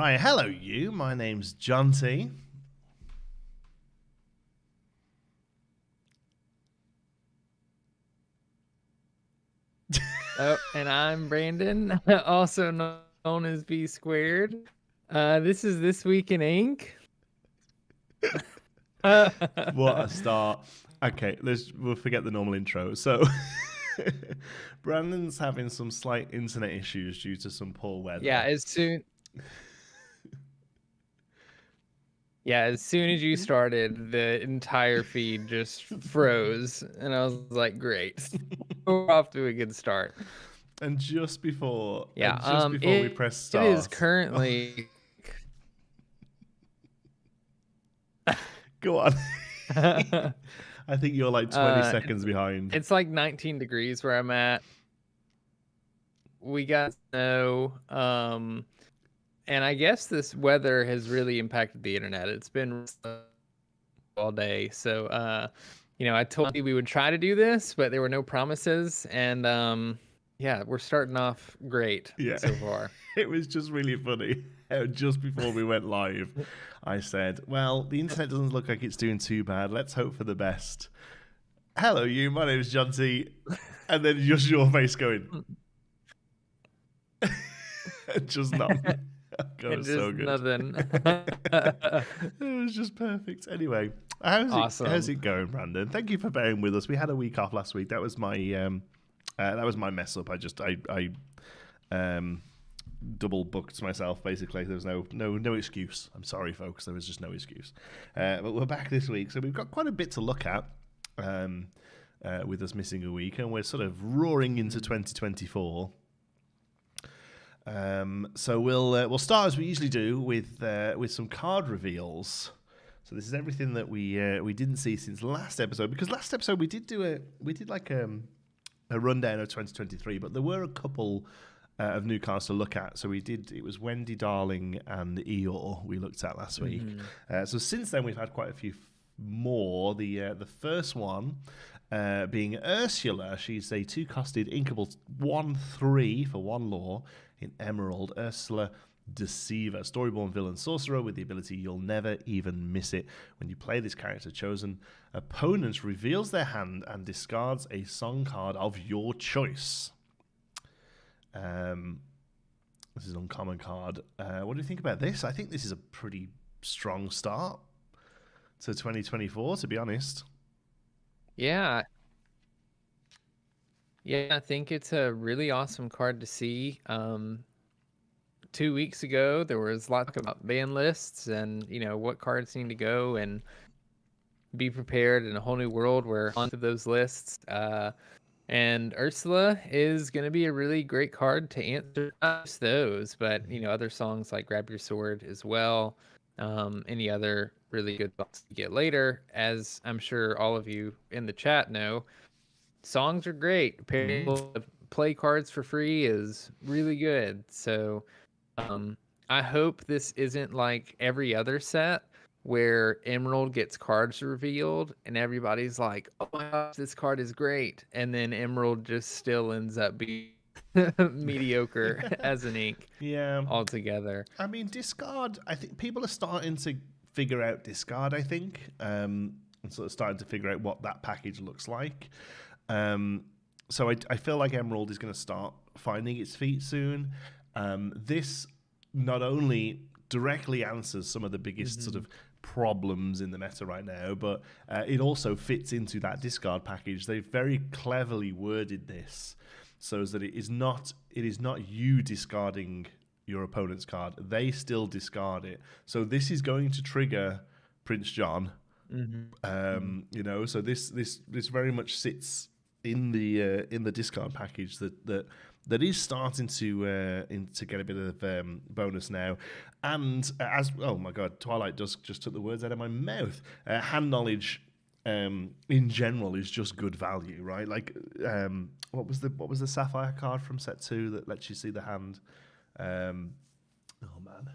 right, hello you. My name's Jonti. Oh, and I'm Brandon, also known as B Squared. This is This Week in Ink. What a start. Okay, we'll forget the normal intro. So, Brandon's having some slight internet issues due to some poor weather. Yeah, as soon as you started, the entire feed just froze, and I was like, "Great, we're off to a good start." And just before, Yeah, we press it is start, currently. go on. I think you're like 20 seconds behind. It's like 19 degrees where I'm at. We got snow. And I guess this weather has really impacted the internet. It's been all day. So, I told you we would try to do this, but there were no promises. And yeah, we're starting off great so far. It was just really funny. Just before we went live, I said, well, the internet doesn't look like it's doing too bad. Let's hope for the best. Hello, you. My name is Jonti. And then just your face going. Just nothing. God, just so good. Nothing. It was just perfect. Anyway, how's it going, Brandon? Thank you for bearing with us. We had a week off last week. That was my mess up. I double booked myself. Basically, there was no excuse. I'm sorry, folks. There was just no excuse. But we're back this week, so we've got quite a bit to look at. With us missing a week, and we're sort of roaring into 2024. So we'll start as we usually do with some card reveals. So this is everything that we didn't see since last episode, because last episode we did like a rundown of 2023, but there were a couple of new cards to look at. So it was Wendy Darling and Eeyore we looked at last week. So since then we've had quite a few more. The first one being Ursula. She's a 2-costed inkable 1/3 for 1 lore in Emerald. Ursula Deceiver, Storyborn villain sorcerer with the ability You'll Never Even Miss It. When you play this character, chosen opponent reveals their hand and discards a song card of your choice. This is an uncommon card. What do you think about this? I think this is a pretty strong start to 2024, to be honest. Yeah, I think it's a really awesome card to see. 2 weeks ago, there was lots about ban lists and, what cards need to go and be prepared in a whole new world where onto those lists. And Ursula is going to be a really great card to answer not just those, but, other songs like Grab Your Sword as well. Any other really good songs to get later, as I'm sure all of you in the chat know. Songs are great. Play cards for free is really good. So I hope this isn't like every other set where Emerald gets cards revealed and everybody's like, oh my gosh, this card is great. And then Emerald just still ends up being mediocre as an ink altogether. I mean, discard, I think people are starting to figure out discard, I think, and sort of starting to figure out what that package looks like. So I feel like Emerald is going to start finding its feet soon. This not only directly answers some of the biggest sort of problems in the meta right now, but it also fits into that discard package. They've very cleverly worded this so that it is not you discarding your opponent's card. They still discard it. So this is going to trigger Prince John. So this very much sits in the discard package that is starting to get a bit of bonus now. And as oh my god, Twilight just took the words out of my mouth. Hand knowledge in general is just good value, right? Like what was the Sapphire card from set 2 that lets you see the hand? Oh man.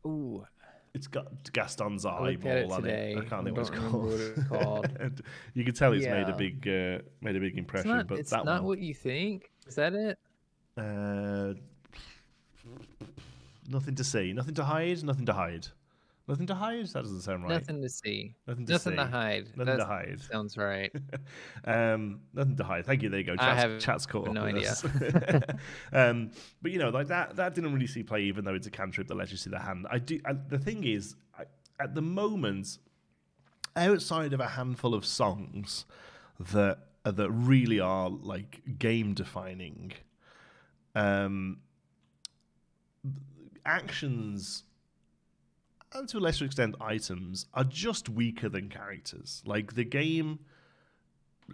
Ooh. It's got Gaston's eyeball on it. I can't think what it's called. You can tell it's made a big impression. It's not what you think. Is that it? Nothing to see. Nothing to hide. Nothing to hide. Nothing to hide? That doesn't sound right. Nothing to see. Nothing to Nothing see. to hide. Nothing to That hide. sounds right. Nothing to hide. Thank you. There you go. I have Chat's caught up no with idea. us. But you know, like that didn't really see play, even though it's a cantrip that lets you see the hand. The thing is, at the moment, outside of a handful of songs that really are like game defining, actions, and to a lesser extent items, are just weaker than characters. Like, the game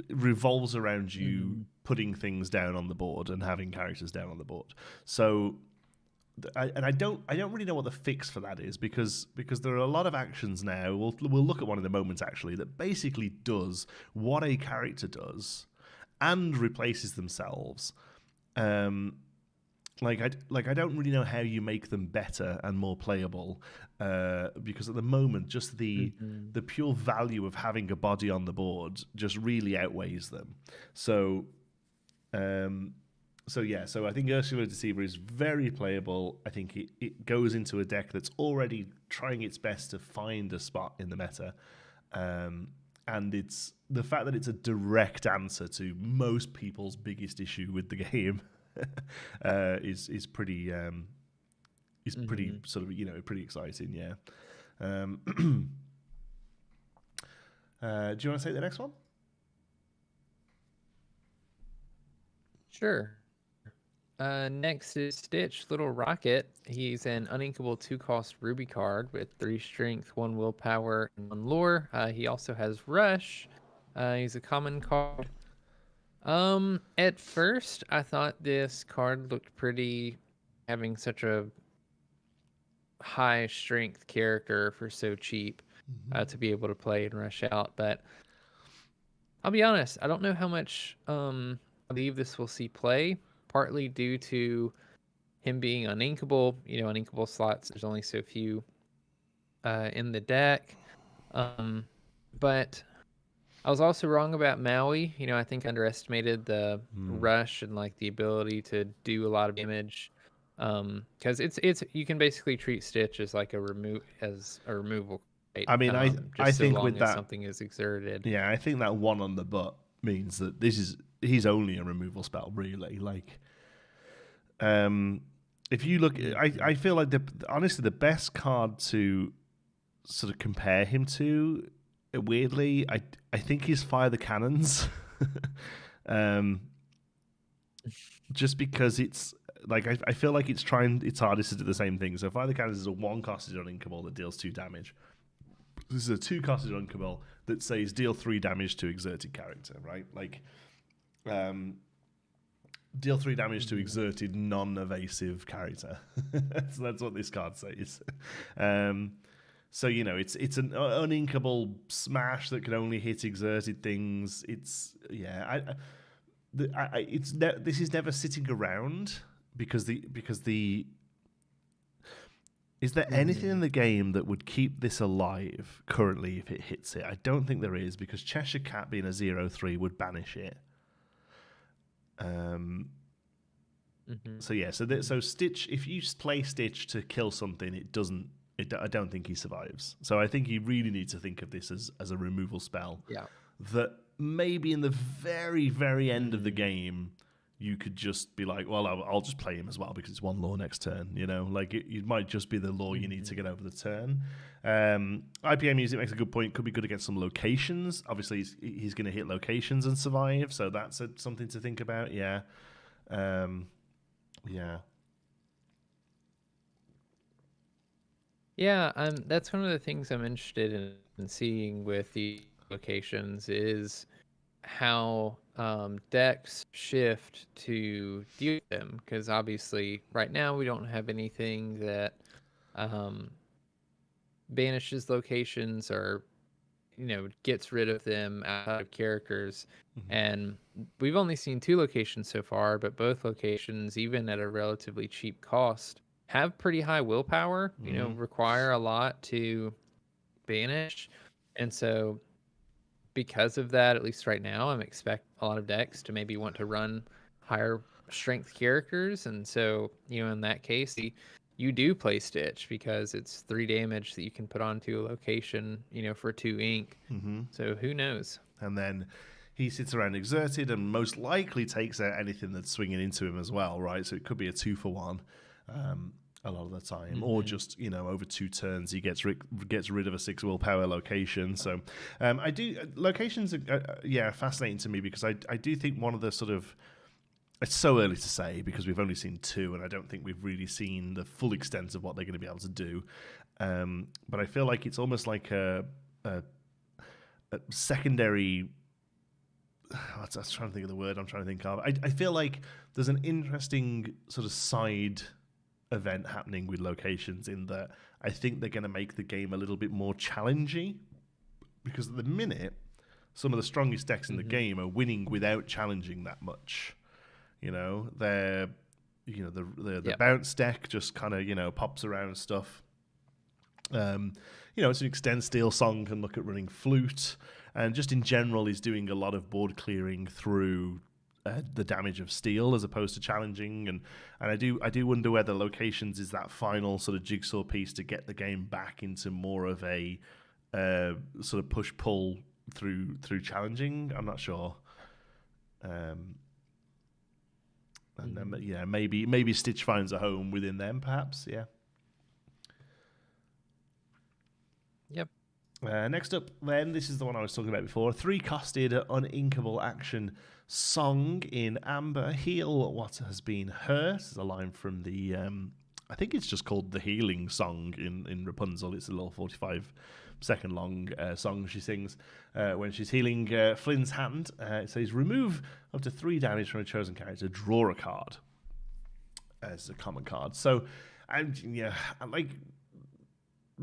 revolves around you putting things down on the board and having characters down on the board. So I don't really know what the fix for that is, because there are a lot of actions now. We'll look at one in a moment, actually, that basically does what a character does and replaces themselves. Like I don't really know how you make them better and more playable, because at the moment, just the pure value of having a body on the board just really outweighs them. So I think Ursula Deceiver is very playable. I think it goes into a deck that's already trying its best to find a spot in the meta, and it's the fact that it's a direct answer to most people's biggest issue with the game. is pretty pretty sort of, you know, pretty exciting. Yeah. Do you want to take the next one? Sure. Next is Stitch, Little Rocket. He's an uninkable 2-cost Ruby card with 3 strength, 1 willpower, and 1 lore. He also has Rush. He's a common card. At first, I thought this card looked pretty, having such a high strength character for so cheap, to be able to play and rush out. But I'll be honest, I don't know how much I believe this will see play, partly due to him being uninkable. You know, uninkable slots, there's only so few in the deck. But I was also wrong about Maui. You know, I think I underestimated the rush and like the ability to do a lot of damage. Because it's you can basically treat Stitch as like a removal. Right? I mean, I so think long with as that something is exerted. Yeah, I think that 1 on the butt means that he's only a removal spell, really. Like, if you look, I feel like honestly the best card to sort of compare him to, weirdly, I think is Fire the Cannons. Just because it's like I feel like it's trying its hardest to do the same thing. So Fire the Cannons is a 1-costed uninkable that deals 2 damage. This is a 2-costed uninkable that says deal 3 damage to exerted character, right? Like, deal 3 damage to exerted non-evasive character. So that's what this card says. So, you know, it's an uninkable smash that can only hit exerted things. It's this is never sitting around because is there anything in the game that would keep this alive currently if it hits it? I don't think there is, because Cheshire Cat being a 0/3 would banish it. So yeah, so Stitch, if you play Stitch to kill something, I don't think he survives. So I think you really need to think of this as a removal spell. Yeah. That maybe in the very, very end of the game, you could just be like, well, I'll just play him as well because it's 1 lore next turn. You know, like it might just be the lore you need to get over the turn. IPA Music makes a good point. Could be good against some locations. Obviously, he's going to hit locations and survive, so that's something to think about. Yeah. Yeah. Yeah, that's one of the things I'm interested in seeing with the locations is how decks shift to deal with them. Because obviously, right now we don't have anything that banishes locations or, you know, gets rid of them out of characters. And we've only seen 2 locations so far, but both locations, even at a relatively cheap cost, have pretty high willpower, you know, require a lot to banish. And so because of that, at least right now, I'm expecting a lot of decks to maybe want to run higher strength characters. And so, you know, in that case, you do play Stitch because it's 3 damage that you can put onto a location, for 2 ink. So who knows? And then he sits around exerted and most likely takes out anything that's swinging into him as well, right? So it could be a 2-for-1 a lot of the time, or just over 2 turns he gets rid of a 6 willpower location. So locations are fascinating to me because I do think one of the sort of, it's so early to say because we've only seen 2 and I don't think we've really seen the full extent of what they're going to be able to do. But I feel like it's almost like a secondary. I was trying to think of the word I'm trying to think of. I feel like there's an interesting sort of side event happening with locations in that I think they're going to make the game a little bit more challenging because at the minute some of the strongest decks in the game are winning without challenging that much. They're the bounce deck just kind of pops around stuff. To an extent, Steel Song can look at running Flute, and just in general, he's doing a lot of board clearing through the damage of steel as opposed to challenging. And I do wonder whether locations is that final sort of jigsaw piece to get the game back into more of a sort of push pull through challenging. I'm not sure. And then maybe Stitch finds a home within them, perhaps. Yeah. Yep. Next up, then, this is the one I was talking about before. 3-costed uninkable action song in amber. Heal what has been hurt. This is a line from the, I think it's just called the Healing Song in Rapunzel. It's a little 45-second long song she sings when she's healing Flynn's hand. It says, remove up to 3 damage from a chosen character, draw a card as a common card. So,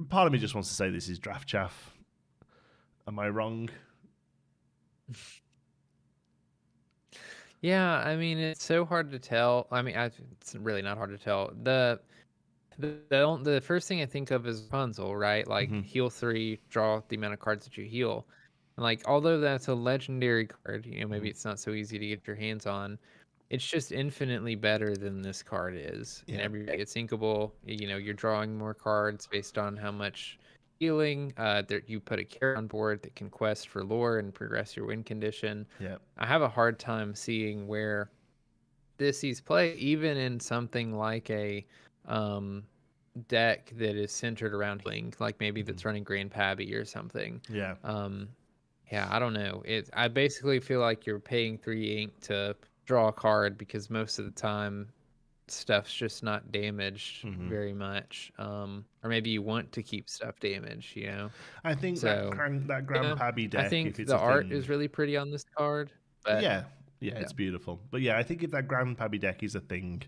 part of me just wants to say this is draft chaff. Am I wrong? Yeah, I mean, it's so hard to tell. I mean, it's really not hard to tell. The first thing I think of is Rapunzel, right? Like heal 3, draw the amount of cards that you heal. And although that's a legendary card, maybe it's not so easy to get your hands on. It's just infinitely better than this card is. Yeah. And every day it's inkable. You're drawing more cards based on how much healing. You put a carrot on board that can quest for lore and progress your win condition. Yeah. I have a hard time seeing where this sees play, even in something like a deck that is centered around healing, like maybe that's running Grandpappy or something. Yeah. Yeah, I don't know. I basically feel like you're paying 3 ink to draw a card because most of the time stuff's just not damaged very much, or maybe you want to keep stuff damaged. I think that Grandpappy deck, I think if it's the art is really pretty on this card, but yeah, it's beautiful. But yeah, I think if that Grandpappy deck is a thing,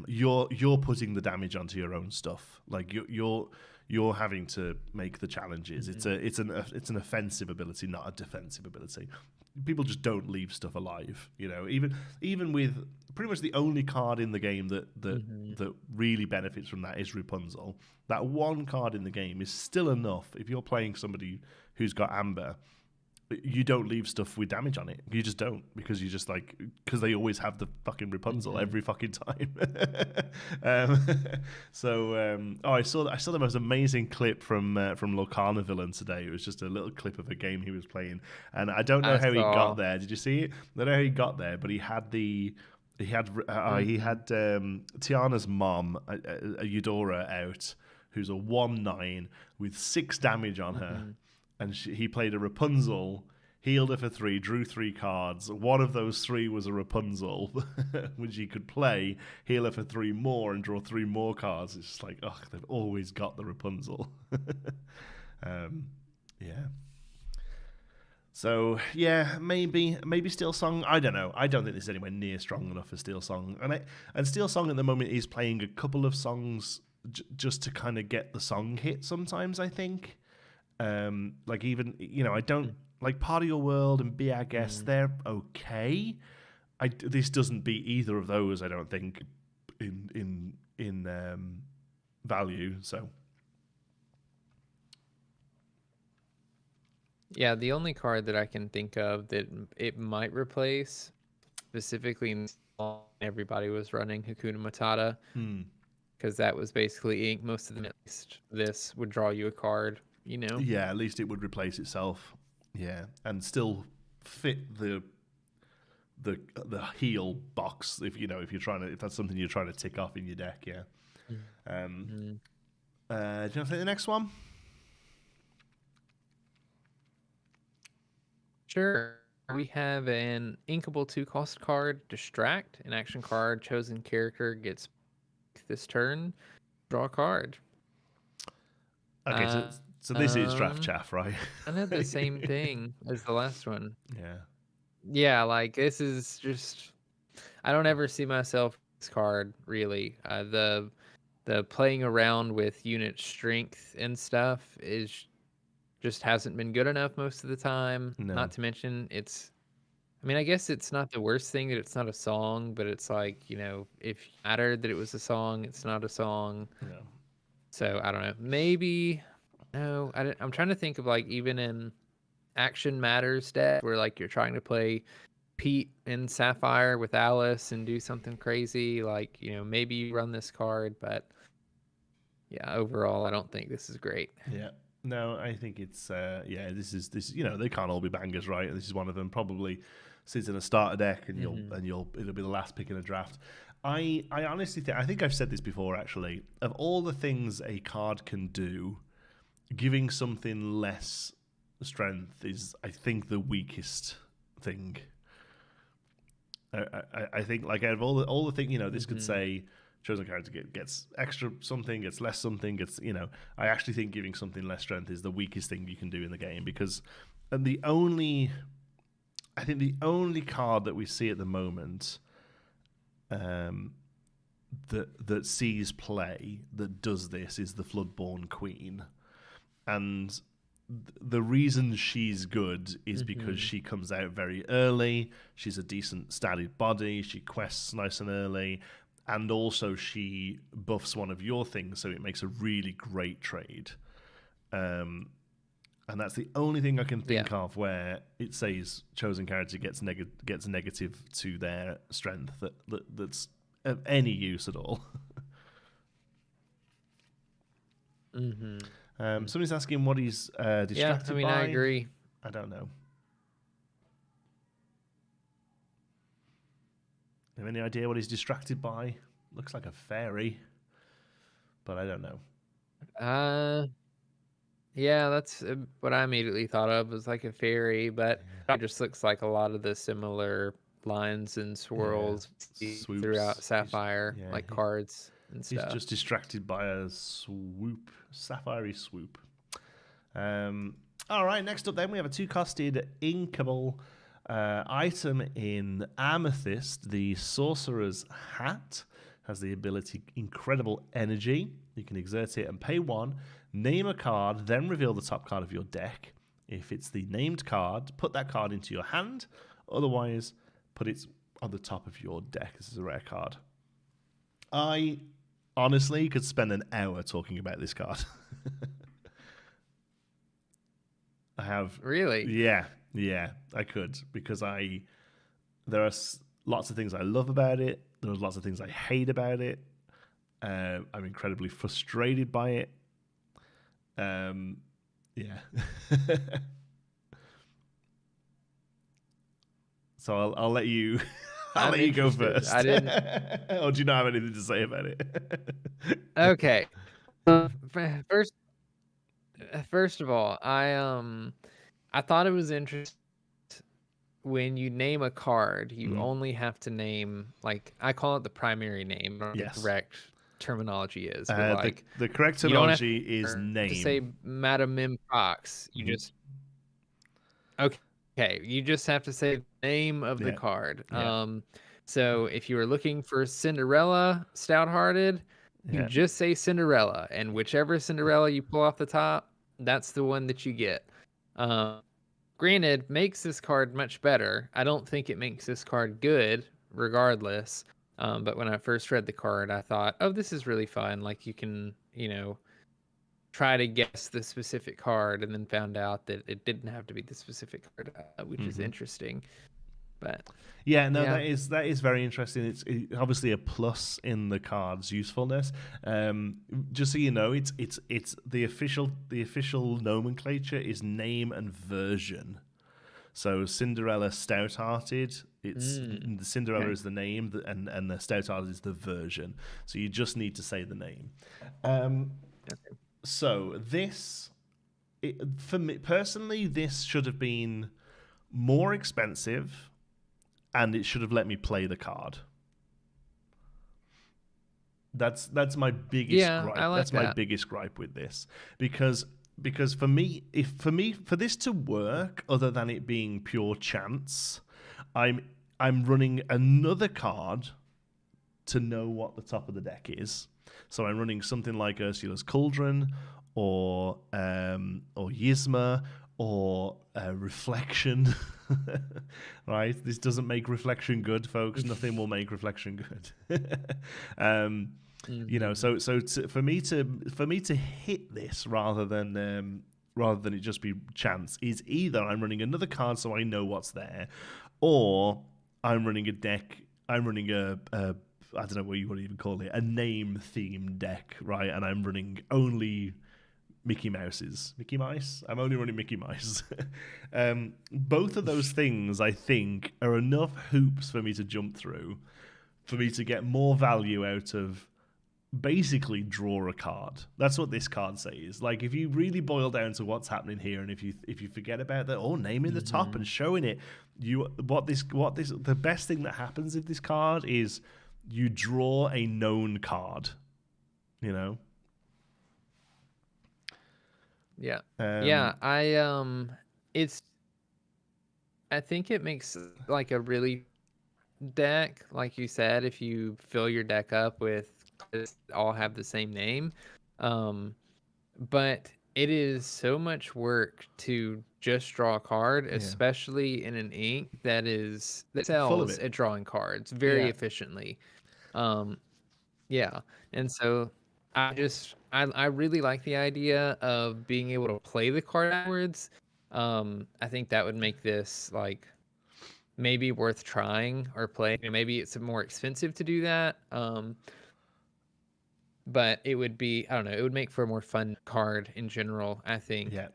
you're putting the damage onto your own stuff. Like you're having to make the challenges. It's an offensive ability, not a defensive ability. People just don't leave stuff alive, even with pretty much the only card in the game that really benefits from that is Rapunzel. That one card in the game is still enough. If you're playing somebody who's got amber, you don't leave stuff with damage on it. You just don't, because because they always have the fucking Rapunzel every fucking time. I saw the most amazing clip from Lorcana Villain today. It was just a little clip of a game he was playing, and I don't know how he got there. Did you see it? I don't know how he got there, but he had Tiana's mom, a Eudora, out, who's a 1/9 with 6 damage on her. And he played a Rapunzel, healed her for 3, drew 3 cards. One of those 3 was a Rapunzel, which he could play, heal her for 3 more, and draw 3 more cards. It's just like, they've always got the Rapunzel. Yeah. So, yeah, maybe Steel Song. I don't know. I don't think this is anywhere near strong enough for Steel Song. And Steel Song at the moment is playing a couple of songs just to kind of get the song hit sometimes, I think. Even I don't like Part of Your World and Be Our Guest. They're okay. This doesn't beat either of those, I don't think, in value. So yeah, the only card that I can think of that it might replace, specifically in everybody was running Hakuna Matata. because that was basically ink. Most of them, at least this would draw you a card. Yeah, at least it would replace itself. Yeah, and still fit the heal box if you're trying to, if that's something you're trying to tick off in your deck. Yeah. Do you want to take the next one? Sure. We have an inkable 2-cost card, Distract, an action card. Chosen character gets this turn. Draw a card. Okay, so this is draft chaff, right? I know the same thing as the last one. Yeah. Yeah, like this is just. I don't ever see myself this card really. The playing around with unit strength and stuff is just hasn't been good enough most of the time. No. Not to mention I mean, I guess it's not the worst thing that it's not a song, but it's like, if it mattered that it was a song, it's not a song. Yeah. So I don't know. Maybe no. I'm trying to think of like even in Action Matters deck where like you're trying to play Pete and Sapphire with Alice and do something crazy. Like maybe you run this card, but yeah, overall I don't think this is great. Yeah. No, I think it's this is they can't all be bangers, right? This is one of them. Probably sits in a starter deck, and it'll be the last pick in a draft. I honestly think I've said this before actually. Of all the things a card can do, giving something less strength is, I think, the weakest thing. I think like out of all the things, this could say chosen character gets extra something, gets less something, gets I actually think giving something less strength is the weakest thing you can do in the game, because the only card that we see at the moment that sees play that does this is the Floodborn Queen, and the reason she's good is because she comes out very early. She's a decent statted body. She quests nice and early. And also she buffs one of your things, so it makes a really great trade. And that's the only thing I can think of where it says chosen character gets negative to their strength that's of any use at all. Somebody's asking what he's distracted by. I agree. I don't know. Have any idea what he's distracted by? Looks like a fairy, but I don't know. Yeah, that's what I immediately thought of, was like a fairy, but it just looks like a lot of the similar lines and swirls throughout Sapphire, cards and stuff. He's just distracted by a swoop, sapphire swoop. All right, next up then we have a 2-costed inkable item in Amethyst. The Sorcerer's Hat has the ability Incredible Energy. You can exert it and pay 1, name a card, then reveal the top card of your deck. If it's the named card, put that card into your hand. Otherwise, put it on the top of your deck. This is a rare card. I honestly could spend an hour talking about this card. I have. Really? Yeah, I could, because there are lots of things I love about it. There's lots of things I hate about it. I'm incredibly frustrated by it. Yeah. So I'll let you. I'll let you go first. I didn't. Or do you not have anything to say about it? Okay. First of all, I thought it was interesting. When you name a card, you only have to name, like, I call it the primary name. I don't know what the correct terminology is. Like, the correct terminology is name. To say Madam Mim Fox, you just you just have to say the name of the card. So if you were looking for Cinderella Stout-Hearted, you just say Cinderella, and whichever Cinderella you pull off the top, that's the one that you get. Granted, makes this card much better. I don't think it makes this card good, regardless. But when I first read the card, I thought, oh, this is really fun. Like, you can, try to guess the specific card, and then found out that it didn't have to be the specific card, which is interesting. But Yeah, no, yeah, that is very interesting. It's obviously a plus in the card's usefulness. Just so you know, it's the official nomenclature is name and version. So Cinderella Stout-Hearted, it's the Cinderella okay. is the name, and the Stout-Hearted is the version. So you just need to say the name. Um, Okay. so this, for me personally, this should have been more expensive, and it should have let me play the card. That's my biggest Yeah, I gripe. like That's my that. biggest gripe with this, because for me for this to work, other than it being pure chance, I'm I'm running another card to know what the top of the deck is. So I'm running something like Ursula's Cauldron, or Yzma, or Reflection. Right? This doesn't make Reflection good, folks. Nothing will make Reflection good. um, Hmm. for me to hit this rather than it just be chance is either I'm running another card so I know what's there, or I'm running a deck. I'm running a I don't know what you want to even call it, a name themed deck, right? And I'm running only Mickey Mouses. Mickey Mouse? I'm only running Mickey Mouse. Both of those things, I think, are enough hoops for me to jump through, for me to get more value out of basically draw a card. That's what this card says. Like, if you really boil down to what's happening here, and if you forget about that, naming the top and showing it, the best thing that happens with this card is you draw a known card. You know. Yeah. Yeah, Um, it's I think it makes like a really deck, like you said, if you fill your deck up with cards that all have the same name. Um, but it is so much work to just draw a card, yeah, especially in an ink that full of sells it. at drawing cards very Yeah, efficiently. Um, yeah. And so I really like the idea of being able to play the card afterwards. I think that would make this like maybe worth trying or playing. Maybe it's more expensive to do that. But it would be, I don't know, it would make for a more fun card in general, I think, yeah,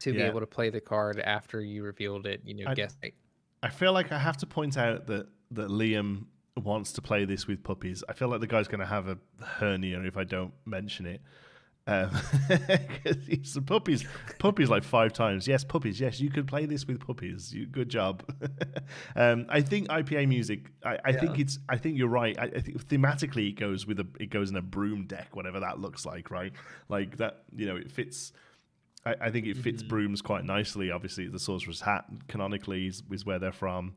to be yeah. able to play the card after you revealed it, I guess like, I feel like I have to point out that Liam wants to play this with puppies. I feel like the guy's going to have a hernia if I don't mention it. He's puppies like 5 times. Yes, puppies. Yes, you could play this with puppies. Good job. I think IPA music. I think yeah. I think you're right. I think thematically it goes in a broom deck, whatever that looks like, right? Like that. It fits. I think it fits Hmm. brooms quite nicely. Obviously, the Sorcerer's Hat canonically is where they're from.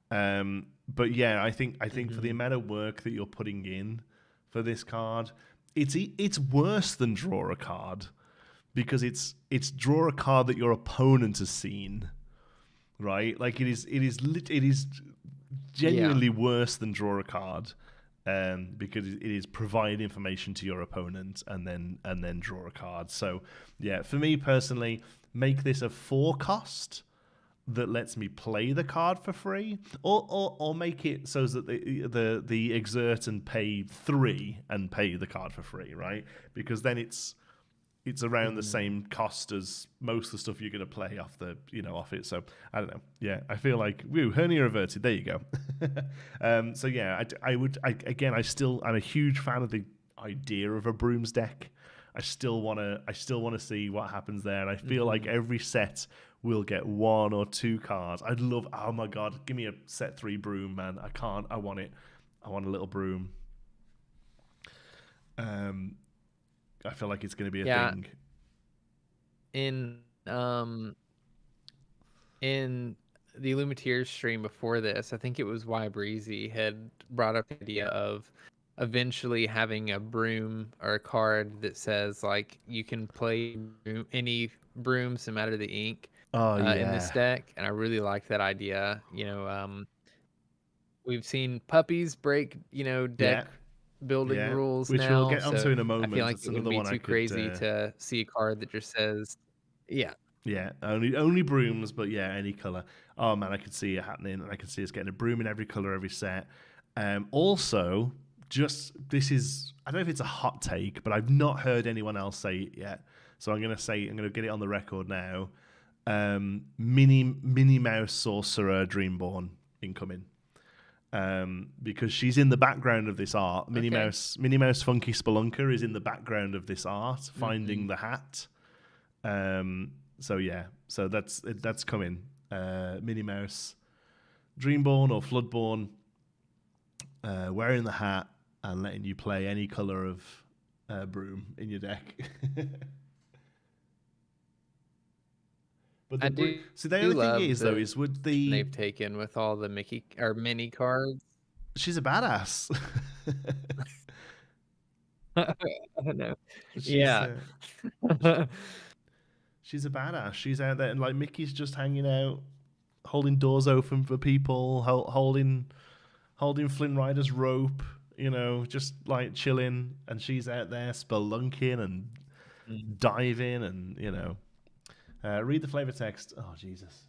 But yeah, I think for the Hmm. amount of work that you're putting in for this card, it's worse than draw a card, because it's draw a card that your opponent has seen, right? Like it is Yeah. genuinely worse than draw a card, because it is provide information to your opponent and then draw a card. So yeah, for me personally, make this a 4 cost that lets me play the card for free, or make it so that the exert and pay 3 and pay the card for free, right? Because then it's around the Hmm. same cost as most of the stuff you're going to play off it. So I don't know. Yeah, I feel like hernia averted. There you go. So yeah, I'm a huge fan of the idea of a brooms deck. I still want to see what happens there, and I feel like Hmm. every set will get 1 or 2 cards. I'd love. Oh my god, give me a set 3 broom, man. I can't. I want it. I want a little broom. Um, I feel like it's going to be a Yeah. thing. In in the Illuminateers stream before this, I think it was Y Breezy had brought up the idea of eventually having a broom or a card that says like you can play any brooms no matter the ink Oh in this yeah, deck, and I really like that idea. We've seen puppies break yeah, deck building yeah. rules Which we'll now, get onto so in a I feel moment. like It's it wouldn't another be one I too could. crazy to see a card that just says, yeah. Yeah, only brooms, but yeah, any color. Oh man, I could see it happening, and I could see us getting a broom in every color, every set. Also, this is, I don't know if it's a hot take, but I've not heard anyone else say it yet. So I'm gonna get it on the record now. Minnie Mouse Sorcerer Dreamborn incoming. Because she's in the background of this art. Minnie Mouse Funky Spelunker is in the background of this art, finding the hat. So that's coming. Minnie Mouse Dreamborn or Floodborn, wearing the hat and letting you play any color of broom in your deck. But the only thing is, though, is would they've taken with all the Mickey or mini cards. She's a badass. I don't know. She's a badass. She's out there, and like Mickey's just hanging out, holding doors open for people, holding Flynn Rider's rope, just like chilling, and she's out there spelunking and diving, and read the flavor text. Oh Jesus,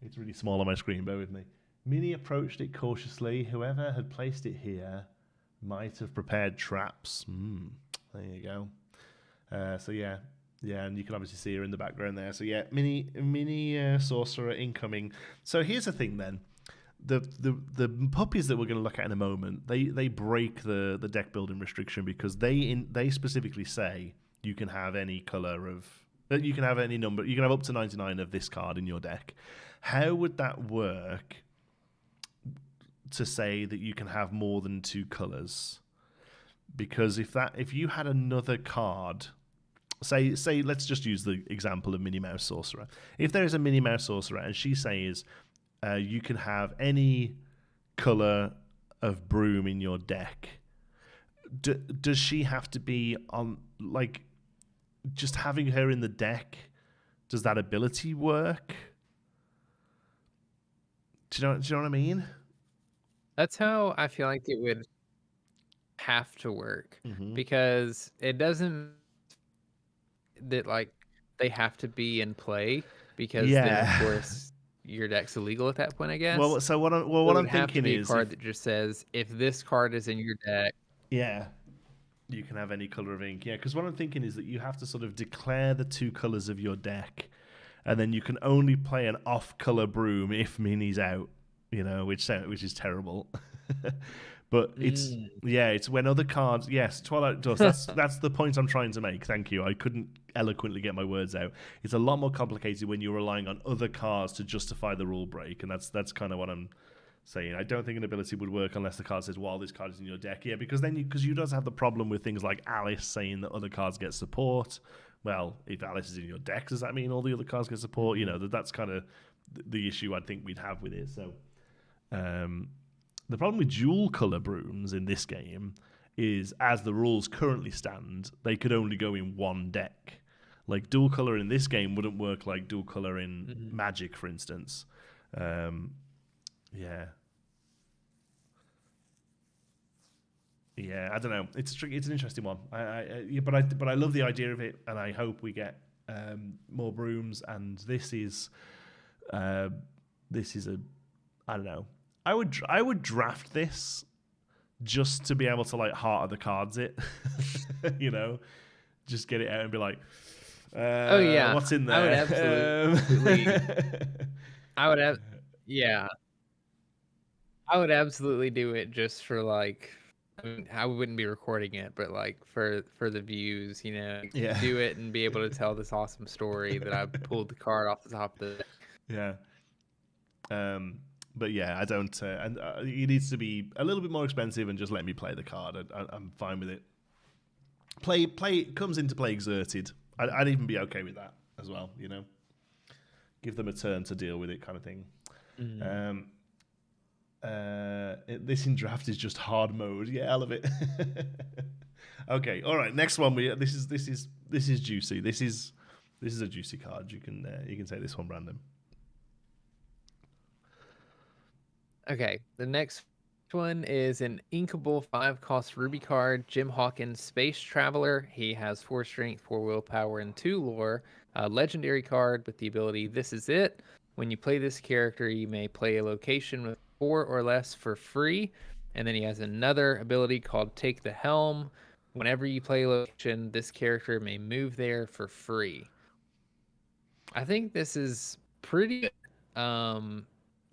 it's really small on my screen. Bear with me. Minnie approached it cautiously. Whoever had placed it here might have prepared traps. There you go. Yeah, and you can obviously see her in the background there. So yeah, mini sorcerer incoming. So here's the thing then. The puppies that we're going to look at in a moment, they break the deck building restriction because they specifically say you can have any color of, you can have any number, you can have up to 99 of this card in your deck. How would that work to say that you can have more than 2 colors? Because if you had another card, say let's just use the example of Minnie Mouse Sorcerer. If there is a Minnie Mouse Sorcerer and she says you can have any color of broom in your deck, does she have to be on, like, just having her in the deck, does that ability work? Do you know what I mean? That's how I feel like it would have to work, because it doesn't that like they have to be in play, because then of course your deck's illegal at that point, I guess. Well, so what I'm thinking is a card that just says if this card is in your deck, you can have any color of ink. Yeah, because what I'm thinking is that you have to sort of declare the 2 colors of your deck, and then you can only play an off-color broom if Minnie's out. Which is terrible. But it's when other cards. Yes, Twilight Dust. That's the point I'm trying to make. Thank you. I couldn't eloquently get my words out. It's a lot more complicated when you're relying on other cards to justify the rule break, and that's kind of what I'm saying. I don't think an ability would work unless the card says, "Well, this card is in your deck." Yeah, because then you does have the problem with things like Alice saying that other cards get support. Well, if Alice is in your deck, does that mean all the other cards get support? That's kind of the issue I think we'd have with it. So. The problem with dual color brooms in this game is, as the rules currently stand, they could only go in one deck. Like, dual color in this game wouldn't work like dual color in Magic, for instance. Yeah, I don't know. It's tricky. It's an interesting one. But I love the idea of it, and I hope we get more brooms. And this is a, I don't know. I would draft this just to be able to, like, heart of the cards it, just get it out and be like, what's in there? I would absolutely. I would absolutely do it just for, like, I mean, I wouldn't be recording it, but like for the views, do it and be able to tell this awesome story that I pulled the card off the top of the. Yeah. But yeah, I don't, and it needs to be a little bit more expensive and just let me play the card. I'm fine with it. Play comes into play exerted. I'd even be okay with that as well. Give them a turn to deal with it, kind of thing. This in draft is just hard mode. Yeah, I love it. Okay, all right. Next one. This is juicy. This is a juicy card. You can say this one, Brandon. Okay, the next one is an inkable 5-cost ruby card, Jim Hawkins, Space Traveler. He has 4 strength, 4 willpower, and 2 lore. A legendary card with the ability This Is It. When you play this character, you may play a location with 4 or less for free. And then he has another ability called Take the Helm. Whenever you play a location, this character may move there for free. I think this is pretty good.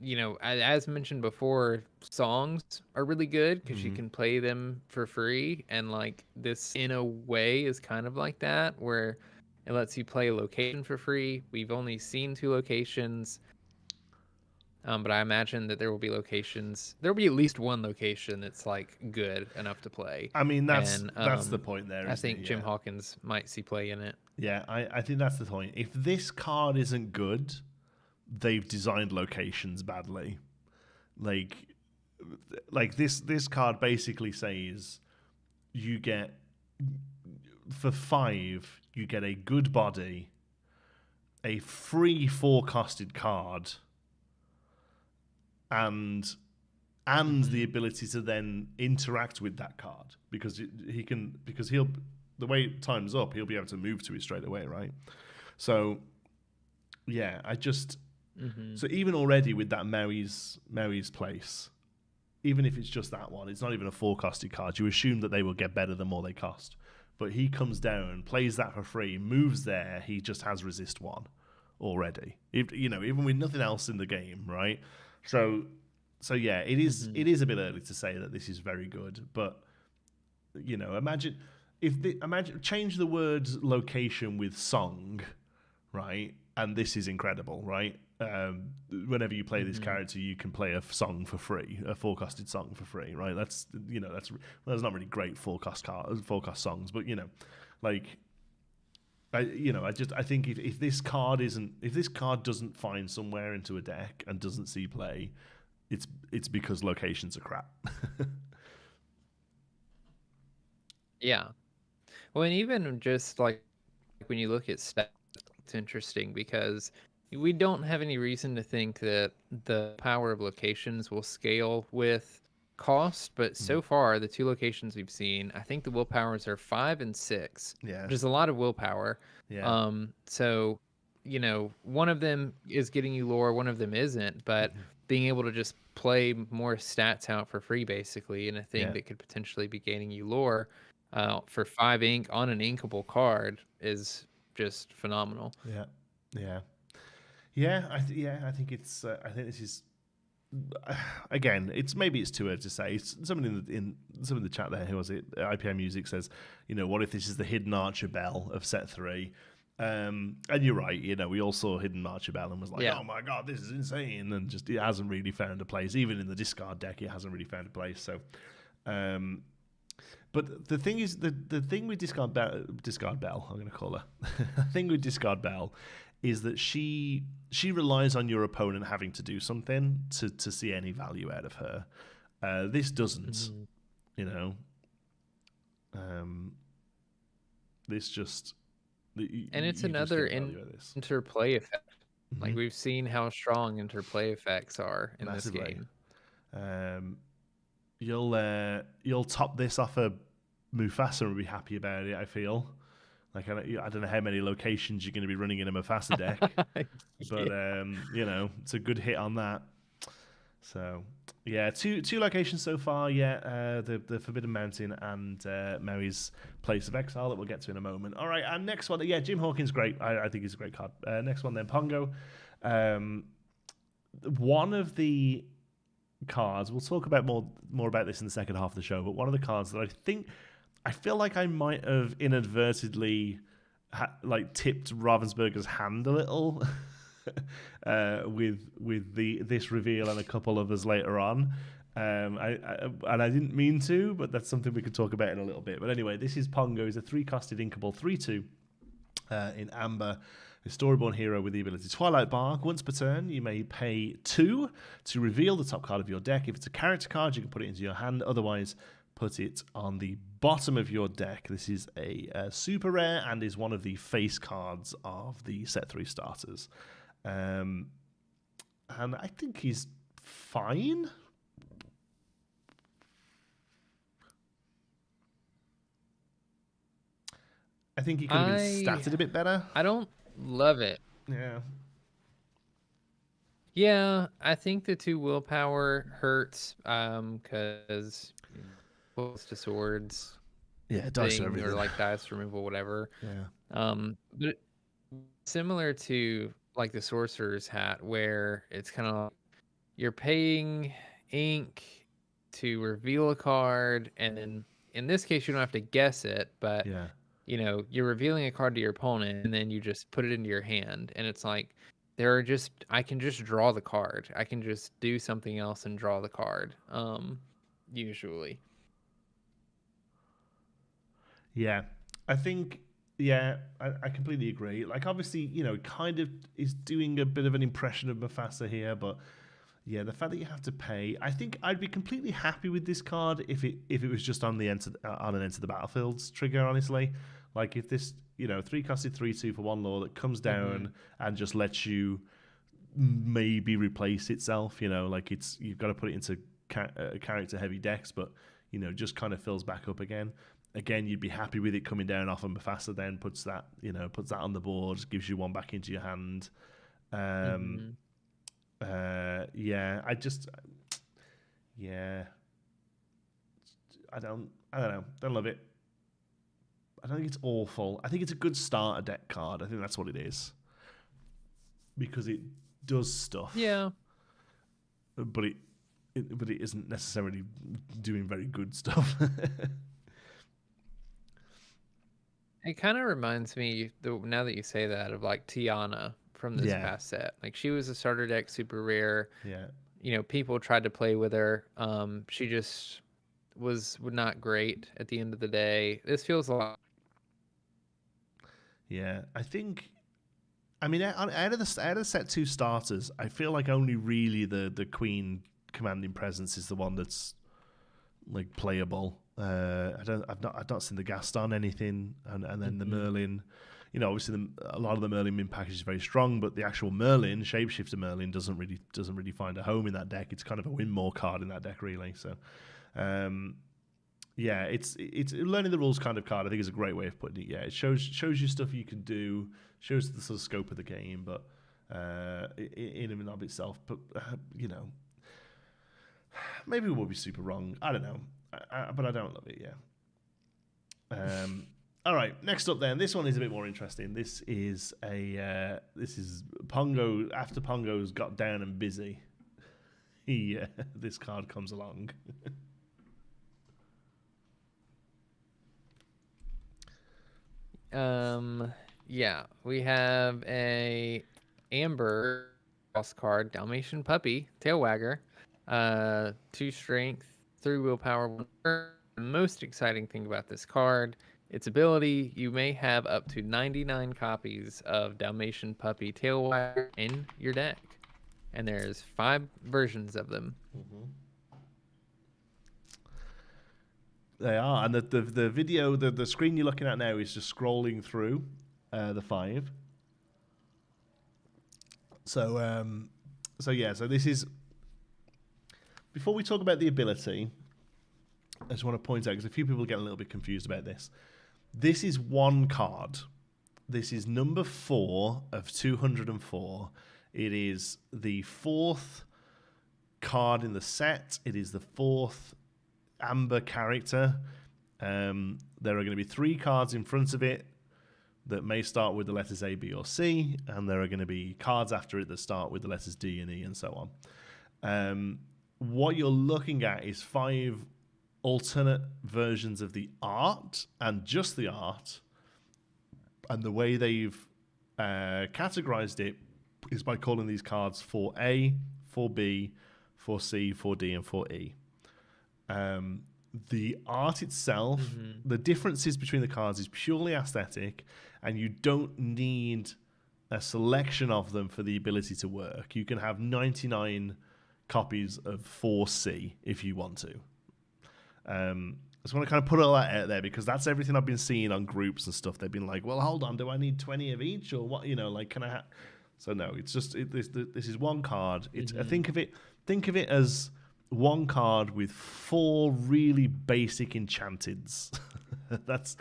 You know, as mentioned before, songs are really good because you can play them for free. And like this, in a way, is kind of like that, where it lets you play a location for free. We've only seen 2 locations. But I imagine that there will be locations. There will be at least one location that's like good enough to play. I mean, that's the point there. I think Jim Hawkins might see play in it. Yeah, I think that's the point. If this card isn't good, they've designed locations badly. Like this card basically says you get, for 5, you get a good body, a free 4-costed card, and the ability to then interact with that card because he'll the way time's up, he'll be able to move to it straight away, right? So yeah, so even already with that Mary's place, even if it's just that one, it's not even a 4-costed card. You assume that they will get better the more they cost. But he comes down, plays that for free, moves there. He just has resist 1 already. Even with nothing else in the game, right? So yeah, it is a bit early to say that this is very good. But imagine change the word location with song, right? And this is incredible, right? Whenever you play this character, you can play a song for free, a 4-costed song for free, right? That's not really great 4-cost songs, but I think if this card doesn't find somewhere into a deck and doesn't see play, it's because locations are crap. Yeah. Well, and even just like when you look at stats, it's interesting because we don't have any reason to think that the power of locations will scale with cost, but so far the 2 locations we've seen, I think the willpowers are 5 and 6, which is a lot of willpower. So one of them is getting you lore, one of them isn't, but being able to just play more stats out for free basically in a thing that could potentially be gaining you lore for 5 ink on an inkable card is just phenomenal. I think it's. I think this is. Again, it's too early to say. Someone in the chat there, who was it? IPM Music says, what if this is the Hidden Archer Bell of set 3? And you're right. We all saw Hidden Archer Bell and was like, oh my god, this is insane, and just it hasn't really found a place. Even in the discard deck, it hasn't really found a place. So, but the thing is, the thing with discard bell, I'm going to call her. The thing with discard bell is that she relies on your opponent having to do something to see any value out of her. This doesn't, this just... And it's another interplay effect. Like we've seen how strong interplay effects are in Massively. This game. You'll top this off a Mufasa and be happy about it, I feel. Like I don't know how many locations you're going to be running in a Mufasa deck, but it's a good hit on that. So yeah, two locations so far. The Forbidden Mountain and Mary's Place of Exile that we'll get to in a moment. All right, and next one, Jim Hawkins, great. I think he's a great card. Next one then, Pongo. One of the cards, we'll talk about more about this in the second half of the show, but one of the cards that I feel like I might have inadvertently tipped Ravensburger's hand a little with this reveal and a couple others later on. I didn't mean to, but that's something we could talk about in a little bit. But anyway, this is Pongo. He's a 3-costed inkable 3/2 in Amber. A Storyborn hero with the ability Twilight Bark. Once per turn, you may pay 2 to reveal the top card of your deck. If it's a character card, you can put it into your hand. Otherwise, put it on the bottom of your deck. This is a super rare and is one of the face cards of the set 3 starters. And I think he's fine. I think he could have been statted a bit better. I don't love it. Yeah. Yeah, I think the 2 willpower hurts because close to swords. Yeah, dice or everything. Or like dice removal, whatever. Yeah. But similar to like the Sorcerer's Hat, where it's kind of like you're paying ink to reveal a card, and then in this case you don't have to guess it, but yeah. you know, you're revealing a card to your opponent, and then you just put it into your hand, and it's like I can just draw the card. I can just do something else and draw the card. Usually. Yeah, I think. Yeah, I completely agree. Like, obviously, you know, kind of is doing a bit of an impression of Mufasa here, but yeah, the fact that you have to pay, I think I'd be completely happy with this card if it was just on the enter the battlefields trigger. Honestly, like if this, you know, 3-costed 3/2 for 1 lore that comes down and just lets you maybe replace itself. You know, like you've got to put it into character heavy decks, but you know, just kind of fills back up again. Again, you'd be happy with it coming down off of Mufasa, then puts that on the board, gives you 1 back into your hand. Yeah, I don't know. Don't love it. I don't think it's awful. I think it's a good starter deck card. I think that's what it is. Because it does stuff. Yeah. But it isn't necessarily doing very good stuff. It kind of reminds me, now that you say that, of like Tiana from this past set. Like, she was a starter deck, super rare. Yeah. You know, people tried to play with her. She just was not great at the end of the day. This feels a lot. Yeah, I think. I mean, out of the set 2 starters, I feel like only really the Queen Commanding Presence is the one that's like playable. I've not seen the Gaston anything, and then the Merlin. You know, obviously a lot of the Merlin min package is very strong, but the actual Merlin, Shapeshifter Merlin, doesn't really find a home in that deck. It's kind of a win more card in that deck, really. So, yeah, it's learning the rules kind of card. I think is a great way of putting it. Yeah, it shows you stuff you can do, shows the sort of scope of the game, but in and of itself. But you know, maybe we will be super wrong. I don't know. But I don't love it, yeah. All right, next up then. This one is a bit more interesting. This is Pongo. After Pongo's got down and busy, this card comes along. Yeah, we have a Amber cross card, Dalmatian Puppy, Tail Wagger, 2 strength. 3 willpower. The most exciting thing about this card, its ability, you may have up to 99 copies of Dalmatian Puppy Tail Wagger in your deck. And there's 5 versions of them. They are. And the video, the screen you're looking at now is just scrolling through the 5. So this is... Before we talk about the ability, I just want to point out, because a few people get a little bit confused about this. This is 1 card. This is number 4 of 204. It is the 4th card in the set. It is the 4th Amber character. There are going to be 3 cards in front of it that may start with the letters A, B, or C, and there are going to be cards after it that start with the letters D and E and so on. What you're looking at is 5 alternate versions of the art, and just the art. And the way they've categorized it is by calling these cards 4A, 4B, 4C, 4D, and 4E. The art itself, the differences between the cards is purely aesthetic, and you don't need a selection of them for the ability to work. You can have 99 copies of 4C if you want to. I just want to kind of put all that out there, because that's everything I've been seeing on groups and stuff. They've been like, well, hold on, do I need 20 of each, or what? You know, like, can I So no, it's just this is 1 card. It's think of it as one card with 4 really basic enchanteds. that's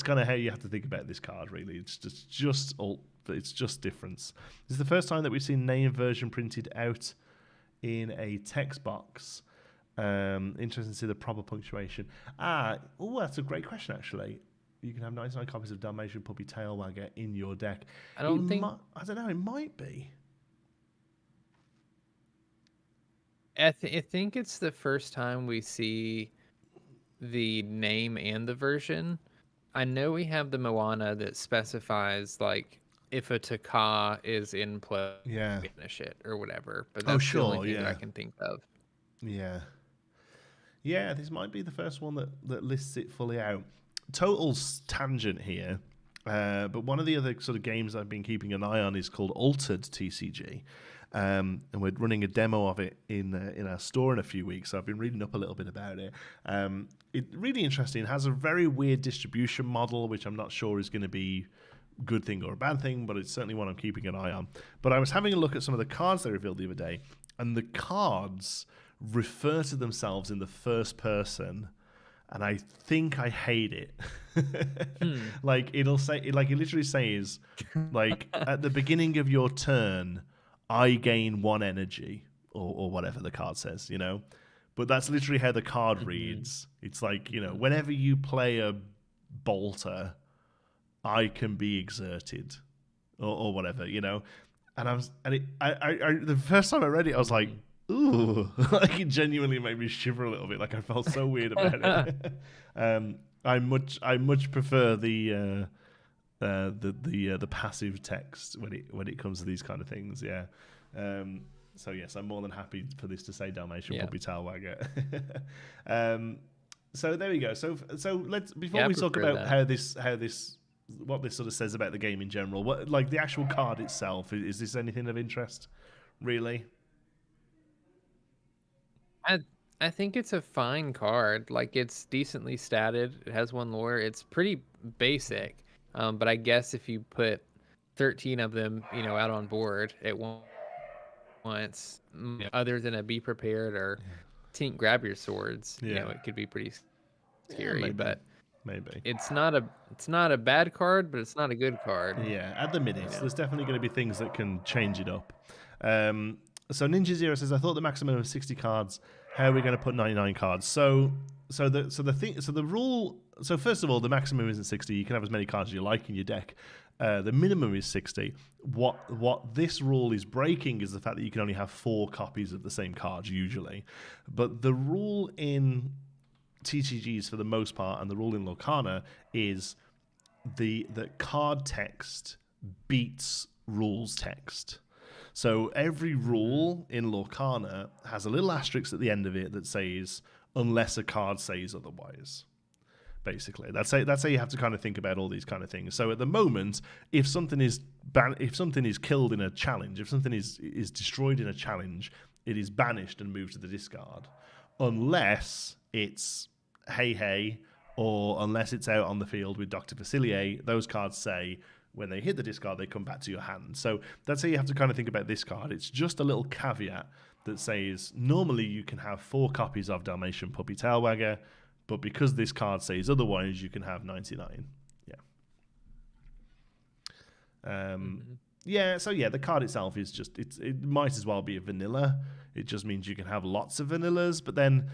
kind of how you have to think about this card. Really, it's just difference. This is the first time that we've seen name version printed out in a text box. Interesting to see the proper punctuation. That's a great question, actually. You can have 99 copies of Dalmatian Puppy Tailwagger in your deck. I don't know, it might be. I think it's the first time we see the name and the version. I know we have the Moana that specifies, like, if a Taka is in play, banish it or whatever. But that's the only thing that I can think of. Yeah. Yeah, this might be the first one that lists it fully out. Total tangent here, but one of the other sort of games I've been keeping an eye on is called Altered TCG. And we're running a demo of it in our store in a few weeks, so I've been reading up a little bit about it. It's really interesting. It has a very weird distribution model, which I'm not sure is going to be a good thing or a bad thing, but it's certainly one I'm keeping an eye on. But I was having a look at some of the cards they revealed the other day, and the cards refer to themselves in the first person, and I think I hate it. Like, it'll say, like, it literally says, like, at the beginning of your turn, I gain 1 energy, or whatever the card says, you know? But that's literally how the card reads. It's like, you know, whenever you play a bolter, I can be exerted, or whatever, you know? And the first time I read it, I was like, ooh, like, it genuinely made me shiver a little bit. Like, I felt so weird about it. I much prefer the passive text when it comes to these kind of things. Yeah. So yes, I'm more than happy for this to say Dalmatian Puppy Tailwagger. So there we go. So let's, before we talk about how this what this sort of says about the game in general, what, like, the actual card itself, is this anything of interest, really? I think it's a fine card. Like, it's decently statted. It has 1 lore. It's pretty basic. But I guess if you put 13 of them, you know, out on board at once, other than a Be Prepared or Tink Grab Your Swords, you know, it could be pretty scary. But maybe it's not a bad card, but it's not a good card. Yeah, at the minute, there's definitely going to be things that can change it up. So Ninja Zero says, I thought the maximum of 60 cards. How are we going to put 99 cards? So the rule. So first of all, the maximum isn't 60. You can have as many cards as you like in your deck. The minimum is 60. What this rule is breaking is the fact that you can only have 4 copies of the same card usually. But the rule in TCGs for the most part, and the rule in Lorcana, is the card text beats rules text. So every rule in Lorcana has a little asterisk at the end of it that says, unless a card says otherwise. Basically, that's how you have to kind of think about all these kind of things. So at the moment, if something is killed in a challenge, if something is destroyed in a challenge, it is banished and moved to the discard, unless it's hey, or unless it's out on the field with Dr. Facilier. Those cards say, when they hit the discard, they come back to your hand. So that's how you have to kind of think about this card. It's just a little caveat that says, normally you can have 4 copies of Dalmatian Puppy Tailwagger, but because this card says otherwise, you can have 99. Yeah. So the card itself is just, it might as well be a vanilla. It just means you can have lots of vanillas, but then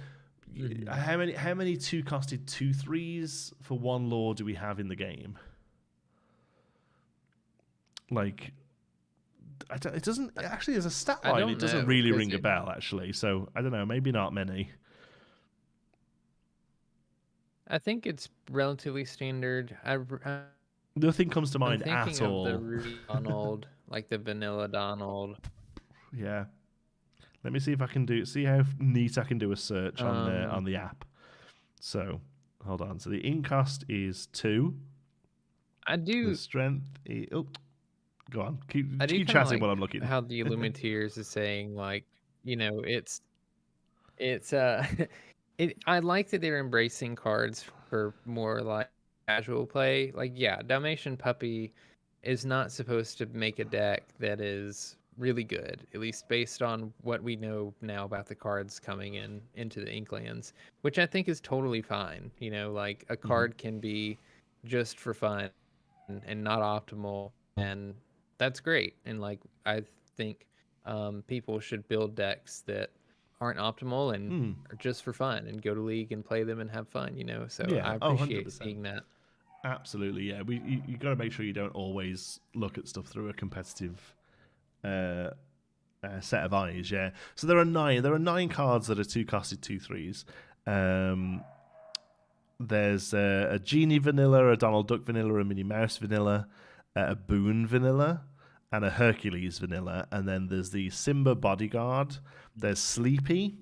how many 2-costed 2/3s for 1 lore do we have in the game? Like, it doesn't actually, as a stat line, it doesn't really ring a bell, actually. So I don't know, maybe not many. I think it's relatively standard. Nothing comes to mind at all. Of the Rudy Donald, like the vanilla Donald. Yeah. Let me see if I can see how neat I can do a search on the app. So hold on. So the ink cost is 2. I do. The strength is, go on. Keep chatting while I'm looking. How the Illuminators is saying, like, you know, it's I like that they're embracing cards for more like casual play. Like, Dalmatian Puppy is not supposed to make a deck that is really good, at least based on what we know now about the cards coming into the Inklands, which I think is totally fine. You know, like a card can be just for fun and not optimal, and that's great. And like I think people should build decks that aren't optimal and are just for fun and go to League and play them and have fun. You know, so Yeah. I Oh, appreciate 100%. seeing that. Absolutely. Yeah. You got to make sure you don't always look at stuff through a competitive set of eyes. Yeah. So there are 9. There are 9 cards that are 2-costed 2/3s. There's a Genie vanilla, a Donald Duck vanilla, a Minnie Mouse vanilla, a Boone vanilla, and a Hercules vanilla. And then there's the Simba bodyguard. There's Sleepy.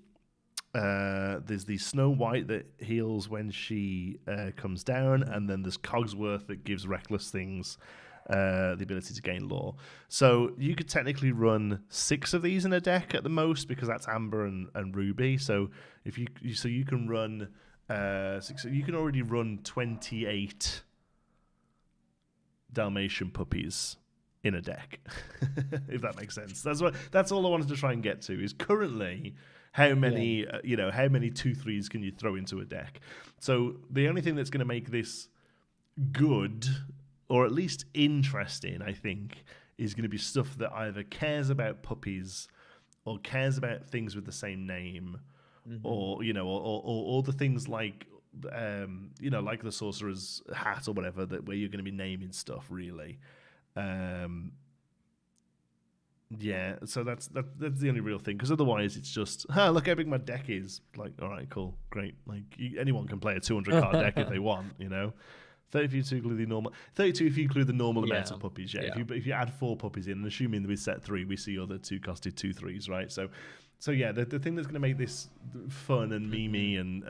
There's the Snow White that heals when she comes down, and then there's Cogsworth that gives reckless things the ability to gain lore. So you could technically run 6 of these in a deck at the most, because that's Amber and Ruby. So if you can run 6, you can already run 28 Dalmatian puppies in a deck, if that makes sense. That's all I wanted to try and get to. Is currently how many how many 2/3s can you throw into a deck? So the only thing that's going to make this good, or at least interesting, I think, is going to be stuff that either cares about puppies or cares about things with the same name, or or the things like like the Sorcerer's hat or whatever, where you're going to be naming stuff really. Yeah, so that's the only real thing, because otherwise it's just, look how big my deck is. Like, all right, cool, great. Like anyone can play a 200 card deck if they want, 30 if you include the normal, 32 if you include the normal amount of puppies. Yeah. If you add 4 puppies in, and assuming that we set 3, we see other 2-costed 2/3s, right? So yeah, the thing that's going to make this fun and memey and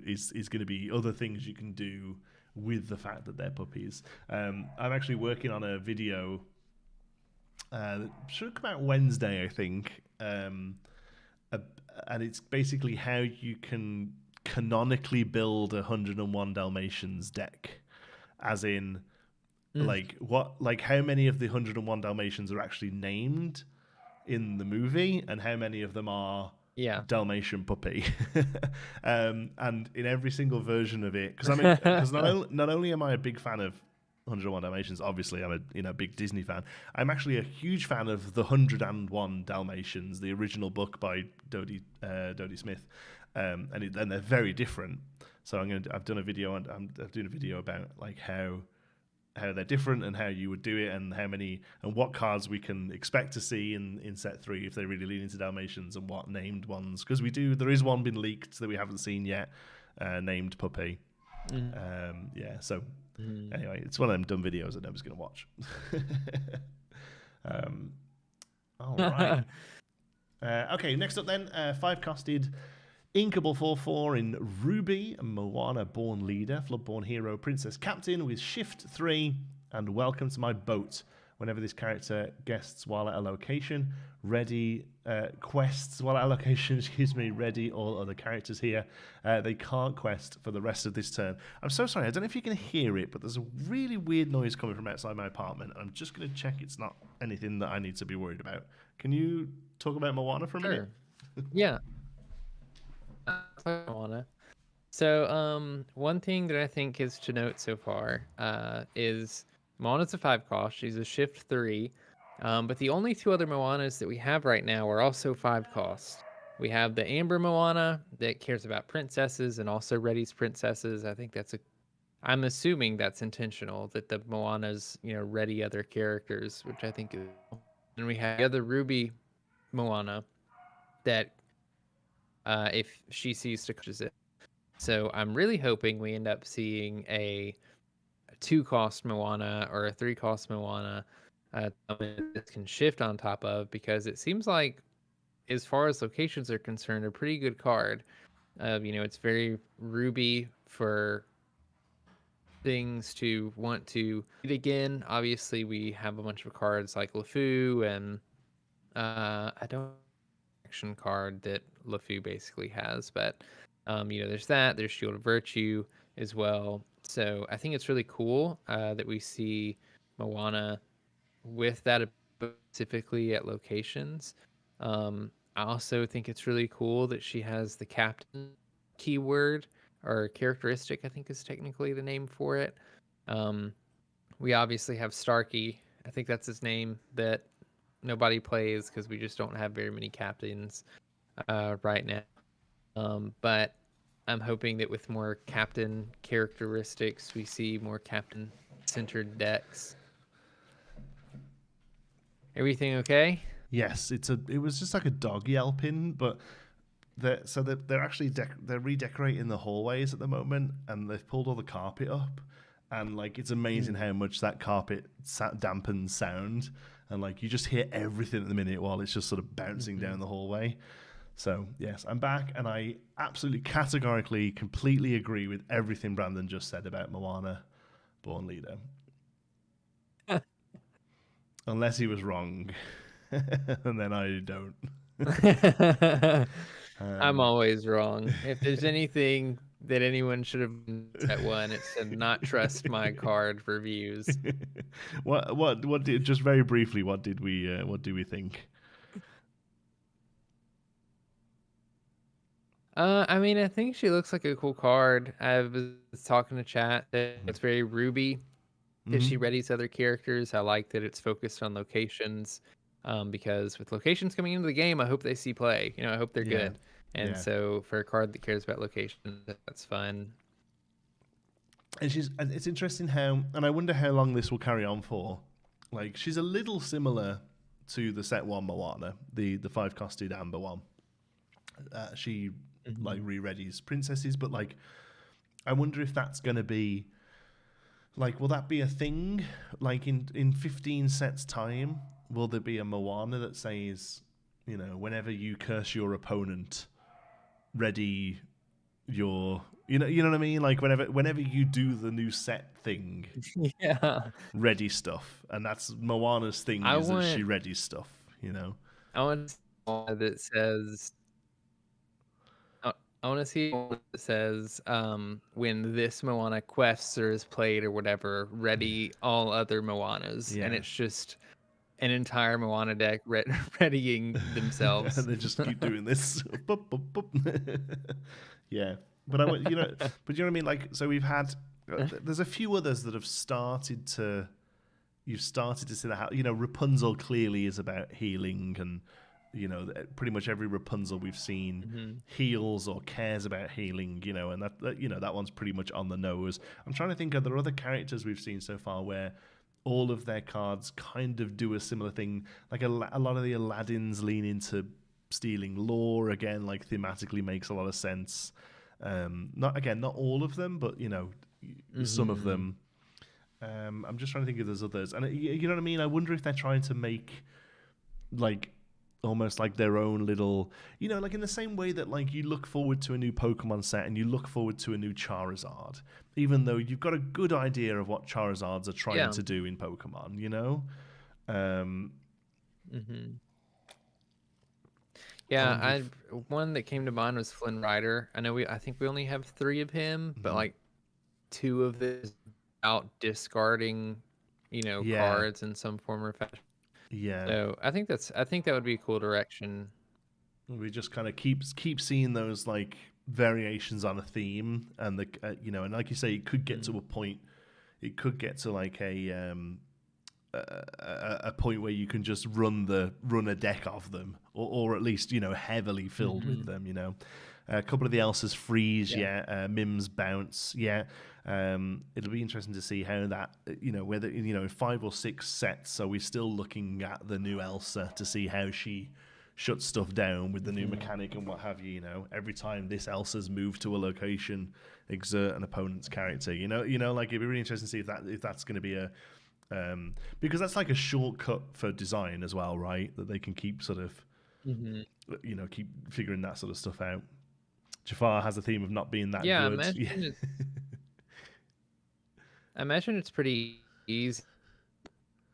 is going to be other things you can do with the fact that they're puppies. I'm actually working on a video that should come out Wednesday, I think, and it's basically how you can canonically build 101 Dalmatians deck, as in how many of the 101 Dalmatians are actually named in the movie, and how many of them are Dalmatian puppy. And in every single version of it, because not only am I a big fan of 101 Dalmatians, obviously I'm a big Disney fan. I'm actually a huge fan of the 101 Dalmatians, the original book by Dodie Smith, and they're very different. So I've done a video, and I'm doing a video about like how they're different and how you would do it, and how many and what cards we can expect to see in set 3 if they really lean into Dalmatians, and what named ones, because there is one been leaked that we haven't seen yet, named puppy. So anyway, it's one of them dumb videos that nobody's going to watch. All right. Okay, next up then, 5-costed Inkable 4/4 in Ruby, Moana Born Leader, Floodborn Hero, Princess Captain with Shift 3, and Welcome to My Boat. Whenever this character guests while at a location, quests while at a location, ready all other characters here. They can't quest for the rest of this turn. I'm so sorry, I don't know if you can hear it, but there's a really weird noise coming from outside my apartment. I'm just going to check it's not anything that I need to be worried about. Can you talk about Moana for a minute? Yeah. Moana. So, one thing that I think is to note so far is Moana's a 5-cost. She's a Shift 3. But the only 2 other Moanas that we have right now are also 5-cost. We have the Amber Moana that cares about princesses and also readies princesses. I think I'm assuming that's intentional, that the Moanas, ready other characters, which I think is. And we have the other Ruby Moana that if she sees to catches it. So I'm really hoping we end up seeing a 2-cost Moana or a 3-cost Moana that can shift on top of, because it seems like, as far as locations are concerned, a pretty good card. It's very Ruby for things to want to eat again. Obviously, we have a bunch of cards like LeFou, and I don't action card that LeFou basically has, but there's that. There's Shield of Virtue as well. So I think it's really cool that we see Moana with that specifically at locations. I also think it's really cool that she has the captain keyword or characteristic, I think is technically the name for it. We obviously have Starkey. I think that's his name that nobody plays because we just don't have very many captains right now. But I'm hoping that with more captain characteristics, we see more captain-centered decks. Everything okay? Yes, it was just like a dog yelping, but they're actually they're redecorating the hallways at the moment, and they've pulled all the carpet up, and like it's amazing how much that carpet dampens sound, and like you just hear everything at the minute while it's just sort of bouncing down the hallway. So yes, I'm back, and I absolutely categorically, completely agree with everything Brandon just said about Moana, Born Leader. Unless he was wrong. And then I don't. I'm always wrong. If there's anything that anyone should have done at one, it's to not trust my card reviews. What did, just very briefly, what do we think? I mean, I think she looks like a cool card. I was talking to chat that it's very Ruby. If she readies other characters, I like that it's focused on locations. Because with locations coming into the game, I hope they see play. I hope they're good. And so for a card that cares about location, that's fun. And it's interesting how, and I wonder how long this will carry on for. Like, she's a little similar to the set one Moana, the 5-costed amber one. She like re-readies princesses, but like, I wonder if that's going to be like, will that be a thing? Like in 15 sets time, will there be a Moana that says, whenever you curse your opponent, ready your, you know what I mean? Like whenever you do the new set thing, ready stuff, and that's Moana's thing that she readies stuff. I want one that says. I want to see one that says, when this Moana quests or is played or whatever, ready all other Moanas, and it's just an entire Moana deck readying themselves. And they just keep doing this. Yeah, but but you know what I mean. Like, so we've had there's a few others that have started to. You've started to see that. Rapunzel clearly is about healing, and pretty much every Rapunzel we've seen heals or cares about healing. And that one's pretty much on the nose. I'm trying to think, are there other characters we've seen so far where all of their cards kind of do a similar thing? Like a lot of the Aladdins lean into stealing lore again, like thematically makes a lot of sense. Not all of them, but some of them. I'm just trying to think if there's others, and you know what I mean. I wonder if they're trying to make like almost like their own little, like in the same way that like you look forward to a new Pokemon set and you look forward to a new Charizard, even though you've got a good idea of what Charizards are trying to do in Pokemon, Yeah, one that came to mind was Flynn Rider. I think we only have 3 of him, but like 2 of this out discarding, cards in some form or fashion. Yeah. So I think that would be a cool direction. We just kind of keep seeing those like variations on a theme, and and like you say, it could get to a point. It could get to like a point where you can just run a deck of them, or at least heavily filled with them. A couple of the Elsa's freeze, Mims bounce, it'll be interesting to see how that, whether in 5 or 6 sets, are we still looking at the new Elsa to see how she shuts stuff down with the new mechanic and what have you. Every time this Elsa's moved to a location, exert an opponent's character. Like it'd be really interesting to see if that's going to be a because that's like a shortcut for design as well, right? That they can keep sort of keep figuring that sort of stuff out. Jafar has a theme of not being that good. I imagine it's pretty easy.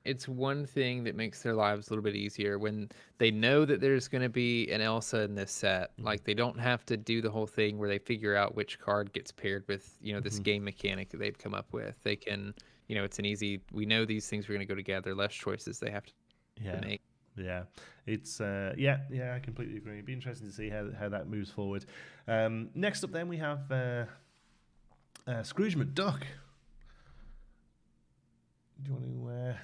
It's one thing that makes their lives a little bit easier when they know that there's going to be an Elsa in this set. Like, they don't have to do the whole thing where they figure out which card gets paired with, this game mechanic that they've come up with. They can, it's an easy, we know these things are going to go together, less choices they have to. Yeah. make. Yeah, it's yeah, I completely agree. It'd be interesting to see how that moves forward. Next up, then we have Scrooge McDuck. Do you want to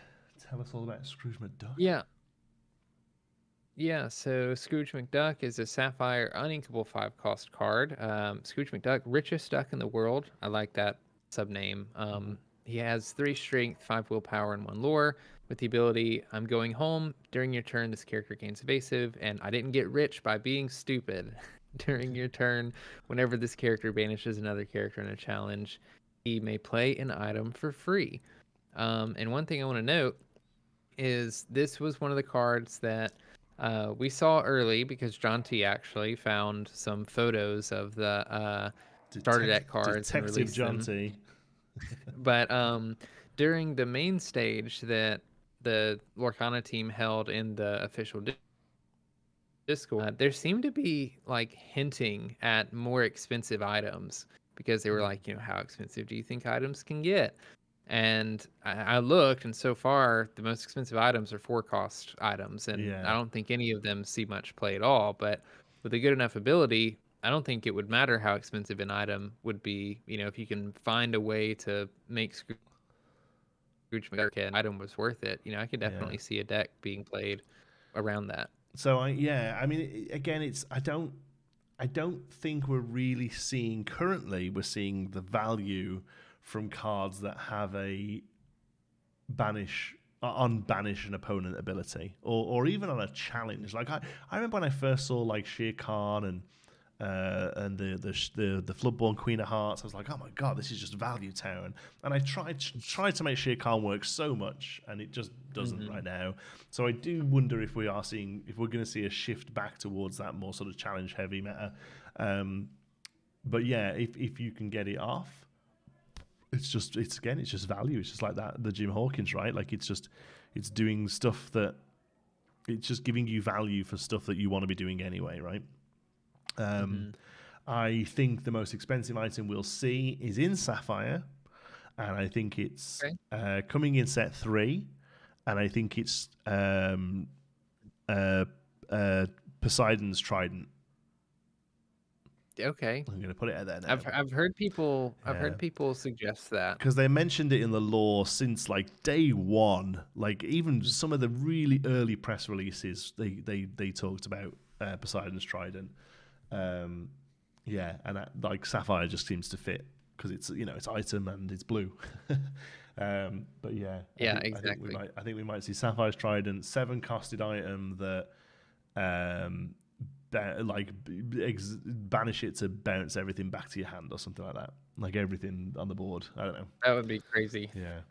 tell us all about Scrooge McDuck? Yeah. Yeah, so Scrooge McDuck is a Sapphire uninkable 5-cost card. Scrooge McDuck, richest duck in the world. I like that subname. He has 3 strength, 5 willpower, and 1 lore. With the ability, I'm going home. During your turn, this character gains evasive, and I didn't get rich by being stupid. During your turn, whenever this character banishes another character in a challenge, he may play an item for free. And one thing I want to note is this was one of the cards that we saw early because Jonti actually found some photos of the starter deck cards and Detective released them. Jonti. But during the main stage that the Lorcana team held in the official Discord, there seemed to be like hinting at more expensive items because they were like, how expensive do you think items can get? And I looked, and so far the most expensive items are 4-cost items, and I don't think any of them see much play at all. But with a good enough ability, I don't think it would matter how expensive an item would be. If you can find a way to make Scrooge McDuck an item was worth it. I could definitely see a deck being played around that. So I mean, again, I don't think we're really seeing currently. We're seeing the value from cards that have a unbanish an opponent ability, or even on a challenge. Like I remember when I first saw like Shere Khan and the Floodborn Queen of Hearts, I was like, oh my god, this is just value town. And I tried to make Shere Khan work so much, and it just doesn't right now. So I do wonder if we're going to see a shift back towards that more sort of challenge heavy meta. But yeah, if you can get it off, it's just value. It's just like that, the Jim Hawkins, right? Like it's doing stuff that it's just giving you value for stuff that you want to be doing anyway, right? I think the most expensive item we'll see is in Sapphire, and I think it's coming in set 3, and I think it's Poseidon's Trident. Okay, I'm going to put it out there now. I've heard people suggest that because they mentioned it in the lore since like day one. Like even some of the really early press releases, they talked about Poseidon's Trident. And like Sapphire just seems to fit because it's it's item and it's blue. But exactly. I think we might see Sapphire's Trident, 7-costed item that banish it to bounce everything back to your hand or something like that. Like everything on the board. I don't know. That would be crazy. Yeah,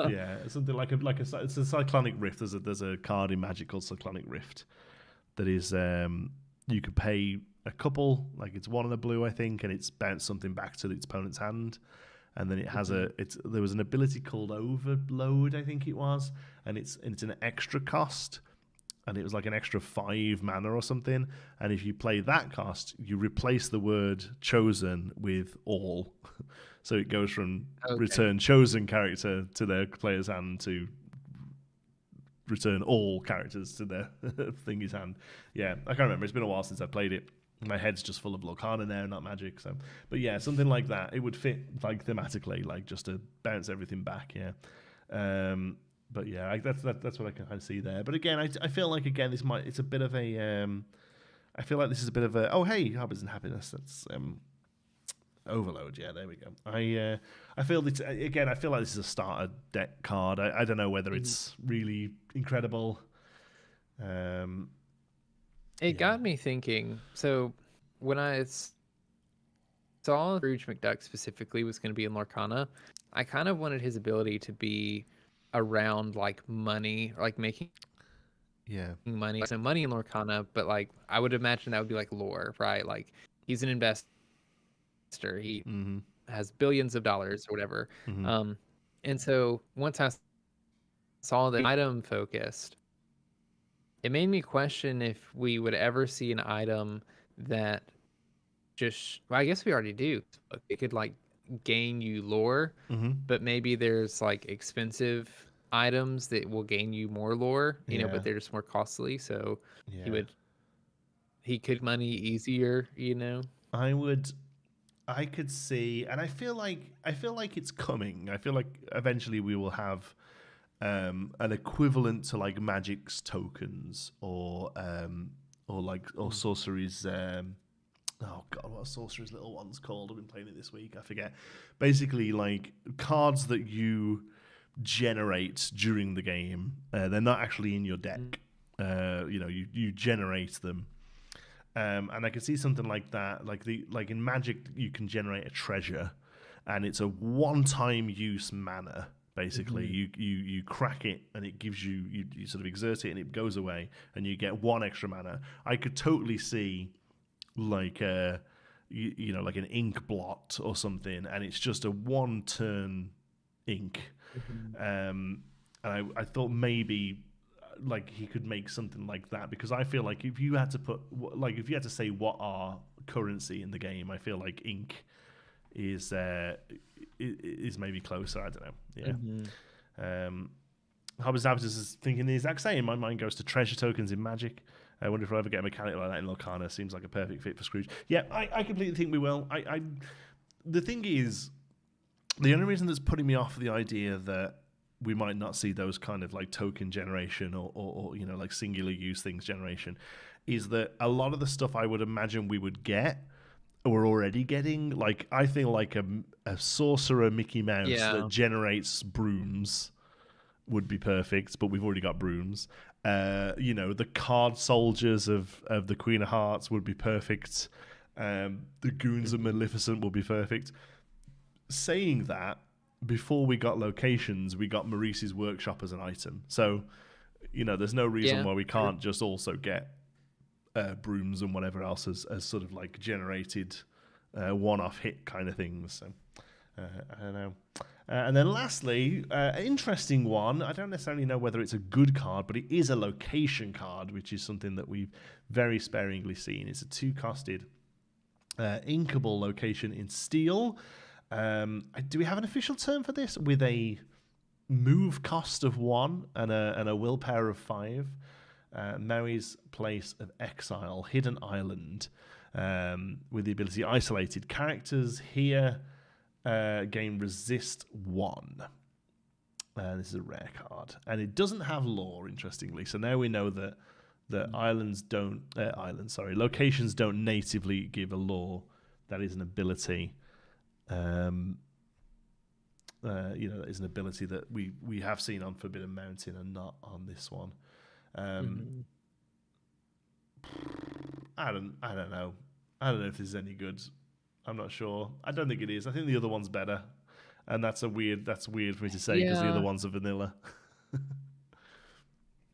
yeah. Something like it's a Cyclonic Rift. There's a card in Magic called Cyclonic Rift that is you could pay a couple, like it's 1 and a blue, I think, and it's bounce something back to its opponent's hand. And then it has there was an ability called Overload, I think it was, and it's an extra cost. And it was like an extra 5 mana or something. And if you play that cost, you replace the word chosen with all. So it goes from return chosen character to their player's hand to return all characters to their thingy's hand. Yeah, I can't remember. It's been a while since I played it. My head's just full of Lorcana now, not Magic. So, but yeah, something like that. It would fit like thematically, like just to bounce everything back. Yeah. But yeah, that's what I can kind of see there. But again, I feel like it's a bit of a I feel like this is a bit of a Harbors and Happiness. That's Overload. Yeah, there we go. I feel like this is a starter deck card. I don't know whether it's really incredible. It got me thinking. So when I saw Scrooge McDuck specifically was going to be in Lorcana, I kind of wanted his ability to be around like money, like making money. So money in Lorcana, but like I would imagine that would be like lore, right? Like he's an investor. He has billions of dollars or whatever. And so once I saw the item focused, it made me question if we would ever see an item that I guess we already do. It could like gain you lore, but maybe there's like expensive items that will gain you more lore, you know, Yeah. but they're just more costly. So he Yeah. would he could money easier, you know. I would. I could see, and I feel like it's coming. I feel like eventually we will have an equivalent to like Magic's tokens or Sorcery's. Oh god, what are Sorcerer's little ones called? I've been playing it this week. I forget. Basically, like cards that you generate during the game. They're not actually in your deck. You generate them. And I can see something like that, like in Magic, you can generate a treasure, and it's a one-time use mana. Basically, you crack it, and it gives you sort of exert it, and it goes away, and you get one extra mana. I could totally see like like an ink blot or something, and it's just a one-turn ink. And I thought maybe like he could make something like that, because I feel like if you had to say what are currency in the game, I feel like ink is maybe closer. I don't know. Yeah. Hobbies Habitus is thinking the exact same. My mind goes to treasure tokens in Magic. I wonder if we'll ever get a mechanic like that in Lorcana. Seems like a perfect fit for Scrooge. Yeah, I completely think we will. The thing is, the only reason that's putting me off the idea that we might not see those kind of like token generation or like singular use things generation is that a lot of the stuff I would imagine we would get we're already getting. Like I think like a sorcerer Mickey Mouse that generates brooms would be perfect, but we've already got brooms. The card soldiers of the Queen of Hearts would be perfect. The goons of Maleficent will be perfect. Saying that, before we got locations, we got Maurice's workshop as an item. So, there's no reason why we can't just also get brooms and whatever else as sort of like generated one-off hit kind of things. So, I don't know. And then lastly, an interesting one. I don't necessarily know whether it's a good card, but it is a location card, which is something that we've very sparingly seen. It's a 2-costed inkable location in steel. Do we have an official term for this? With a move cost of 1 and a willpower of 5. Maui's Place of Exile, Hidden Island, with the ability Isolated. Characters here gain Resist 1. This is a rare card. And it doesn't have lore, interestingly. So now we know that locations don't natively give a lore. That is an ability. That is an ability that we have seen on Forbidden Mountain and not on this one. I don't know. I don't know if this is any good. I'm not sure. I don't think it is. I think the other one's better, and that's weird for me to say because the other one's a vanilla.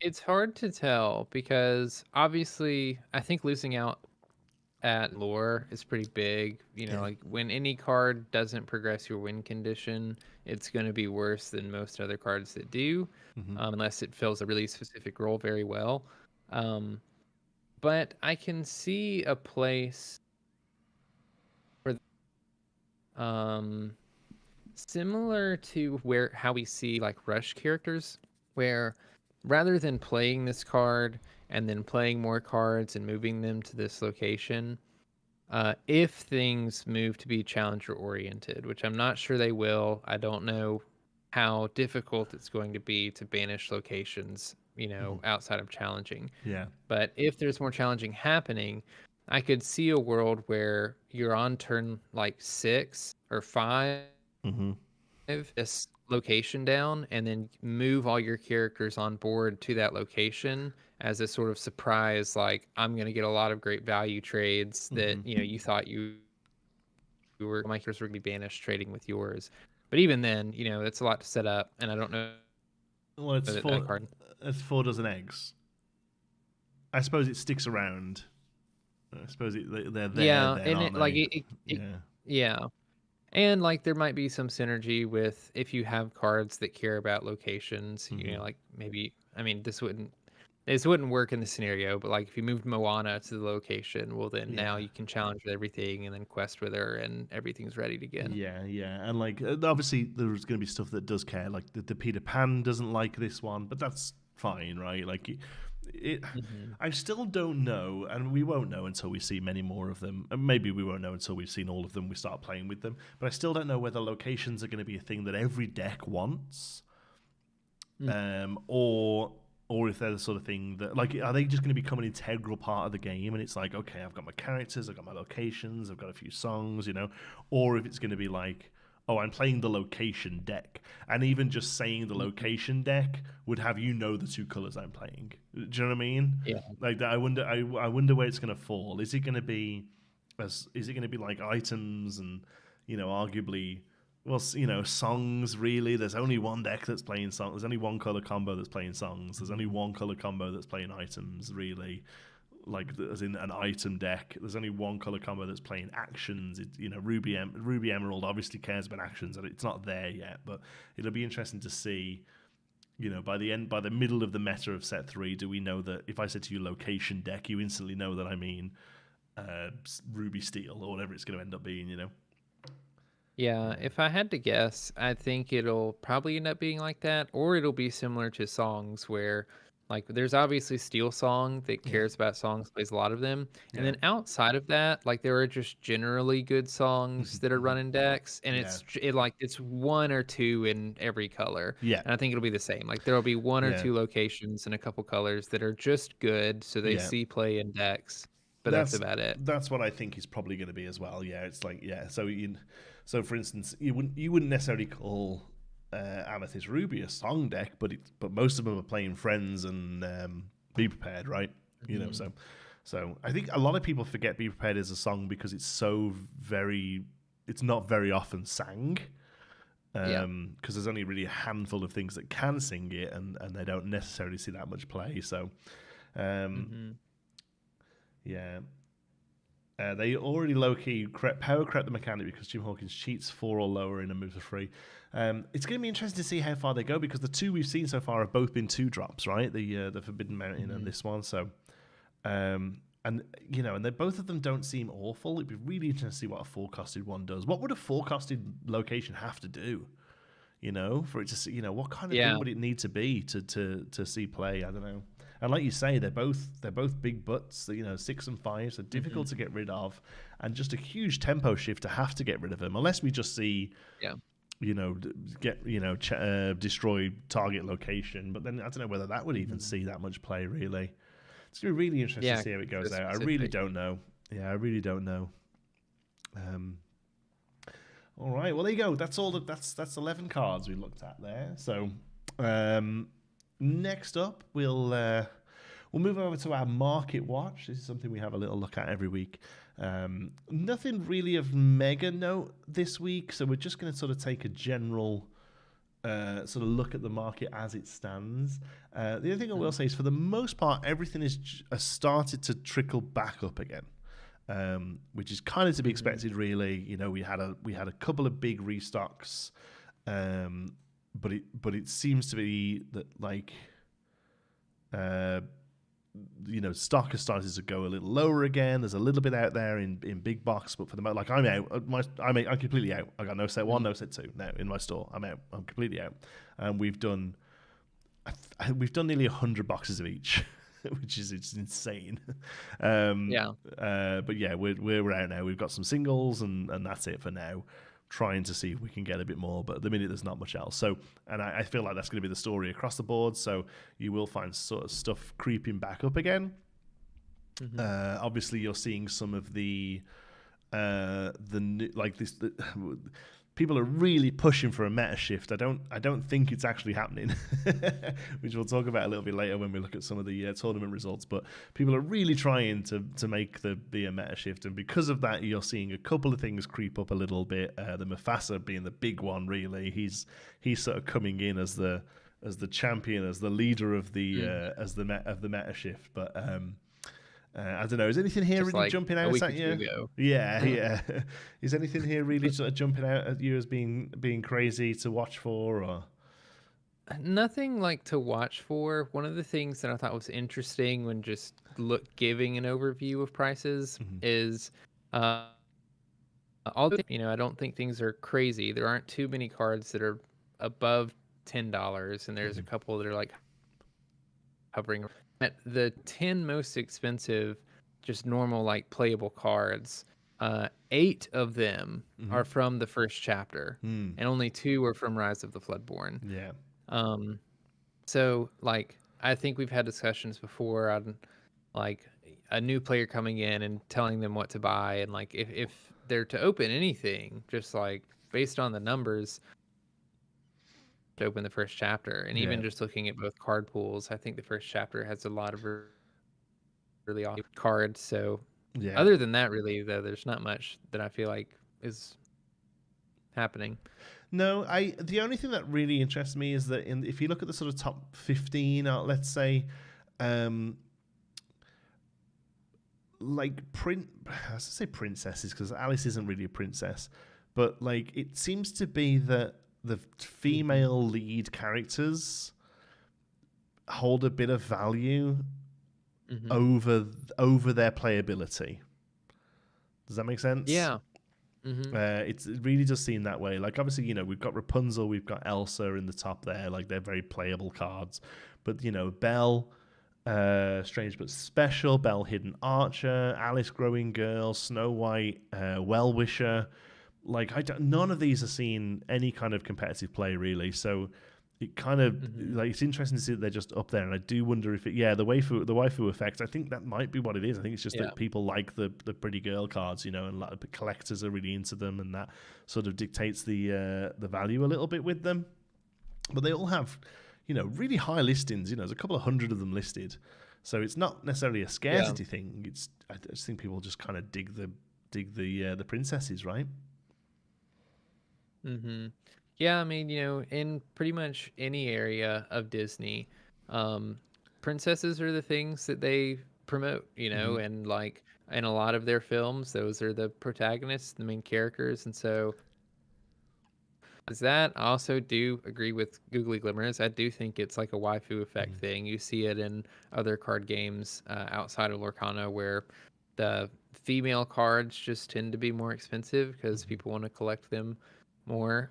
It's hard to tell because obviously I think losing out at lore is pretty big. Like when any card doesn't progress your win condition, it's going to be worse than most other cards that do, unless it fills a really specific role very well. But I can see a place for similar to how we see like rush characters, where rather than playing this card and then playing more cards and moving them to this location, if things move to be challenger oriented, which I'm not sure they will. I don't know how difficult it's going to be to banish locations, outside of challenging. Yeah. But if there's more challenging happening, I could see a world where you're on turn like 6 or 5, this location down, and then move all your characters on board to that location as a sort of surprise, like I'm going to get a lot of great value trades that you thought my characters were going to be banished trading with yours. But even then, that's a lot to set up, and I don't know. Well, it's 4 dozen eggs. I suppose it sticks around. I suppose they're there. Yeah, then, and aren't they? Yeah. And like there might be some synergy with if you have cards that care about locations, like maybe, this wouldn't This wouldn't work in the scenario, but like if you moved Moana to the location, well then now Yeah. you can challenge with everything and then quest with her and everything's ready to begin. Yeah, and like obviously there's going to be stuff that does care. Like the Peter Pan doesn't like this one, but that's fine, right? Like I still don't know, and we won't know until we see many more of them. And maybe we won't know until we've seen all of them. We start playing with them, but I still don't know whether locations are going to be a thing that every deck wants, or if they're the sort of thing that, like, are they just going to become an integral part of the game? And it's like, okay, I've got my characters, I've got my locations, I've got a few songs, or if it's going to be like, oh, I'm playing the location deck, and even just saying the location deck would have the two colors I'm playing. Do you know what I mean? Yeah. Like that. I wonder where it's going to fall. Is it going to be like items and arguably. Well, songs, really. There's only one deck that's playing songs. There's only one color combo that's playing songs. There's only one color combo that's playing items, really. Like, as in an item deck. There's only one color combo that's playing actions. Ruby Emerald obviously cares about actions, and it's not there yet. But it'll be interesting to see, by the middle of the meta of set 3, do we know that if I said to you location deck, you instantly know that I mean Ruby Steel or whatever it's going to end up being, Yeah, if I had to guess, I think it'll probably end up being like that, or it'll be similar to songs where, like, there's obviously Steel Song that cares about songs, plays a lot of them, and then outside of that, like, there are just generally good songs that are running decks, and it's one or two in every color. Yeah. And I think it'll be the same. Like, there'll be one or two locations and a couple colors that are just good, so they see play in decks, but that's about it. That's what I think is probably going to be as well. Yeah, it's like so for instance, you wouldn't necessarily call Amethyst Ruby a song deck, but most of them are playing Friends and Be Prepared, right? So I think a lot of people forget Be Prepared as a song because it's not very often sang. Because there's only really a handful of things that can sing it, and they don't necessarily see that much play. So, yeah. They already low-key power correct the mechanic because Jim Hawkins cheats 4 or lower in a move to 3. It's going to be interesting to see how far they go because the two we've seen so far have both been 2-drops, right? The Forbidden Mountain and this one. So, and they both of them don't seem awful. It'd be really interesting to see what a 4-costed one does. What would a 4-costed location have to do? For it to see, what kind of thing would it need to be to see play? I don't know. And like you say, they're both big butts. 6 and 5, so difficult to get rid of, and just a huge tempo shift to have to get rid of them. Unless we just see, destroy target location. But then I don't know whether that would even see that much play. Really, it's gonna be really interesting to see how it goes out. I really don't know. Yeah, I really don't know. All right, well there you go. That's all. That's 11 cards we looked at there. So. Next up, we'll move over to our market watch. This is something we have a little look at every week. Nothing really of mega note this week, so we're just going to sort of take a general sort of look at the market as it stands. The other thing I will say is, for the most part, everything has started to trickle back up again, which is kind of to be expected, really. We had a couple of big restocks. But it seems to be that, like, stock has started to go a little lower again. There's a little bit out there in big box, but for the moment, like, I'm out. I'm completely out. I got no set 1, no set 2 now in my store. I'm out. I'm completely out. And we've done nearly 100 boxes of each, which is insane. But yeah, we're out now. We've got some singles, and that's it for now. Trying to see if we can get a bit more, but at the minute there's not much else. So, and I feel like that's going to be the story across the board. So you will find sort of stuff creeping back up again. Obviously, you're seeing some of the new, like this. People are really pushing for a meta shift. I don't think it's actually happening, which we'll talk about a little bit later when we look at some of the tournament results. But people are really trying to make be a meta shift, and because of that, you're seeing a couple of things creep up a little bit. The Mufasa being the big one, really. He's sort of coming in as the champion, as the leader of the meta shift. But I don't know. Is anything here really jumping out at you? Yeah. Is anything here really sort of jumping out at you as being crazy to watch for? Or Nothing like to watch for. One of the things that I thought was interesting when just giving an overview of prices is uh, I don't think things are crazy. There aren't too many cards that are above $10, and there's a couple that are like hovering at the 10 most expensive, just normal like playable cards. 8 of them are from the first chapter, and only 2 are from Rise of the Floodborn. Yeah. So like I think we've had discussions before on like a new player coming in and telling them what to buy, and like if they're to open anything, just like based on the numbers, to open the first chapter. And even just looking at both card pools, I think the first chapter has a lot of really awesome cards. So other than that, really though, there's not much that I feel like is happening. No, the only thing that really interests me is that if you look at the sort of top 15, let's say, like I say princesses, because Alice isn't really a princess, but like it seems to be that the female lead characters hold a bit of value over their playability. Does that make sense? Yeah. It really does seem that way. Like obviously, we've got Rapunzel, we've got Elsa in the top there. Like they're very playable cards. But Belle, Strange but Special, Belle Hidden Archer, Alice Growing Girl, Snow White, Well-Wisher. Like none of these are seeing any kind of competitive play really. So it kind of like it's interesting to see that they're just up there, and I do wonder if the waifu effect. I think that might be what it is. I think it's just that people like the pretty girl cards, and a lot of collectors are really into them, and that sort of dictates the value a little bit with them. But they all have, really high listings. There's a couple of hundred of them listed, so it's not necessarily a scarcity thing. I just think people just kind of dig the princesses, right? Yeah, I mean, in pretty much any area of Disney, princesses are the things that they promote, and like in a lot of their films, those are the protagonists, the main characters. And so is that. I also do agree with Googly Glimmers. I do think it's like a waifu effect thing. You see it in other card games outside of Lorcana where the female cards just tend to be more expensive because people want to collect them more.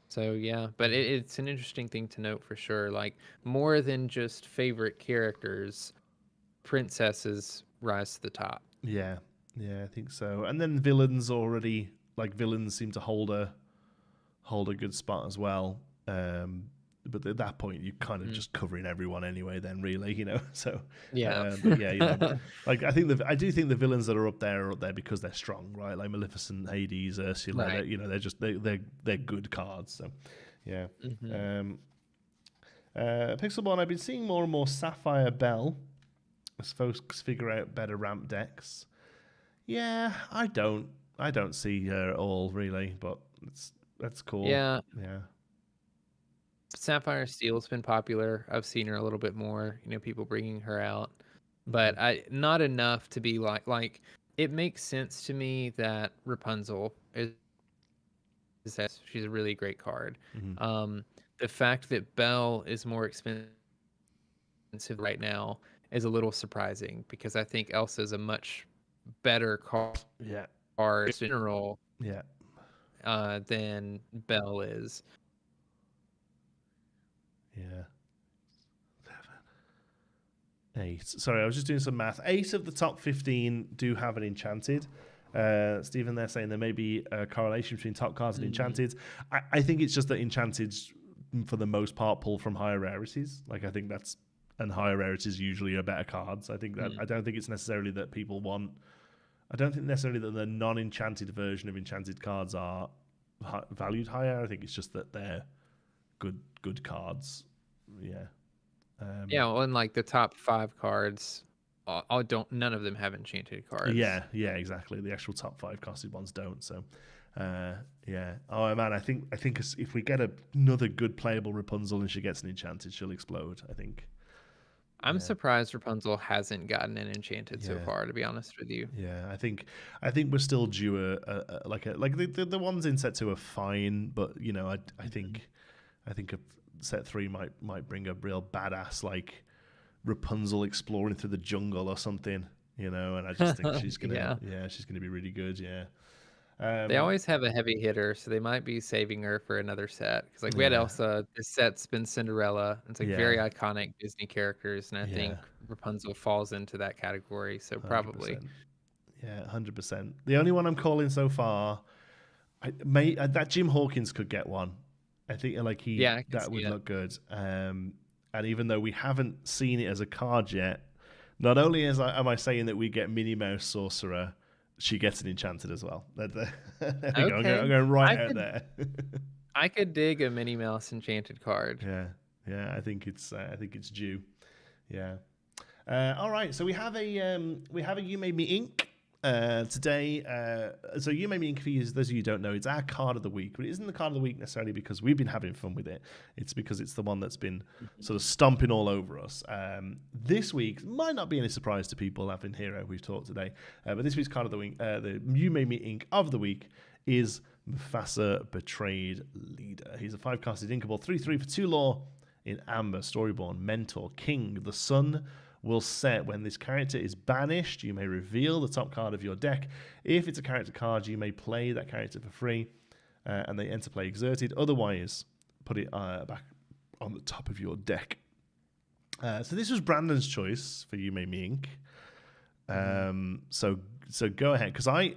So yeah, but it's an interesting thing to note for sure. Like more than just favorite characters, princesses rise to the top. Yeah, I think so. And then villains villains seem to hold a good spot as well. But at that point, you're kind of just covering everyone anyway. Then really, So yeah, but yeah, like I do think the villains that are up there because they're strong, right? Like Maleficent, Hades, Ursula. right. They're good cards. So yeah. Pixelborn, I've been seeing more and more Sapphire Belle as folks figure out better ramp decks. Yeah, I don't see her at all really, but that's cool. Yeah. Yeah. Sapphire Steel's been popular. I've seen her a little bit more, people bringing her out, but not enough to be like it makes sense to me that Rapunzel is she's a really great card. The fact that Belle is more expensive right now is a little surprising because I think Elsa is a much better card in general than Belle is. Yeah. 8. Sorry, I was just doing some math. 8 of the top 15 do have an enchanted. Stephen, they're saying there may be a correlation between top cards and enchanted. I think it's just that enchanted, for the most part, pull from higher rarities. Like I think and higher rarities usually are better cards. I think that I don't think it's necessarily that people want. I don't think necessarily that the non-enchanted version of enchanted cards are valued higher. I think it's just that they're good cards. Yeah. Well, and like the top 5 cards, none of them have enchanted cards. Yeah, exactly. The actual top 5 costed ones don't. So, yeah. Oh man, I think if we get another good playable Rapunzel and she gets an enchanted, she'll explode. I think. I'm surprised Rapunzel hasn't gotten an enchanted so far, to be honest with you. Yeah, I think we're still due the ones in set 2 are fine, but I think set 3 might bring a real badass like Rapunzel exploring through the jungle or something, and I just think she's gonna she's gonna be really good. They always have a heavy hitter, so they might be saving her for another set. Because like we had Elsa, this set's been Cinderella. It's like very iconic Disney characters, and I think Rapunzel falls into that category. So 100%. Probably, 100%. The only one I'm calling so far, that Jim Hawkins could get one. I think that would look good. And even though we haven't seen it as a card yet, not only am I saying that we get Minnie Mouse Sorcerer, she gets an enchanted as well. There we go. I'm going right out there. I could dig a Minnie Mouse enchanted card. Yeah. I think it's due. Yeah. All right. So we have a You Made Me Ink today. So You Made Me Ink, for those of you who don't know, it's our card of the week, but it isn't the card of the week necessarily because we've been having fun with it. It's because it's the one that's been sort of stomping all over us. This week might not be any surprise to people having Hero we've talked today, but this week's card of the week, the You Made Me Ink of the week, is Mufasa, Betrayed Leader. He's a 5-casted inkable 3/3 for 2 lore in Amber, Storyborn, Mentor, King. The sun will set when this character is banished. You may reveal the top card of your deck. If it's a character card, you may play that character for free, and they enter play exerted. Otherwise, put it back on the top of your deck. So this was Brandon's choice for You Made Me Ink. So go ahead, because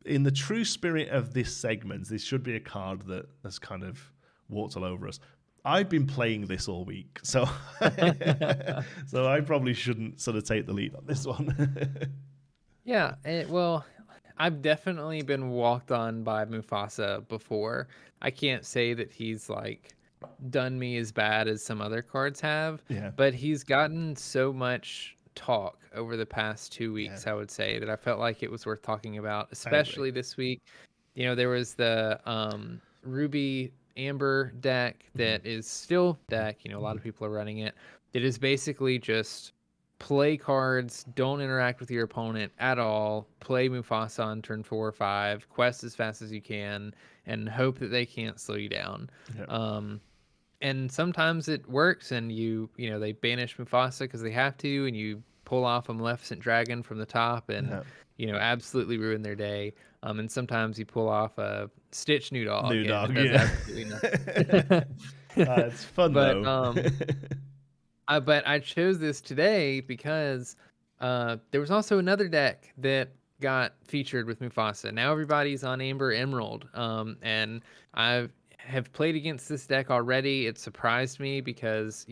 in the true spirit of this segment, this should be a card that has kind of walked all over us. I've been playing this all week, so I probably shouldn't sort of take the lead on this one. Well, I've definitely been walked on by Mufasa before. I can't say that he's like done me as bad as some other cards have, but he's gotten so much talk over the past 2 weeks, I would say, that I felt like it was worth talking about, especially this week. There was the Ruby Amber deck that is still deck. A lot of people are running it. It is basically just play cards, don't interact with your opponent at all, play Mufasa on turn 4 or 5, quest as fast as you can, and hope that they can't slow you down. And sometimes it works, and they banish Mufasa because they have to, and you pull off a Maleficent Dragon from the top, and absolutely ruin their day. And sometimes you pull off a Stitch New Dog. Absolutely nothing. It's fun though. But I chose this today because there was also another deck that got featured with Mufasa. Now everybody's on Amber Emerald, and I have played against this deck already. It surprised me because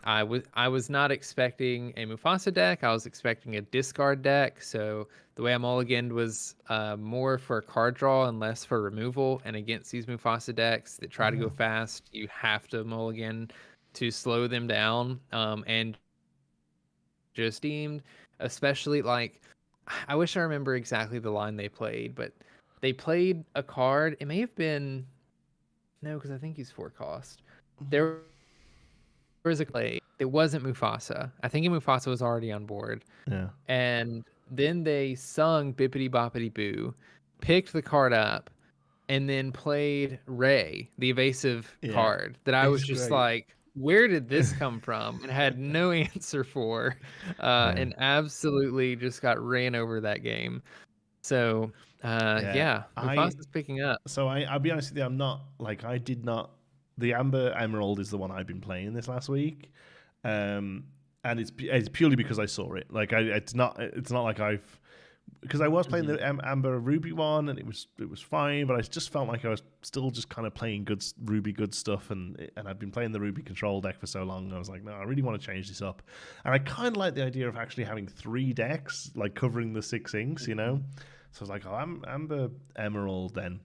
I was not expecting a Mufasa deck. I was expecting a discard deck. So the way I mulliganed was more for card draw and less for removal. And against these Mufasa decks that try to go fast, you have to mulligan to slow them down. And just deemed, especially like, I wish I remember exactly the line they played, but they played a card. It may have been, no, because I think he's 4 cost. There was a play. It wasn't Mufasa. I think Mufasa was already on board. And then they sung Bippity Boppity Boo, picked the card up, and then played Ray, the evasive card that I was just like, where did this come from? And had no answer for, and absolutely just got ran over that game. So, Mufasa's picking up. So I'll be honest with you, the Amber Emerald is the one I've been playing this last week. And it's purely because I saw it. Like it's not like because I was playing the Amber Ruby one, and it was fine, but I just felt like I was still just kind of playing Ruby good stuff, and I've been playing the Ruby control deck for so long. I was like, no, I really want to change this up, and I kind of like the idea of actually having 3 decks, like covering the 6 inks, So I was like, oh, Amber Emerald then.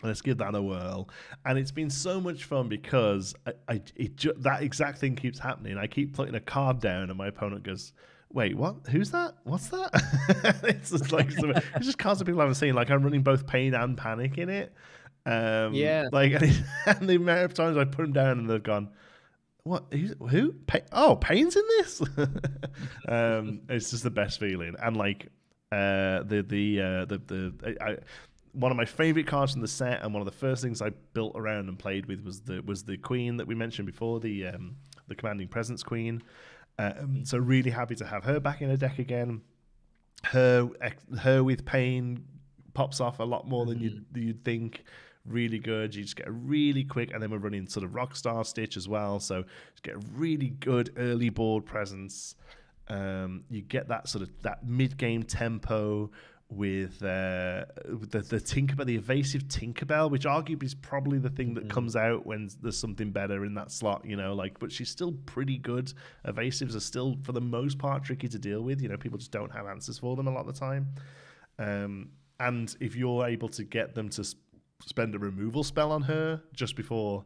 Let's give that a whirl. And it's been so much fun because that exact thing keeps happening. I keep putting a card down and my opponent goes, wait, what? Who's that? What's that? It's just like, it's just cards that people haven't seen. Like I'm running both Pain and Panic in it. And the amount of times I put them down and they've gone, what? Who? Pain's in this? It's just the best feeling. And like, one of my favorite cards from the set, and one of the first things I built around and played with was the queen that we mentioned before, the commanding presence queen. So really happy to have her back in a deck again. Her with pain pops off a lot more than you'd think. Really good. You just get a really quick, and then we're running sort of Rockstar Stitch as well, so just get a really good early board presence. You get that sort of that mid-game tempo with the Tinkerbell, the evasive Tinkerbell, which arguably is probably the thing that comes out when there's something better in that slot, but she's still pretty good. Evasives are still, for the most part, tricky to deal with. People just don't have answers for them a lot of the time. And if you're able to get them to spend a removal spell on her just before,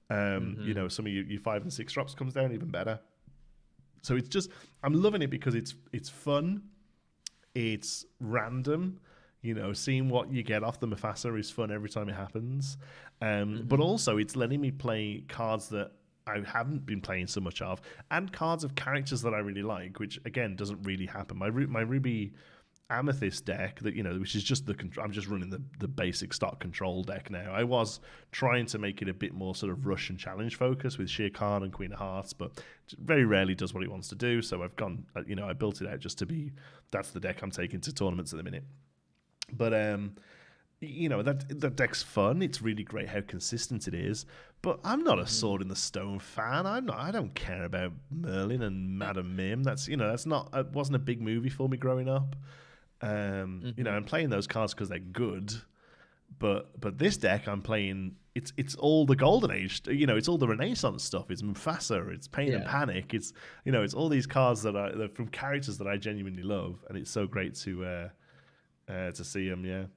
some of your 5 and 6 drops comes down, even better. So it's just, I'm loving it because it's fun. It's random, seeing what you get off the Mufasa is fun every time it happens. But also it's letting me play cards that I haven't been playing so much of, and cards of characters that I really like, which again doesn't really happen. My Ruby Amethyst deck, that which is just I'm just running the basic stock control deck now. I was trying to make it a bit more sort of rush and challenge focus with Shere Khan and Queen of Hearts, but it very rarely does what it wants to do. So I've gone, I built it out just to be, that's the deck I'm taking to tournaments at the minute. But that deck's fun. It's really great how consistent it is. But I'm not a Sword in the Stone fan. I don't care about Merlin and Madame Mim. That's not. It wasn't a big movie for me growing up. I'm playing those cards because they're good, but this deck I'm playing, it's all the Golden Age, it's all the Renaissance stuff. It's Mufasa, it's Pain and Panic, it's it's all these cards that are from characters that I genuinely love, and it's so great to see them.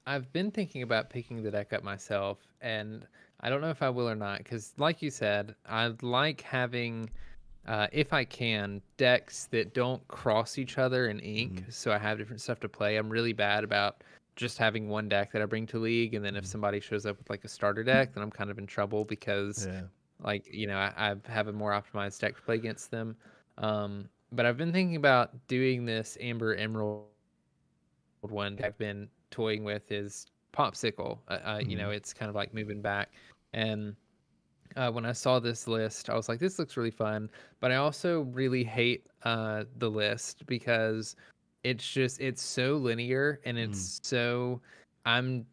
I've been thinking about picking the deck up myself, and I don't know if I will or not, because like you said, I like having if I can, decks that don't cross each other in ink, so I have different stuff to play. I'm really bad about just having one deck that I bring to League, and then if somebody shows up with like a starter deck, then I'm kind of in trouble because I have a more optimized deck to play against them. But I've been thinking about doing this Amber Emerald one that I've been toying with is Popsicle. It's kind of like moving back, and when I saw this list, I was like, this looks really fun. But I also really hate the list because it's so linear, and it's so, I'm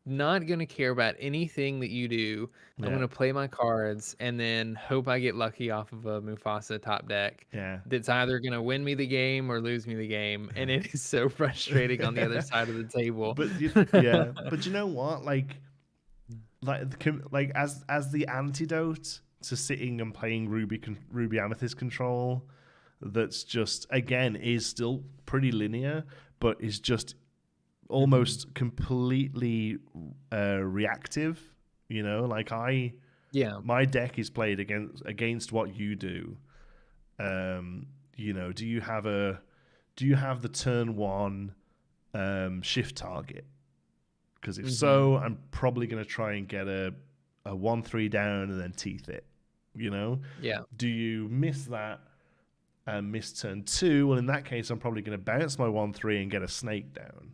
not going to care about anything that you do. I'm going to play my cards and then hope I get lucky off of a Mufasa top deck. That's either going to win me the game or lose me the game. And it is so frustrating on the other side of the table. But but you know what? Like as the antidote to sitting and playing Ruby Amethyst control, that's just, again, is still pretty linear, but is just almost completely reactive. My deck is played against what you do. Do you have the turn one shift target? Because if so, I'm probably going to try and get a 1/3 down and then teeth it. Do you miss that and miss turn 2? Well, in that case, I'm probably going to bounce my 1/3 and get a snake down.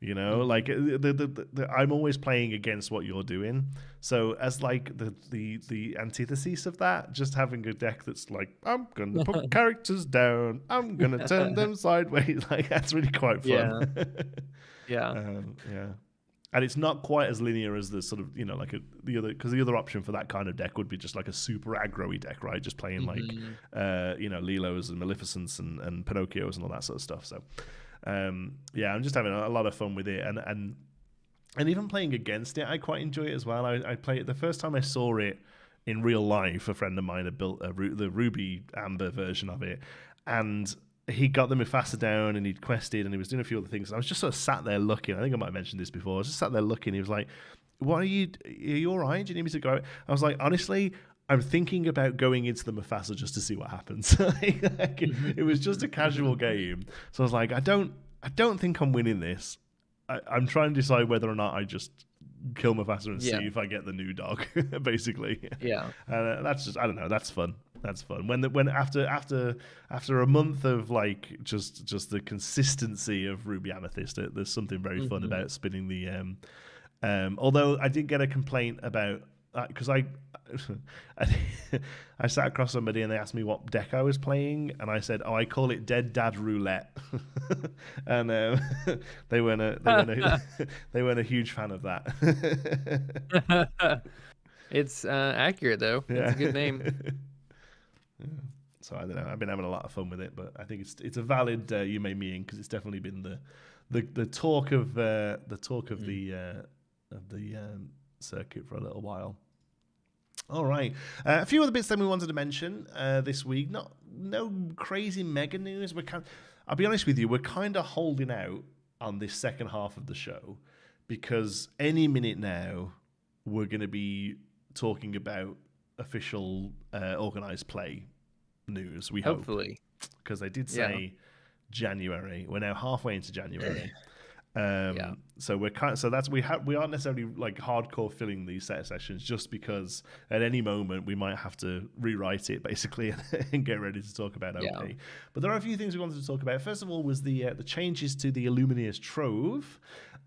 I'm always playing against what you're doing. So as like the antithesis of that, just having a deck that's like, I'm gonna put characters down, I'm gonna turn them sideways, like that's really quite fun. And it's not quite as linear as the sort of the other option for that kind of deck would be just like a super aggro-y deck, right? Just playing Lilos and Maleficents and Pinocchios and all that sort of stuff. So I'm just having a lot of fun with it, and even playing against it, I quite enjoy it as well. I play it the first time I saw it in real life. A friend of mine had built the Ruby Amber version of it, and he got the Mufasa down and he'd quested and he was doing a few other things. And I was just sort of sat there looking. I think I might have mentioned this before. I was just sat there looking. He was like, are you all right? Do you need me to go? I was like, honestly, I'm thinking about going into the Mufasa just to see what happens. It was just a casual game. So I was like, I don't think I'm winning this. I'm trying to decide whether or not I just kill Mufasa and see if I get the new dog, basically. Yeah. That's just, I don't know, that's fun. That's fun. When after a month of like just the consistency of Ruby Amethyst, there's something very fun about spinning the. Although I did get a complaint about because I sat across somebody and they asked me what deck I was playing, and I said, "Oh, I call it Dead Dad Roulette," and they weren't a huge fan of that. It's accurate though. It's a good name. Yeah. So I don't know. I've been having a lot of fun with it, but I think it's a valid you made me in because it's definitely been the talk of the circuit for a little while. All right, a few other bits that we wanted to mention this week. No crazy mega news. I'll be honest with you, we're kind of holding out on this second half of the show because any minute now we're going to be talking about official organized play news. We hopefully because they did say January. We're now halfway into January. So we aren't necessarily like hardcore filling these set of sessions just because at any moment we might have to rewrite it basically and get ready to talk about OP. But there are a few things we wanted to talk about. First of all was the changes to the Illumineer's Trove.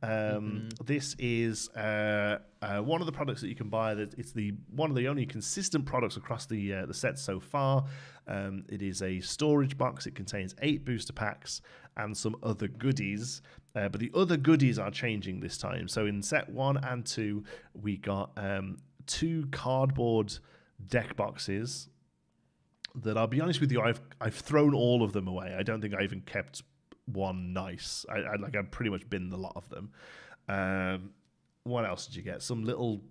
This is one of the products that you can buy. That it's one of the only consistent products across the set so far. It is a storage box. It contains 8 booster packs and some other goodies. But the other goodies are changing this time. So in set 1 and 2, we got 2 cardboard deck boxes that I'll be honest with you, I've thrown all of them away. I don't think I even kept one nice. I pretty much binned a lot of them. What else did you get? Some little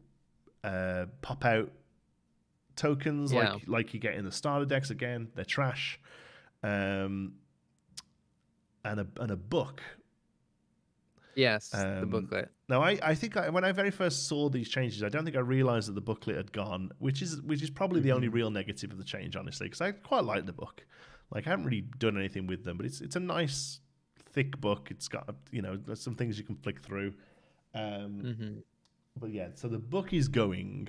pop out tokens like you get in the starter decks. Again, they're trash. And a book. Yes, the booklet. Now, I think when I very first saw these changes, I don't think I realized that the booklet had gone, which is probably the only real negative of the change, honestly, because I quite like the book. Like, I haven't really done anything with them, but it's a nice, thick book. It's got, there's some things you can flick through. But yeah, so the book is going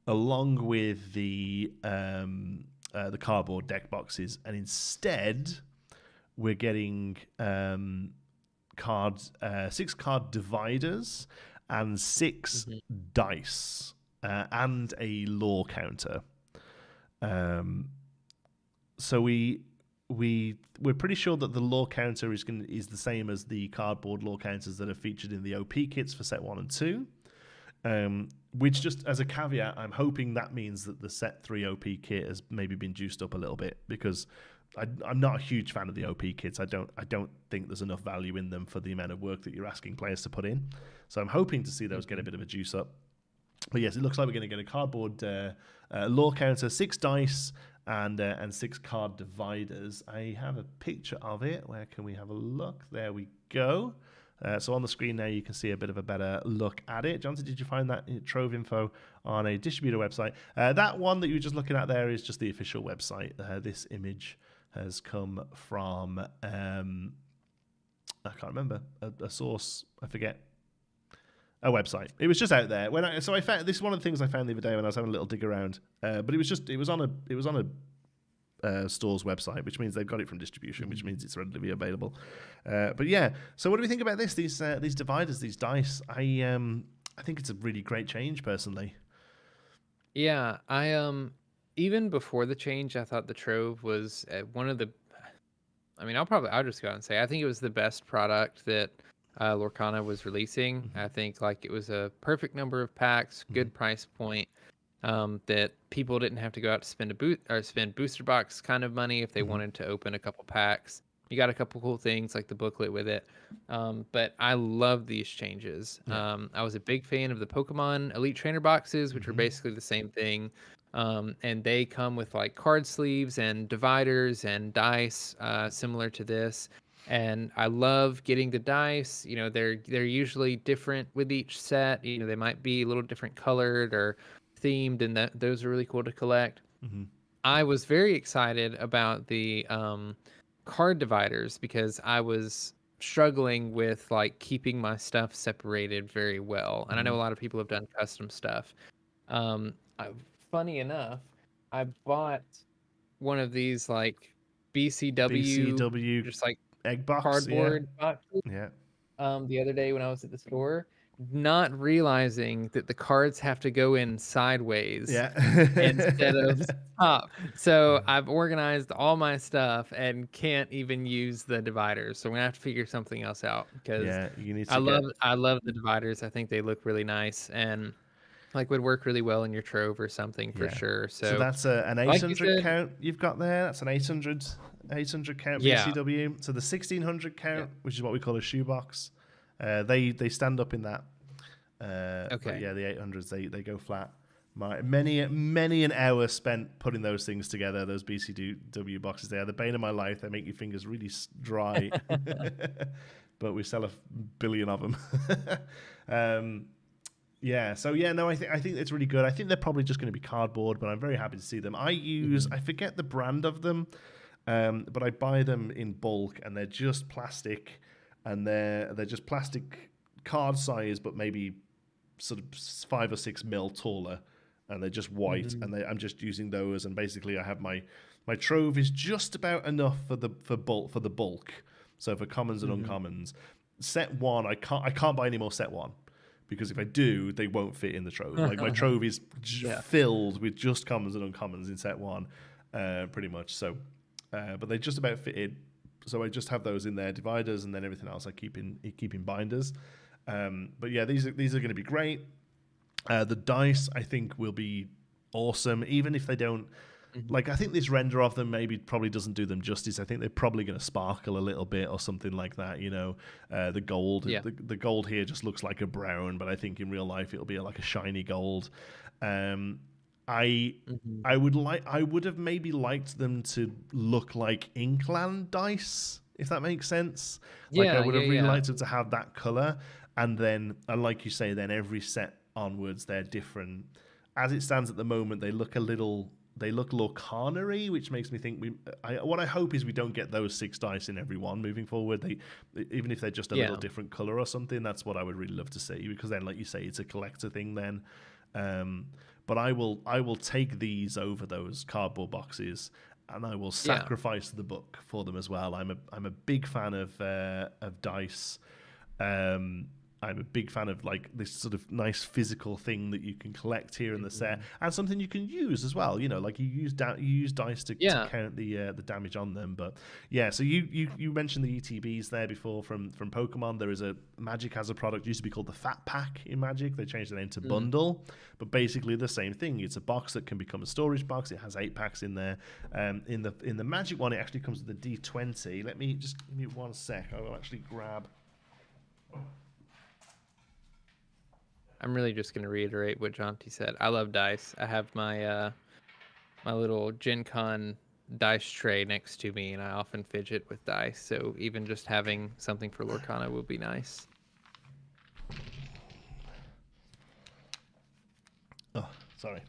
along with the cardboard deck boxes, and instead we're getting 6 card dividers and 6 dice and a lore counter. So we're pretty sure that the lore counter is the same as the cardboard lore counters that are featured in the OP kits for set 1 and 2. Which, just as a caveat, I'm hoping that means that the set 3 OP kit has maybe been juiced up a little bit, because I'm not a huge fan of the OP kits. I don't think there's enough value in them for the amount of work that you're asking players to put in. So I'm hoping to see those get a bit of a juice up. But yes, it looks like we're going to get a cardboard lore counter, 6 dice, and 6 card dividers. I have a picture of it. Where can we have a look? There we go. So on the screen now, you can see a bit of a better look at it. Jonti, did you find that Trove info on a distributor website? That one that you were just looking at there is just the official website. This image has come from, I can't remember, a source, I forget, a website. It was just out there. So I found this is one of the things I found the other day when I was having a little dig around. But it was on a store's website, which means they've got it from distribution, which means it's readily available. But yeah, so what do we think about this? These dividers, these dice. I think it's a really great change, personally. Yeah, I even before the change, I thought the Trove was one of the. I mean, I'll just go out and say I think it was the best product that Lorcana was releasing. I think like it was a perfect number of packs, good price point. That people didn't have to go out to spend booster box kind of money if they wanted to open a couple packs. You got a couple cool things like the booklet with it. But I love these changes. Yeah. I was a big fan of the Pokemon Elite Trainer boxes, which are basically the same thing. And they come with like card sleeves and dividers and dice, similar to this. And I love getting the dice. They're usually different with each set. They might be a little different colored or themed, and those are really cool to collect. I was very excited about the card dividers because I was struggling with like keeping my stuff separated very well, and I know a lot of people have done custom stuff. Funny enough, I bought one of these like BCW just like egg box, cardboard boxes yeah. the other day when I was at the store, not realizing that the cards have to go in sideways instead of top. So I've organized all my stuff and can't even use the dividers. So we're gonna have to figure something else out because you need to I love the dividers. I think they look really nice and like would work really well in your trove or something for sure. So that's an 800 count you've got there. That's an 800 count BCW. So the 1600 count, which is what we call a shoebox, they stand up in that. But yeah, the 800s they go flat. Many an hour spent putting those things together. Those BCW boxes, they are the bane of my life. They make your fingers really dry, but we sell 1 billion of them. No, I think it's really good. I think they're probably just going to be cardboard, but I'm very happy to see them. I forget the brand of them, but I buy them in bulk, and they're just plastic, and they're just plastic card size, but maybe sort of 5 or 6 mil taller, and they're just white, and I'm just using those, and basically I have my trove is just about enough for the bulk, so for commons and uncommons. Set 1, I can't buy any more set 1. Because if I do, they won't fit in the trove. Like my trove is filled with just commons and uncommons in set 1, pretty much. So, but they just about fit in. So I just have those in there, dividers, and then everything else I keep in binders. But yeah, these are going to be great. The dice I think will be awesome, even if they don't. Like, I think this render of them probably doesn't do them justice. I think they're probably going to sparkle a little bit or something like that. The gold, the gold here just looks like a brown, but I think in real life it'll be like a shiny gold. I would have maybe liked them to look like Inkland dice, if that makes sense. Like I would have really liked them to have that color, and like you say, then every set onwards they're different. As it stands at the moment, they look Lorcana-y, which makes me think what I hope is we don't get those 6 dice in every one moving forward. Even if they're just a little different color or something, that's what I would really love to see, because then, like you say, it's a collector thing then. But I will take these over those cardboard boxes, and I will sacrifice the book for them as well. I'm a big fan of dice. I'm a big fan of like this sort of nice physical thing that you can collect here in the set, and something you can use as well. Like you use dice to count the damage on them. But yeah, so you mentioned the ETBs there before from Pokemon. There is Magic has a product used to be called the Fat Pack in Magic. They changed the name to Bundle, but basically the same thing. It's a box that can become a storage box. It has 8 packs in there. In the Magic one, it actually comes with the D20. Let me just give me 1 sec. I will actually grab. I'm really just going to reiterate what Jonti said. I love dice. I have my my little Gen Con dice tray next to me, and I often fidget with dice. So even just having something for Lorcana would be nice. Oh, sorry.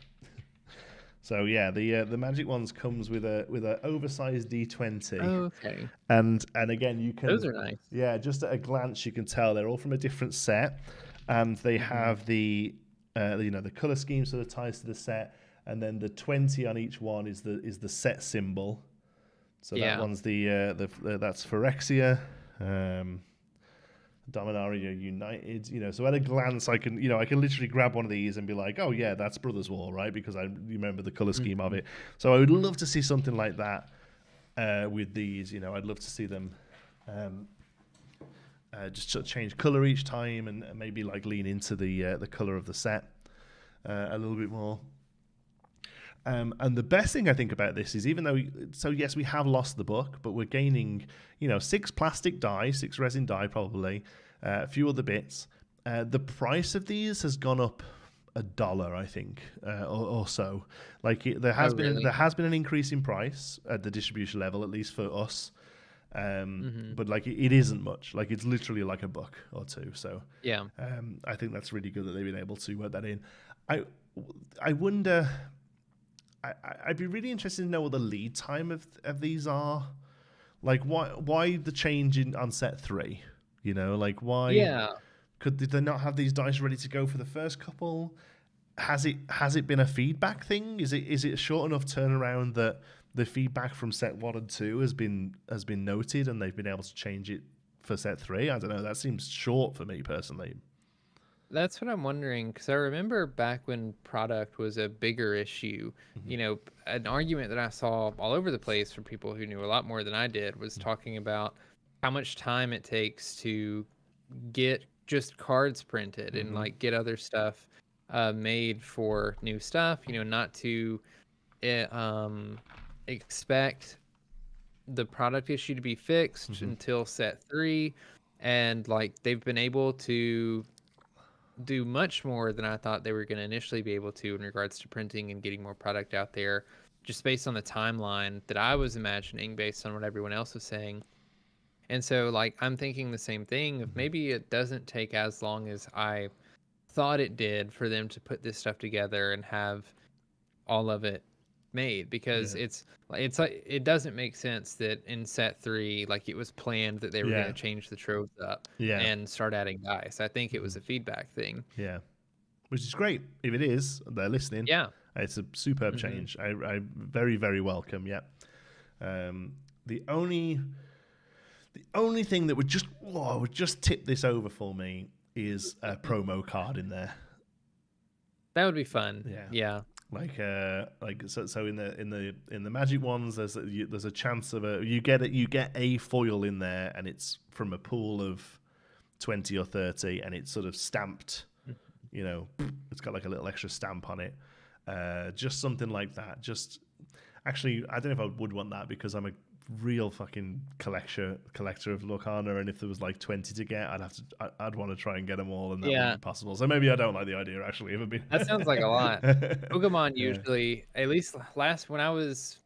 So yeah, the Magic ones comes with a oversized D20. Oh, okay. And again, you can. Those are nice. Yeah, just at a glance, you can tell they're all from a different set. And they have the color scheme sort of ties to the set, and then the 20 on each one is the set symbol. So that one's that's Phyrexia, Dominaria United. So at a glance, I can literally grab one of these and be like, oh yeah, that's Brothers War, right? Because I remember the color scheme of it. So I would love to see something like that with these. I'd love to see them. Just sort of change color each time, and maybe like lean into the color of the set a little bit more. And the best thing I think about this is, even though yes, we have lost the book, but we're gaining 6 plastic die, 6 resin die probably, a few other bits. The price of these has gone up $1, I think, or so. Like there has been an increase in price at the distribution level, at least for us. But like it isn't much. Like it's literally like a $1 or $2. So I think that's really good that they've been able to work that in. I wonder. I'd be really interested to know what the lead time of these are. Like why the change on set 3? Like why? Yeah. Did they not have these dice ready to go for the first couple? has it been a feedback thing? Is it a short enough turnaround that the feedback from set 1 and 2 has been noted and they've been able to change it for set 3? I don't know. That seems short for me personally. That's what I'm wondering, because I remember back when product was a bigger issue, an argument that I saw all over the place from people who knew a lot more than I did was talking about how much time it takes to get just cards printed and like get other stuff made for new stuff, not to expect the product issue to be fixed until set 3. And like they've been able to do much more than I thought they were going to initially be able to in regards to printing and getting more product out there, just based on the timeline that I was imagining based on what everyone else was saying. And so like I'm thinking the same thing of maybe it doesn't take as long as I thought it did for them to put this stuff together and have all of it made, because it's like it doesn't make sense that in set 3 like it was planned that they were going to change the troves up and start adding dice. I think it was a feedback thing, which is great. If it is, they're listening. It's a superb change. I very, very welcome. The only thing that would just tip this over for me is a promo card in there. That would be fun. Like so in the Magic ones, there's a chance of you get a foil in there, and it's from a pool of 20 or 30, and it's sort of stamped. It's got like a little extra stamp on it. Just something like that. Just actually, I don't know if I would want that, because I'm a real fucking collector of Lorcana, and if there was like 20 to get, I'd want to try and get them all, and that wouldn't be possible. So maybe I don't like the idea actually. That sounds like a lot. Pokemon usually, at least when I was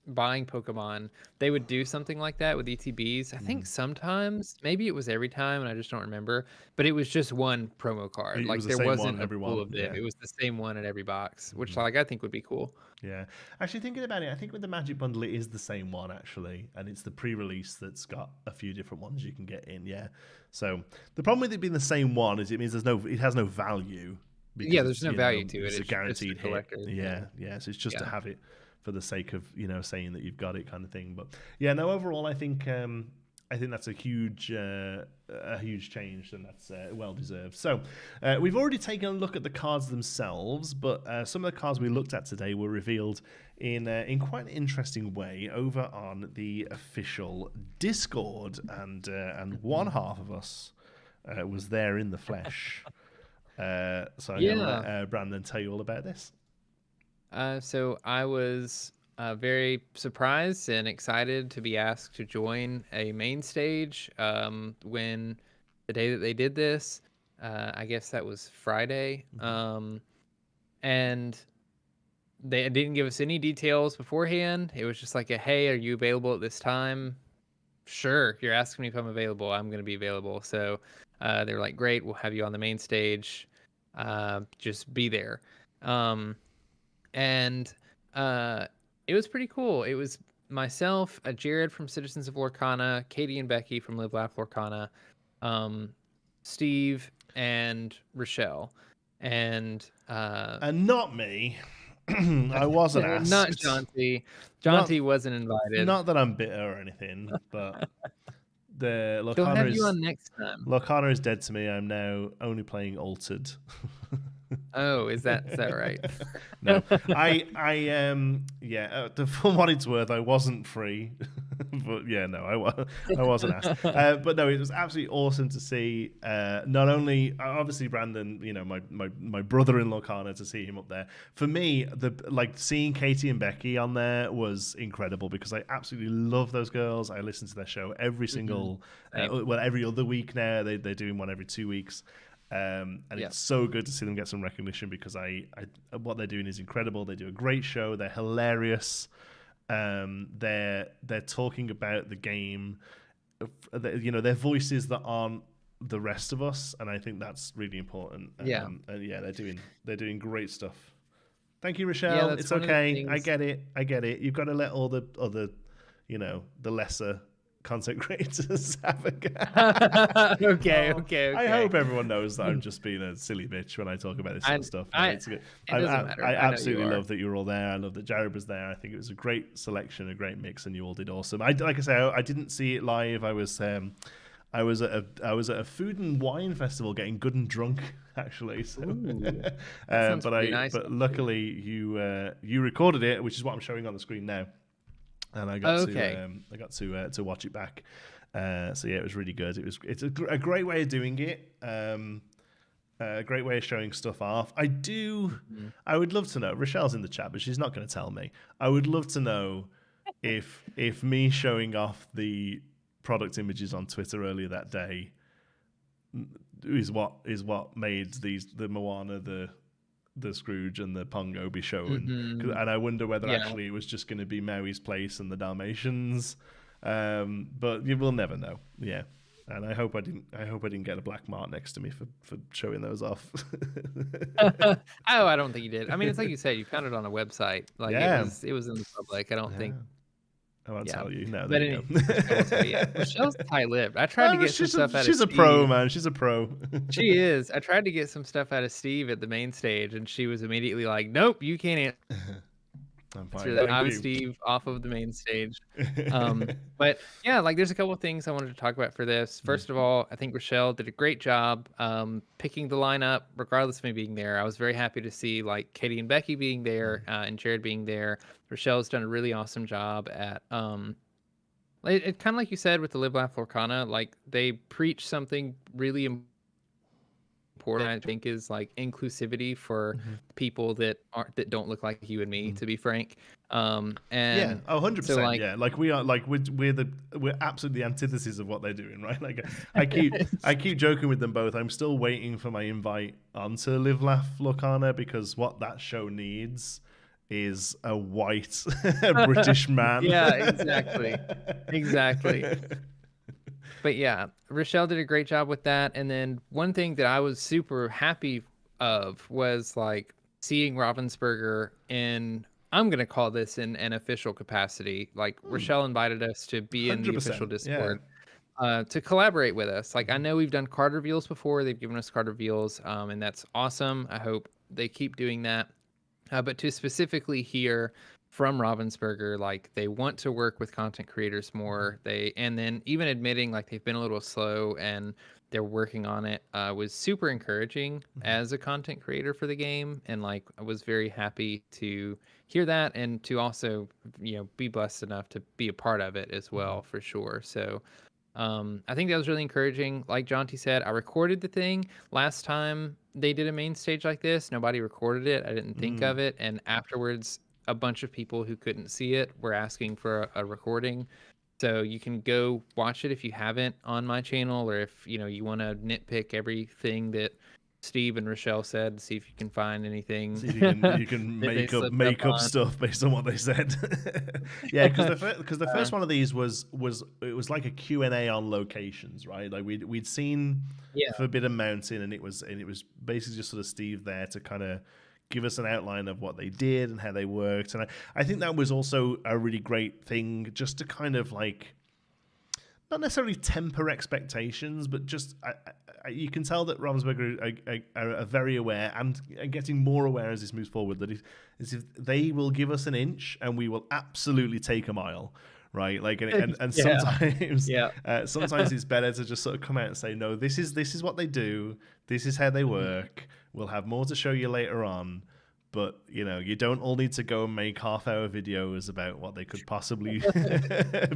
buying Pokemon, they would do something like that with ETBs. I think sometimes, maybe it was every time, and I just don't remember. But it was just one promo card. Like there wasn't a pool of them. It was the same one in every box, which like I think would be cool. Yeah, actually thinking about it, I think with the Magic Bundle it is the same one actually, and it's the pre-release that's got a few different ones you can get in. So the problem with it being the same one is it means it has no value. There's no value to it. It's a guaranteed hit. Yeah. So it's just to have it for the sake of saying that you've got it, kind of thing. But overall I think that's a huge change, and that's well deserved. So we've already taken a look at the cards themselves, but some of the cards we looked at today were revealed in quite an interesting way over on the official Discord, and one half of us was there in the flesh. So I'm going to let Brandon tell you all about this. So I was very surprised and excited to be asked to join a main stage when the day that they did this. I guess that was Friday. And they didn't give us any details beforehand. It was just like hey, are you available at this time? Sure, you're asking me if I'm available. I'm going to be available. So they were like, great, we'll have you on the main stage. Just be there. And it was pretty cool. It was myself, Jared from Citizens of Lorcana, Katie and Becky from Live Laugh Lorcana, Steve and Rochelle, and not me. I wasn't asked. Not Jonti. Jonti wasn't invited. Not that I'm bitter or anything, but the Lorcana They'll have you on next time. Lorcana is dead to me. I'm now only playing Altered. Oh, is that right? No, for what it's worth, I wasn't free, but I wasn't asked. But no, it was absolutely awesome to see. Not only obviously Brandon, my brother in Lorcana, to see him up there. For me, seeing Katie and Becky on there was incredible, because I absolutely love those girls. I listen to their show every single, every other week now. They're doing one every 2 weeks. And it's so good to see them get some recognition, because what they're doing is incredible. They do a great show. They're hilarious. They're talking about the game, their voices that aren't the rest of us, and I think that's really important. And they're doing great stuff. Thank you, Rochelle. It's okay. I get it. You've got to let all the other, the lesser content creators have Okay. I hope everyone knows that I'm just being a silly bitch when I talk about this sort of stuff. It's good. It doesn't matter. I absolutely love that you were all there. I love that Jared was there. I think it was a great selection, a great mix, and you all did awesome. Like I say, I didn't see it live. I was at a food and wine festival getting good and drunk actually. So, but luckily you recorded it, which is what I'm showing on the screen now, and I got to watch it back. So yeah, it was really good. It's a great way of doing it. A great way of showing stuff off. I would love to know. Rochelle's in the chat, but she's not going to tell me. I would love to know if me showing off the product images on Twitter earlier that day is what made the Moana, the Scrooge, and the Pongo be shown. And I wonder whether actually it was just going to be Maui's Place and the Dalmatians. But you will never know. Yeah. And I hope I didn't get a black mark next to me for showing those off. Oh, I don't think you did. I mean, it's like you said, you found it on a website. Like it was in the public. I don't think. I won't tell you. No, but anyway, Michelle's tight-lipped. I tried to get some stuff out of Steve. She's a pro, man. She's a pro. She is. I tried to get some stuff out of Steve at the main stage, and she was immediately like, "Nope, you can't answer that. I'm Steve off of the main stage." But yeah, like there's a couple of things I wanted to talk about for this. First of all, I think Rochelle did a great job picking the lineup, regardless of me being there. I was very happy to see like Katie and Becky being there and Jared being there. Rochelle's done a really awesome job at it kind of like you said with the Live Laugh Lorcana, like they preach something really important, I think, is like inclusivity for people that don't look like you and me, to be frank. And yeah, 100%. So like we're absolutely the antithesis of what they're doing, right? Like I keep joking with them both. I'm still waiting for my invite onto Live Laugh Lorcana, because what that show needs is a white British man. Yeah, exactly. But yeah, Rochelle did a great job with that. And then one thing that I was super happy of was like seeing Ravensburger in, I'm going to call this in an official capacity. Like Rochelle invited us to be in the official Discord to collaborate with us. Like I know we've done card reveals before. They've given us card reveals and that's awesome. I hope they keep doing that. But to specifically hear from Ravensburger, like they want to work with content creators more. And then even admitting like they've been a little slow and they're working on it was super encouraging as a content creator for the game. And like I was very happy to hear that and to also, be blessed enough to be a part of it as well, for sure. So I think that was really encouraging. Like Jonti said, I recorded the thing last time they did a main stage like this. Nobody recorded it. I didn't think of it. And afterwards, a bunch of people who couldn't see it were asking for a recording. So you can go watch it if you haven't on my channel, or if you want to nitpick everything that Steve and Rochelle said, see if you can find anything. See if you can make up stuff based on what they said. Yeah, because the first one of these was like a Q&A on locations, right? Like we'd seen Forbidden Mountain, and it was basically just sort of Steve there to kind of give us an outline of what they did and how they worked. And I think that was also a really great thing, just to kind of like not necessarily temper expectations, but just you can tell that Ravensburger are very aware and getting more aware as this moves forward, that if they will give us an inch and we will absolutely take a mile, right? Like and sometimes sometimes it's better to just sort of come out and say, no, this is what they do, this is how they work. We'll have more to show you later on. But, you don't all need to go and make half-hour videos about what they could possibly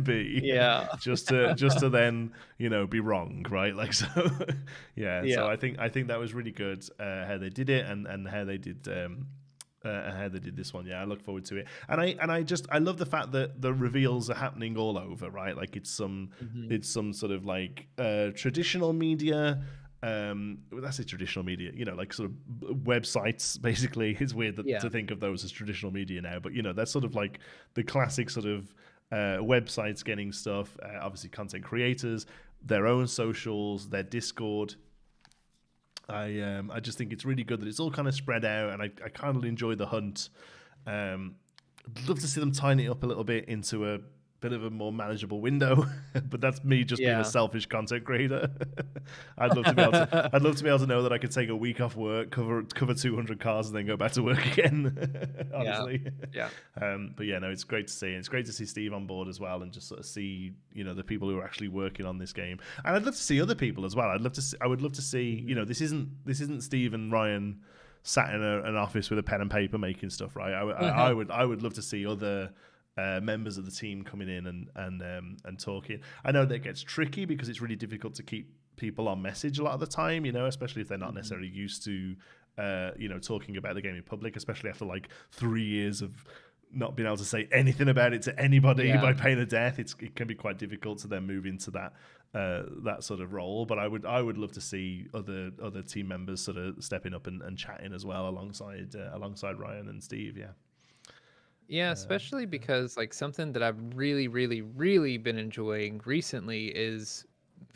be. Yeah. Just to then, be wrong, right? Like, so, So I think that was really good how they did it and how they did this one. Yeah, I look forward to it. And I love the fact that the reveals are happening all over, right? Like it's some sort of like traditional media. That's traditional media, like sort of websites. Basically, it's weird to think of those as traditional media now, but that's sort of like the classic sort of websites getting stuff. Obviously, content creators, their own socials, their Discord. I just think it's really good that it's all kind of spread out, and I kind of enjoy the hunt. I'd love to see them tighten it up a little bit into a bit of a more manageable window. But that's me just being a selfish content creator. I'd love to be able to know that I could take a week off work, cover 200 cars, and then go back to work again. Honestly, but yeah, no, it's great to see. It's great to see Steve on board as well, and just sort of see the people who are actually working on this game. And I'd love to see other people as well. I would love to see this isn't Steve and Ryan sat in an office with a pen and paper making stuff, right? I would love to see other members of the team coming in and talking. I know that gets tricky because it's really difficult to keep people on message a lot of the time, especially if they're not necessarily used to, talking about the game in public, especially after like 3 years of not being able to say anything about it to anybody by pain of death. It can be quite difficult to then move into that sort of role. But I would love to see other team members sort of stepping up and chatting as well alongside Ryan and Steve. Yeah, especially because like something that I've really, really, really been enjoying recently is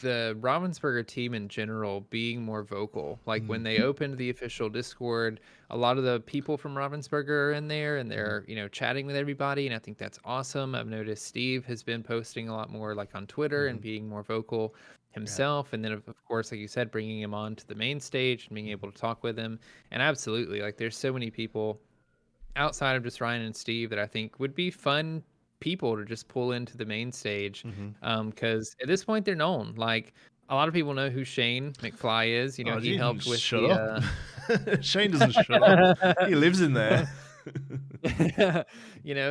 the Ravensburger team in general being more vocal. Like when they opened the official Discord, a lot of the people from Ravensburger are in there and they're, chatting with everybody. And I think that's awesome. I've noticed Steve has been posting a lot more like on Twitter and being more vocal himself. Yeah. And then of course, like you said, bringing him on to the main stage and being able to talk with him. And absolutely, like there's so many people outside of just Ryan and Steve that I think would be fun people to just pull into the main stage. Because at this point they're known. Like a lot of people know who Shane McFly is. He helped with shut up. Shane doesn't shut up. He lives in there.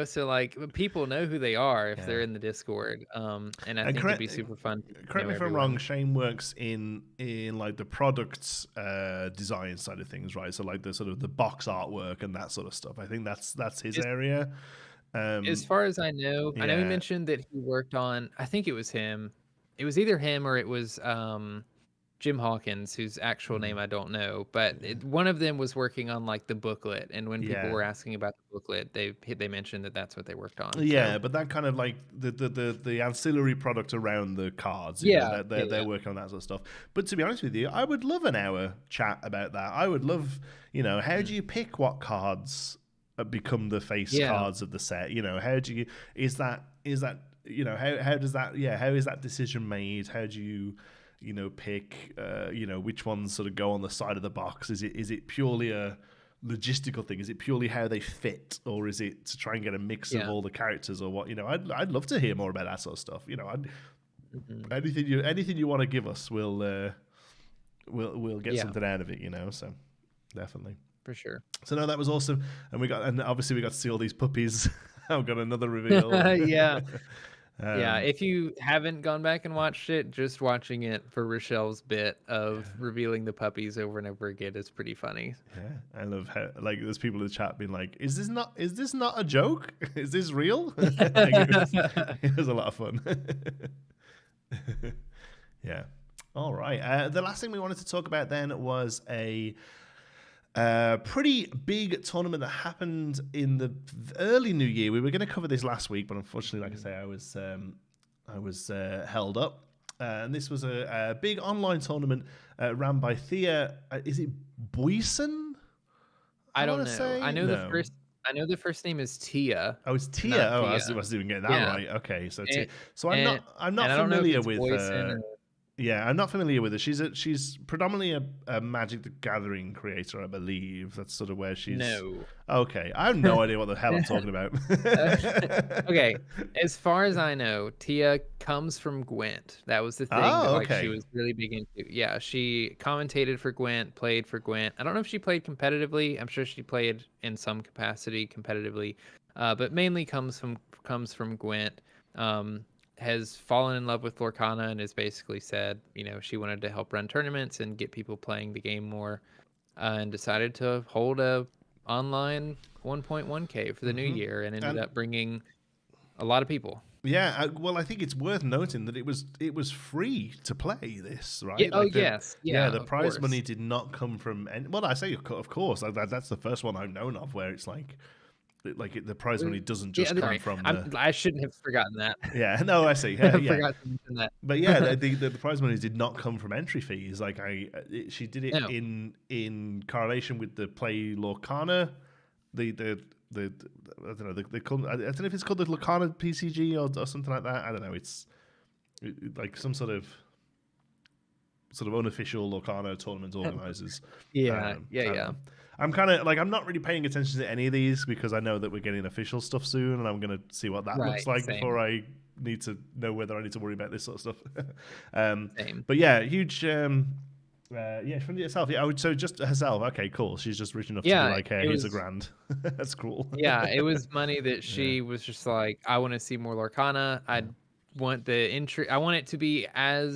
So like people know who they are if they're in the Discord. And I think it'd be super fun. Correct me if I'm wrong. Shane works in like the products design side of things, right? So like the sort of the box artwork and that sort of stuff. I think that's his area. As far as I know, I know he mentioned that he worked on. I think it was him. It was either him or it was Jim Hawkins, whose actual name I don't know, but one of them was working on like the booklet, and when people were asking about the booklet, they mentioned that that's what they worked on. Yeah, but that kind of like the ancillary product around the cards, they're working on that sort of stuff. But to be honest with you, I would love an hour chat about that. I would love, how do you pick what cards become the face cards of the set? How do you how is that decision made? How do you pick, which ones sort of go on the side of the box? Is it purely a logistical thing? Is it purely how they fit, or is it to try and get a mix of all the characters, or what? I'd love to hear more about that sort of stuff. Anything you want to give us, we'll get something out of it. So definitely for sure. So no, that was awesome, and obviously we got to see all these puppies. I've got another reveal. Yeah, if you haven't gone back and watched it, just watching it for Rochelle's bit of revealing the puppies over and over again is pretty funny. Yeah, I love how like there's people in the chat being like, "Is this not a joke? Is this real?" It was a lot of fun. Yeah. All right. The last thing we wanted to talk about then was a pretty big tournament that happened in the early new year. We were going to cover this last week, but unfortunately, like I say, I was held up. And this was a big online tournament ran by Thea. Is it Boyson? I don't know. I know the first name is Tia. Oh, it's Tia. Oh, I was even getting that right. Okay, so I'm not familiar with. Yeah, I'm not familiar with her. She's predominantly a Magic the Gathering creator, I believe. That's sort of where she's... No. Okay, I have no idea what the hell I'm talking about. Okay, as far as I know, Tia comes from Gwent. That was the thing that she was really big into. Yeah, she commentated for Gwent, played for Gwent. I don't know if she played competitively. I'm sure she played in some capacity competitively, but mainly comes from Gwent. Has fallen in love with Lorcana and has basically said, she wanted to help run tournaments and get people playing the game more, and decided to hold a online 1.1K for the new year, and ended up bringing a lot of people. Yeah, well, I think it's worth noting that it was free to play this, right? Yeah, Yeah, the prize money did not come from... Well, I say, of course, that's the first one I've known of where it's like the prize money doesn't just come from I shouldn't have forgotten that. Yeah, no, I see. I forgot to mention that. But yeah, the prize money did not come from entry fees. Like she did it in correlation with the Play Lorcana, the I don't know, I don't know if it's called the Lorcana PCG or something like that. I don't know. It's like some sort of unofficial Lorcana tournament organizers. Yeah, I don't know. I'm kind of like, I'm not really paying attention to any of these because I know that we're getting official stuff soon, and I'm going to see what that looks like before I need to know whether I need to worry about this sort of stuff. Same. But yeah, huge. From herself. Yeah, so just herself. Okay, cool. She's just rich enough to be like, hey, here's $1,000. That's cool. Yeah, it was money that she was just like, I want to see more Lorcana. I want the entry. I want it to be I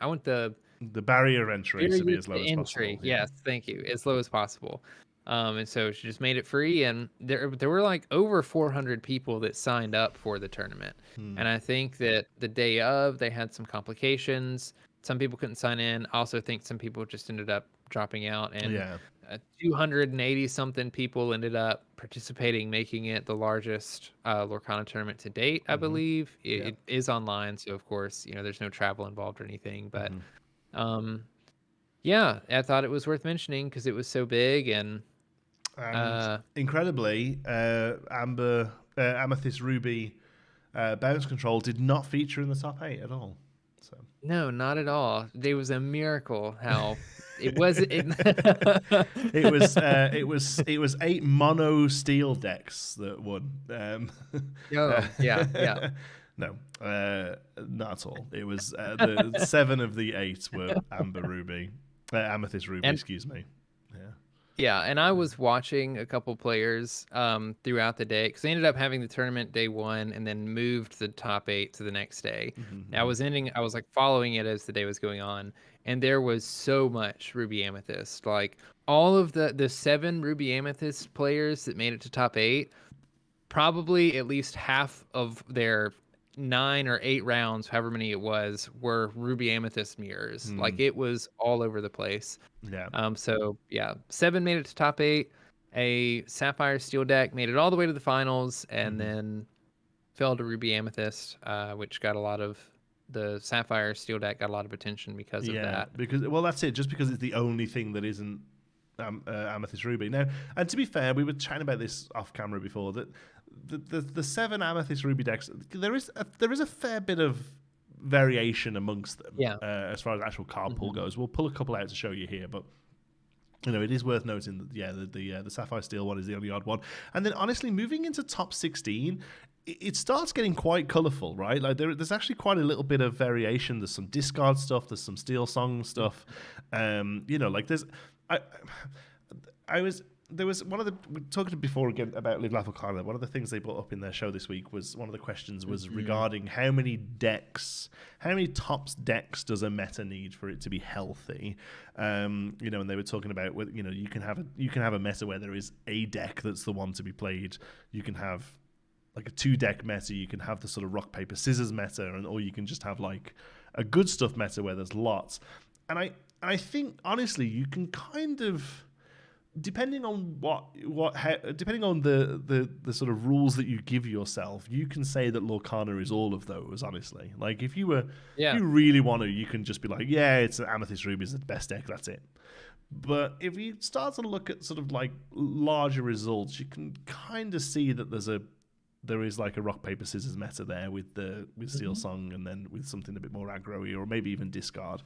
want the barrier entry to be as low as possible. Yes, thank you. As low as possible. And so she just made it free, and there were like over 400 people that signed up for the tournament. And I think that the day of, they had some complications. Some people couldn't sign in. I also think some people just ended up dropping out, and 280 something people ended up participating, making it the largest Lorcana tournament to date. I believe it is online, so of course, there's no travel involved or anything, but yeah, I thought it was worth mentioning because it was so big. And incredibly, Amethyst Ruby bounce control did not feature in the top 8 at all. So no, not at all. It was a miracle how it was. It was 8 mono steel decks that won. Yeah. No, not at all. It was the 7 of the 8 were Amethyst Ruby, excuse me. Yeah, and I was watching a couple players throughout the day because they ended up having the tournament day 1 and then moved the top 8 to the next day. I was like following it as the day was going on, and there was so much Ruby Amethyst. Like all of the 7 Ruby Amethyst players that made it to top 8, probably at least half of their 9 or 8 rounds, however many it was, were Ruby Amethyst mirrors. Like it was all over the place. Yeah. So yeah, 7 made it to top 8. A Sapphire Steel deck made it all the way to the finals, and then fell to Ruby Amethyst, which got the Sapphire Steel deck got a lot of attention because of that. Because that's it. Just because it's the only thing that isn't Amethyst Ruby. Now, and to be fair, we were chatting about this off camera before, that the 7 Amethyst Ruby decks, there is a fair bit of variation amongst them. As far as actual card pool goes, we'll pull a couple out to show you here, but it is worth noting that the Sapphire Steel one is the only odd one. And then honestly, moving into top 16, it starts getting quite colourful, right? Like there's actually quite a little bit of variation. There's some discard stuff. There's some Steel Song stuff. Like there's there was one of the, we talked before again about Live Laugh Lorcana. One of the things they brought up in their show this week was, one of the questions was regarding how many tops decks does a meta need for it to be healthy? And they were talking about, you can have a meta where there is a deck that's the one to be played. You can have like a 2 deck meta. You can have the sort of rock paper scissors meta, or you can just have like a good stuff meta where there's lots. And I think honestly, you can kind of, depending on depending on the sort of rules that you give yourself, you can say that Lorcana is all of those. Honestly, like if you really want to, you can just be like, it's an Amethyst Ruby is the best deck. That's it. But if you start to look at sort of like larger results, you can kind of see that there is like a rock paper scissors meta there with Steel Song, and then with something a bit more aggro-y, or maybe even discard.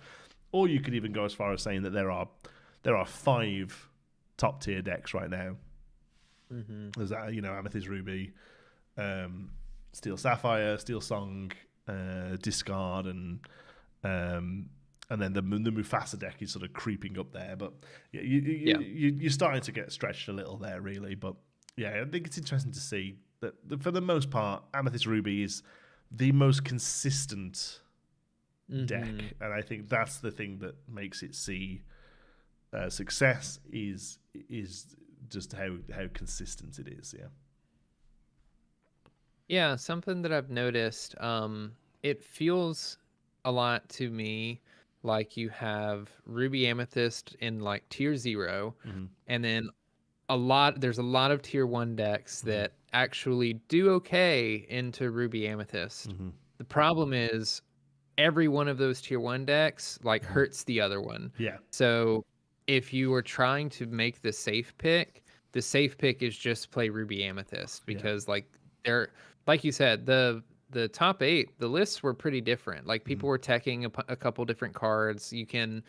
Or you could even go as far as saying that there are 5 top tier decks right now. There's Amethyst Ruby, Steel Sapphire, Steel Song, discard, and then the Mufasa deck is sort of creeping up there. But you're starting to get stretched a little there, really. But yeah, I think it's interesting to see that for the most part, Amethyst Ruby is the most consistent deck, and I think that's the thing that makes it see success is just how consistent it is. Something that I've noticed, it feels a lot to me like you have Ruby Amethyst in like tier 0, and then there's a lot of tier 1 decks that actually do okay into Ruby Amethyst. The problem is every one of those tier 1 decks hurts the other one. So if you are trying to make the safe pick, the safe pick is just play Ruby Amethyst Yeah. because like they're like you said the top 8 the lists were pretty different. Like people were teching a couple different cards. You can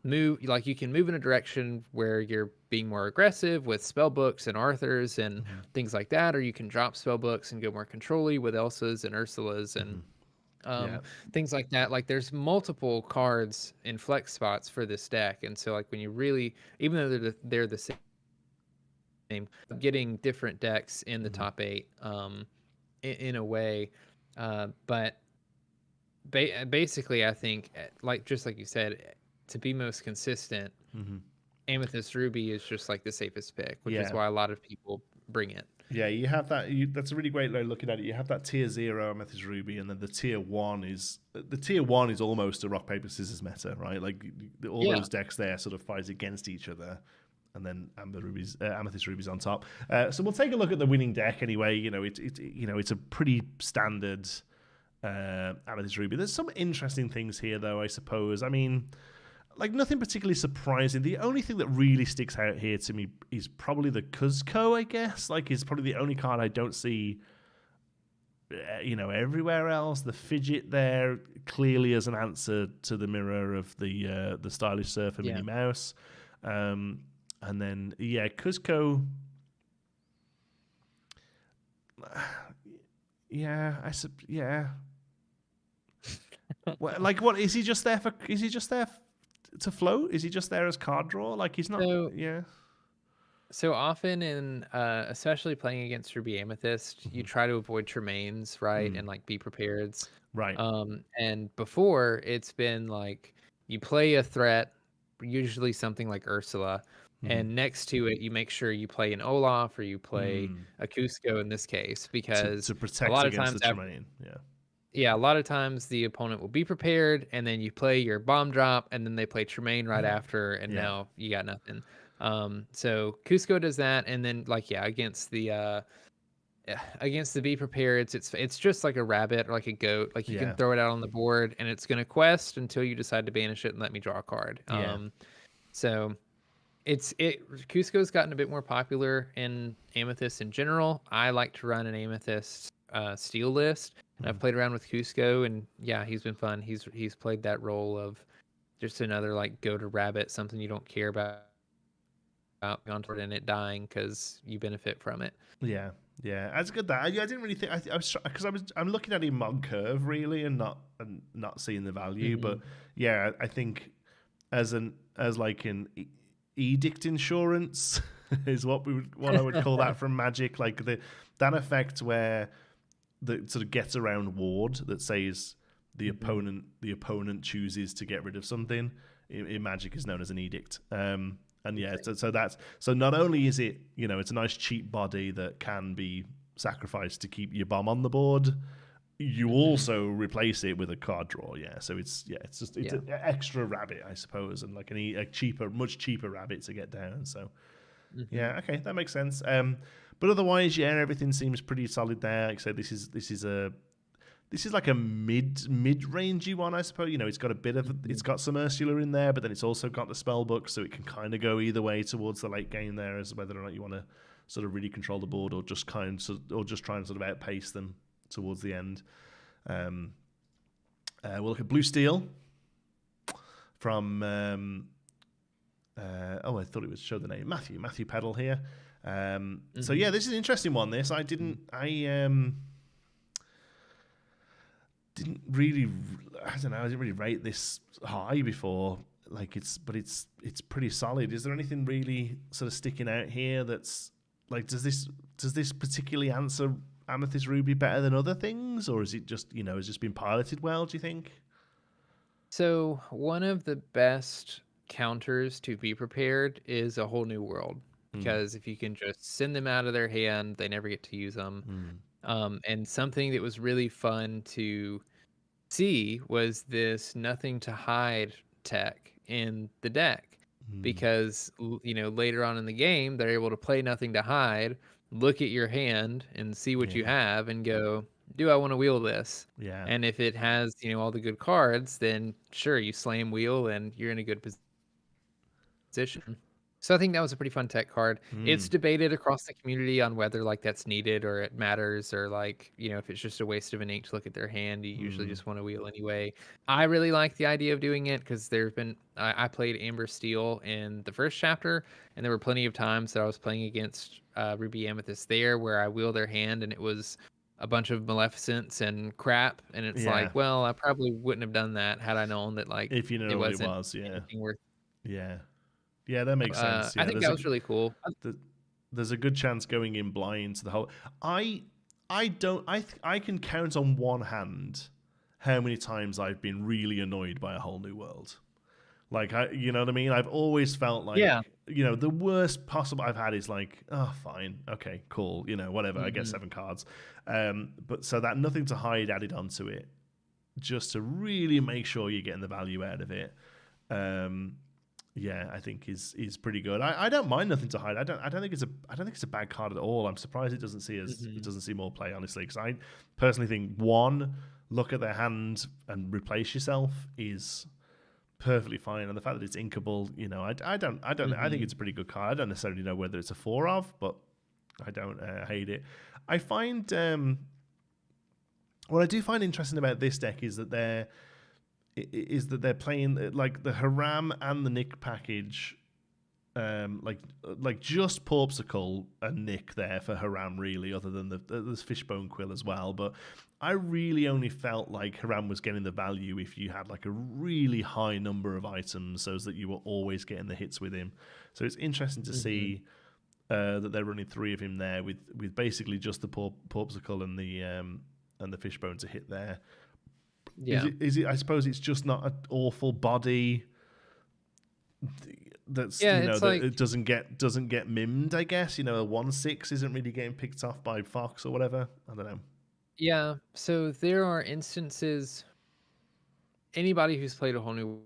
move in a direction where you're being more aggressive with spell books and Arthurs and things like that, or you can drop spell books and go more control-y with Elsas and Ursulas and Yeah. things like that. Like there's multiple cards in flex spots for this deck, and so like when you really, even though they're the same, getting different decks in the top 8 in a way, but basically I think like just like you said, to be most consistent, Amethyst Ruby is just like the safest pick, which is why a lot of people bring it. Yeah, you have that. That's a really great way of looking at it. You have that tier 0 Amethyst Ruby, and then the tier 1 is almost a rock paper scissors meta, right? Like all those decks there sort of fight against each other, and then Amethyst Ruby's on top. So we'll take a look at the winning deck anyway. It's a pretty standard Amethyst Ruby. There's some interesting things here, though. I suppose. I mean, like nothing particularly surprising. The only thing that really sticks out here to me is probably the Cuzco, I guess. Like, is probably the only card I don't see, everywhere else. The fidget there clearly as an answer to the mirror of the stylish surfer Minnie Mouse, and then Cuzco. What is he just there for? Is he just there to float? Is he just there as card draw? Like he's not. So often in especially playing against Ruby Amethyst, you try to avoid Tremaines, right? And like be prepared. Right. And before it's been like you play a threat, usually something like Ursula, and next to it you make sure you play an Olaf or you play a Cusco in this case, because to protect a lot against of times the Tremaine. Yeah, a lot of times the opponent will be prepared, and then you play your bomb drop, and then they play Tremaine right after, and now you got nothing. So Cusco does that, and then against the be prepared, it's just like a rabbit or like a goat. Like you can throw it out on the board, and it's gonna quest until you decide to banish it and let me draw a card. So Cusco's gotten a bit more popular in Amethyst in general. I like to run an Amethyst steel list. And I've played around with Cusco, and he's been fun. He's played that role of just another like go to rabbit, something you don't care about and it dying because you benefit from it. Yeah, that's good. That I didn't really think I'm looking at him on curve really, and not seeing the value. But I think as like an edict insurance is what I would call that from Magic, like that effect where the sort of gets around ward that says the opponent chooses to get rid of something in Magic is known as an edict. So not only is it it's a nice cheap body that can be sacrificed to keep your bomb on the board, you also replace it with a card draw. So it's an extra rabbit, I suppose, and like much cheaper rabbit to get down. So okay, that makes sense. But otherwise, everything seems pretty solid there. Like I said, this is like a mid-rangey one, I suppose. It's got a bit of it's got some Ursula in there, but then it's also got the spell book, so it can kind of go either way towards the late game there, as whether or not you want to sort of really control the board or just try and sort of outpace them towards the end. We'll look at Blue Steel from I thought it would show the name Matthew Peddle here. So this is an interesting one. This I didn't really rate this high before. Like it's pretty solid. Is there anything really sort of sticking out here that's like does this particularly answer Amethyst Ruby better than other things, or is it just has just been piloted well, do you think? So one of the best counters to be prepared is a whole new world, because if you can just send them out of their hand, they never get to use them. And something that was really fun to see was this nothing to hide tech in the deck, because later on in the game they're able to play nothing to hide, look at your hand and see what you have and go, do I want to wheel this? And if it has all the good cards, then sure, you slam wheel and you're in a good position. So I think that was a pretty fun tech card. It's debated across the community on whether like that's needed or it matters, or like, if it's just a waste of an ink to look at their hand, you usually just want to wheel anyway. I really like the idea of doing it because I played Amber Steel in the first chapter, and there were plenty of times that I was playing against Ruby Amethyst there where I wheel their hand and it was a bunch of Maleficents and crap, and it's like, well, I probably wouldn't have done that had I known that like if you know it what it wasn't was, anything worth. yeah. Yeah, that makes sense. Yeah, I think that was really cool. There's a good chance going in blind to the whole. I can count on one hand how many times I've been really annoyed by a whole new world. Like you know what I mean? I've always felt like, the worst possible I've had is like, oh, fine, okay, cool, whatever. I get 7 cards, but so that nothing to hide added onto it, just to really make sure you're getting the value out of it. Yeah, I think is pretty good. I don't mind nothing to hide. I don't think it's a bad card at all. I'm surprised it doesn't see more play, honestly, because I personally think one, look at their hand and replace yourself is perfectly fine, and the fact that it's inkable, I don't I think it's a pretty good card. I don't necessarily know whether it's a 4 of, but I don't hate it. I find what I do find interesting about this deck is that they're playing like the Haram and the Nick package, like just Porpsicle and Nick there for Haram, really, other than there's Fishbone Quill as well. But I really only felt like Haram was getting the value if you had like a really high number of items, so that you were always getting the hits with him. So it's interesting to see that they're running 3 of him there with basically just the Porpsicle and the Fishbone to hit there. Yeah. Is it? I suppose it's just not an awful body. That's it doesn't get mimmed. I guess a 1/6 isn't really getting picked off by Fox or whatever. I don't know. Yeah. So there are instances. Anybody who's played a whole new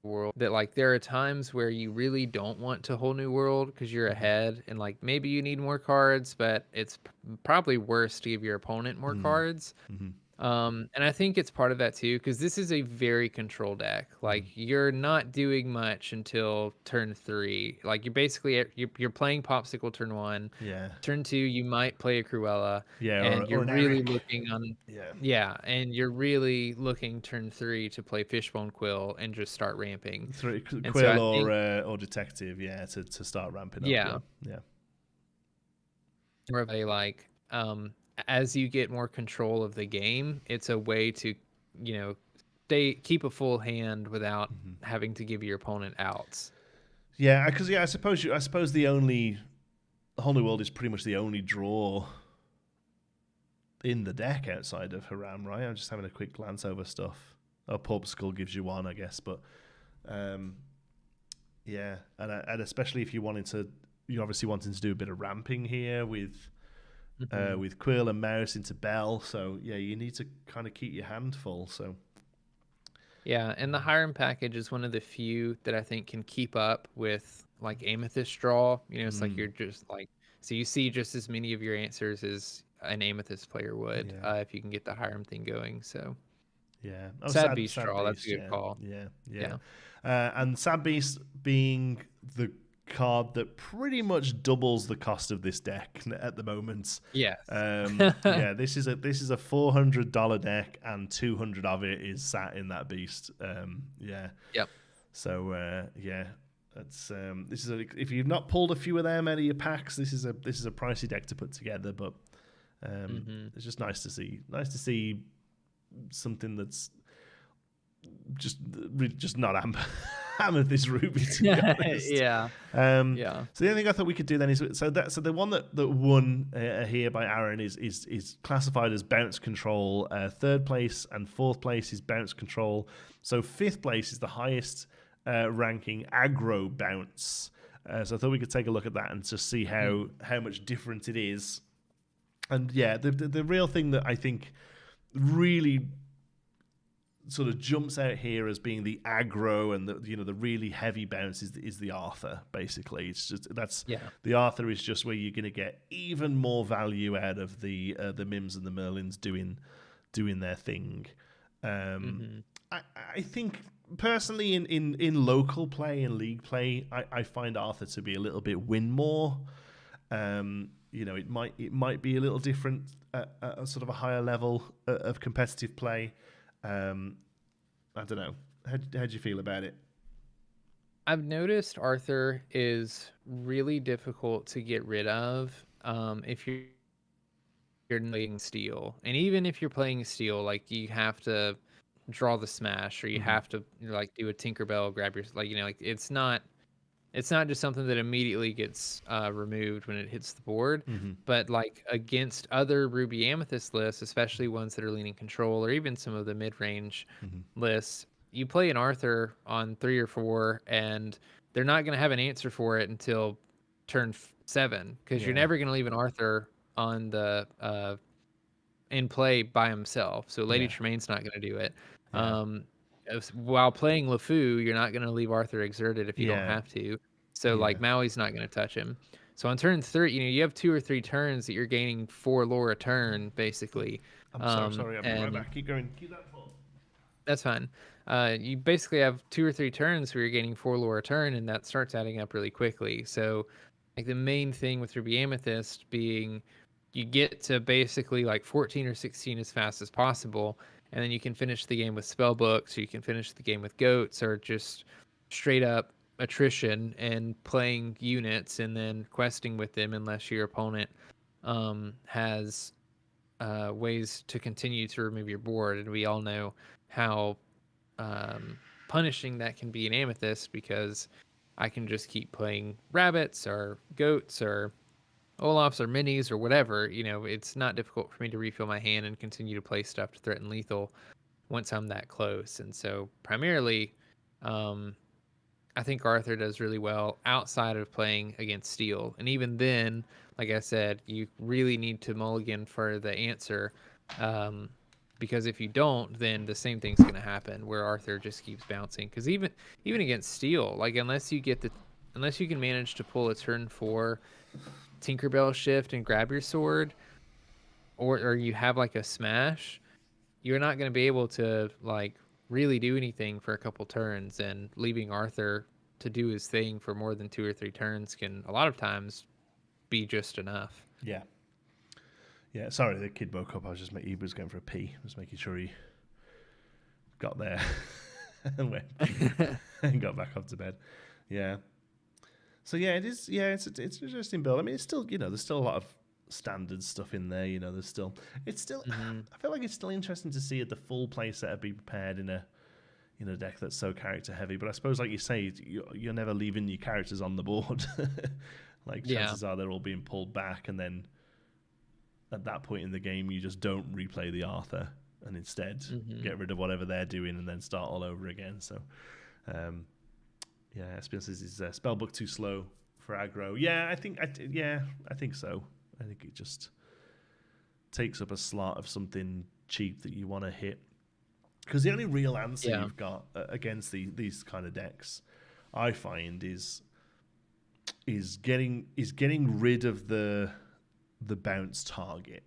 world, that like there are times where you really don't want to whole new world because you're ahead and like maybe you need more cards, but it's probably worse to give your opponent more cards. And I think it's part of that too, because this is a very control deck. Like you're not doing much until turn 3. Like you're basically you're playing Popsicle turn 1. Yeah. Turn 2, you might play a Cruella. Yeah. And you're really Eric. looking on. Yeah, and you're really looking turn 3 to play Fishbone Quill and just start ramping. Quill or Detective, to start ramping up. Yeah. Yeah. More of a like as you get more control of the game, it's a way to, keep a full hand without having to give your opponent outs. Yeah, because I suppose the whole new world is pretty much the only draw in the deck outside of Haram, right? I'm just having a quick glance over stuff. Porpsicle gives you 1, I guess, but yeah, and especially if you're obviously wanting to do a bit of ramping here with Quill and Mouse into Bell, so yeah, you need to kind of keep your hand full. So yeah, and the Hiram package is one of the few that I think can keep up with like Amethyst draw. It's like you're just like, so you see just as many of your answers as an Amethyst player would if you can get the Hiram thing going. So yeah, Sad Beast draw, that's a good call. Yeah. And Sad Beast being the card that pretty much doubles the cost of this deck at the moment. Yes. This is a $400 deck, and 200 of it is sat in that beast. Yep. So that's this is if you've not pulled a few of them out of your packs, this is a pricey deck to put together, but it's just nice to see something that's just not Amethyst Ruby, to be honest. Yeah. So the only thing I thought we could do then is so the one that won here by Aaron is classified as bounce control. 3rd place and 4th place is bounce control. So 5th place is the highest ranking aggro bounce. So I thought we could take a look at that and just see how much different it is. And yeah, the real thing that I think really sort of jumps out here as being the aggro and the really heavy bounce is the Arthur. Basically, it's just the Arthur is just where you're going to get even more value out of the Mims and the Merlins doing their thing. I think personally, in local play and league play, I find Arthur to be a little bit win more. It might be a little different at a sort of a higher level of competitive play. I don't know. How do you feel about it? I've noticed Arthur is really difficult to get rid of if you're playing steel, and even if you're playing steel, like you have to draw the smash, or you have to like do a Tinkerbell, grab your like it's not just something that immediately gets removed when it hits the board. But like against other Ruby Amethyst lists, especially ones that are leaning control, or even some of the mid-range lists, you play an Arthur on 3 or 4, and they're not going to have an answer for it until turn 7, because you're never going to leave an Arthur on the in play by himself. So Lady Tremaine's not going to do it. While playing LeFou, you're not going to leave Arthur exerted if you don't have to. So like Maui's not going to touch him. So on turn 3, you have 2 or 3 turns that you're gaining 4 lore a turn, basically. I'm so sorry. I'll be right back. Keep going. Keep that full. That's fine. You basically have 2 or 3 turns where you're gaining 4 lore a turn, and that starts adding up really quickly. So like the main thing with Ruby Amethyst being you get to basically like 14 or 16 as fast as possible, and then you can finish the game with spell books, or you can finish the game with goats, or just straight up attrition and playing units and then questing with them unless your opponent has ways to continue to remove your board. And we all know how punishing that can be in Amethyst, because I can just keep playing rabbits or goats or Olafs or minis or whatever. It's not difficult for me to refill my hand and continue to play stuff to threaten lethal once I'm that close. And so primarily, I think Arthur does really well outside of playing against steel. And even then, like I said, you really need to mulligan for the answer, because if you don't, then the same thing's going to happen where Arthur just keeps bouncing. Because even against steel, like unless you can manage to pull a turn 4 Tinkerbell shift and grab your sword, or you have like a smash, you're not going to be able to like really do anything for a couple turns, and leaving Arthur to do his thing for more than 2 or 3 turns can a lot of times be just enough. Yeah, sorry, the kid woke up. He was going for a pee. I was making sure he got there and went and got back up to bed. Yeah. So yeah, it is. Yeah, it's an interesting build. I mean, it's still, there's still a lot of standard stuff in there. It's still. I feel like it's still interesting to see the full play set be prepared in a deck that's so character heavy. But I suppose, like you say, you're never leaving your characters on the board. Like chances are they're all being pulled back, and then at that point in the game, you just don't replay the Arthur and instead get rid of whatever they're doing and then start all over again. So, SPS is spellbook too slow for aggro. Yeah, I think so. I think it just takes up a slot of something cheap that you want to hit. Because the only real answer you've got against these kind of decks, I find, is getting rid of the bounce target.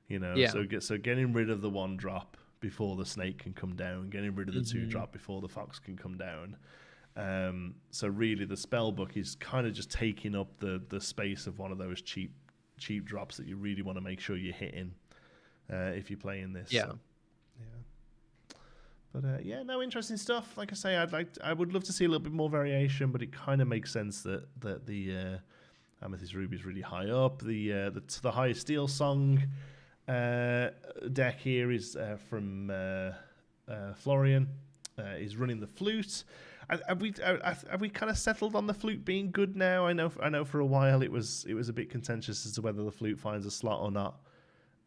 So getting rid of the 1-drop before the snake can come down, getting rid of the 2-drop before the fox can come down. So really, the spellbook is kind of just taking up the space of one of those cheap drops that you really want to make sure you're hitting if you're playing this. Yeah. So, yeah. But no, interesting stuff. Like I say, I would love to see a little bit more variation, but it kind of makes sense that the Amethyst Ruby is really high up. The highest steel song deck here is from Florian. Is running the flute. Have we kind of settled on the flute being good now? I know for a while it was a bit contentious as to whether the flute finds a slot or not.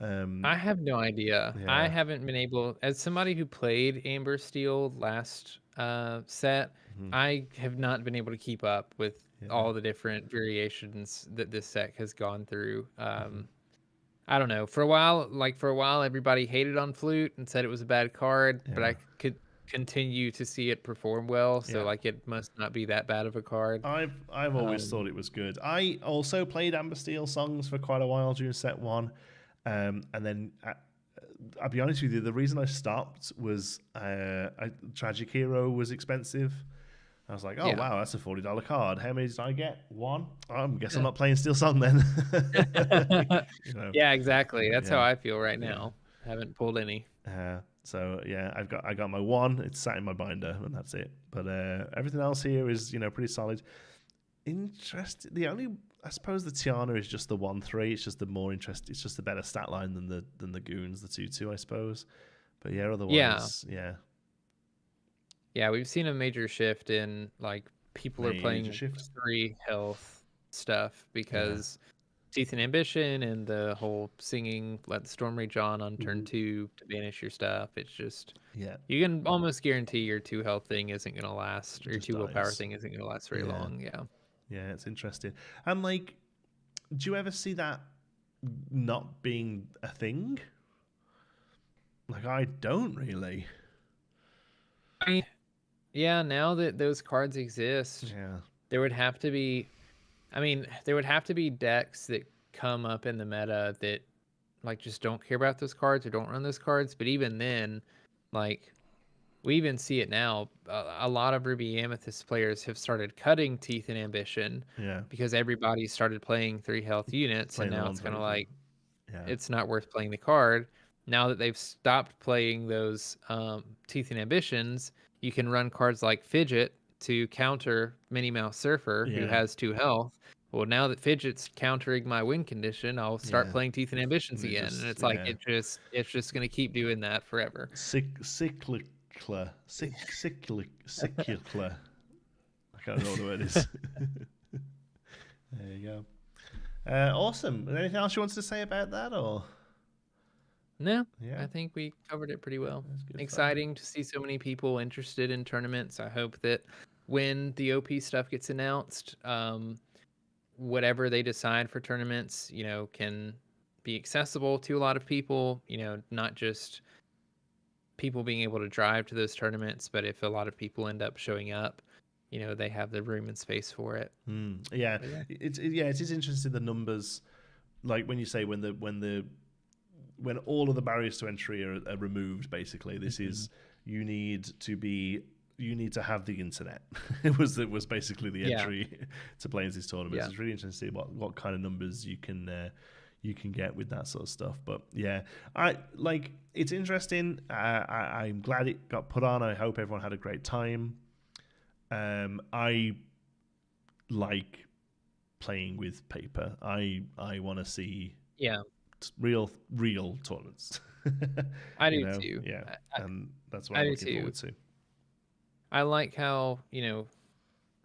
I have no idea. Yeah. I haven't been able, as somebody who played Amber Steel last set, I have not been able to keep up with all the different variations that this set has gone through. I don't know. For a while, everybody hated on flute and said it was a bad card, but I could continue to see it perform well, so like it must not be that bad of a card. I've always thought it was good. I also played Amber Steel songs for quite a while during set 1, and then I'll be honest with you, the reason I stopped was Tragic Hero was expensive. I was like, oh, Yeah. wow, that's a $40 card. How many did I get? One? I guess I'm not playing Steel Song then. You know, Yeah, exactly. That's how yeah, I feel right yeah. now. Haven't pulled any. So yeah, I got my one. It's sat in my binder, and that's it. But everything else here is pretty solid. Interesting. I suppose the Tiana is just the 1/3. It's just the more interest. It's just the better stat line than the goons, the 2/2, I suppose. But yeah, otherwise, yeah. Yeah, we've seen a major shift in like people are playing 3 health stuff because Teeth and Ambition and the whole singing Let the Storm Rage on turn 2 to banish your stuff. It's just you can almost guarantee your 2 health thing isn't gonna last, or your 2 willpower thing isn't gonna last very long. Yeah, it's interesting. And like, do you ever see that not being a thing? Like, I don't really. Yeah, now that those cards exist, there would have to be, there would have to be decks that come up in the meta that like just don't care about those cards or don't run those cards. But even then, like, we even see it now. A lot of Ruby Amethyst players have started cutting Teeth and Ambition because everybody started playing 3 health units, and now it's kind of like it's not worth playing the card. Now that they've stopped playing those Teeth and Ambitions, you can run cards like Fidget to counter Minnie Mouse Surfer, who has 2 health. Well, now that Fidget's countering my win condition, I'll start playing Teeth and Ambitions again. And it's like it's just gonna keep doing that forever. Cyclical. I can't know what the word is. There you go. Awesome. Anything else you wanted to say about that, or? No, I think we covered it pretty well. Exciting to see so many people interested in tournaments. I hope that when the OP stuff gets announced, whatever they decide for tournaments, can be accessible to a lot of people, not just people being able to drive to those tournaments, but if a lot of people end up showing up, they have the room and space for it. It is interesting, the numbers, like when you say when all of the barriers to entry are removed, basically, this is you need to have the internet. it was basically the entry to play in these tournaments. It's really interesting to see what kind of numbers you can get with that sort of stuff. But it's interesting. I'm glad it got put on. I hope everyone had a great time. I like playing with paper. I want to see real tournaments. I do too. And that's what I'm looking forward to. I like how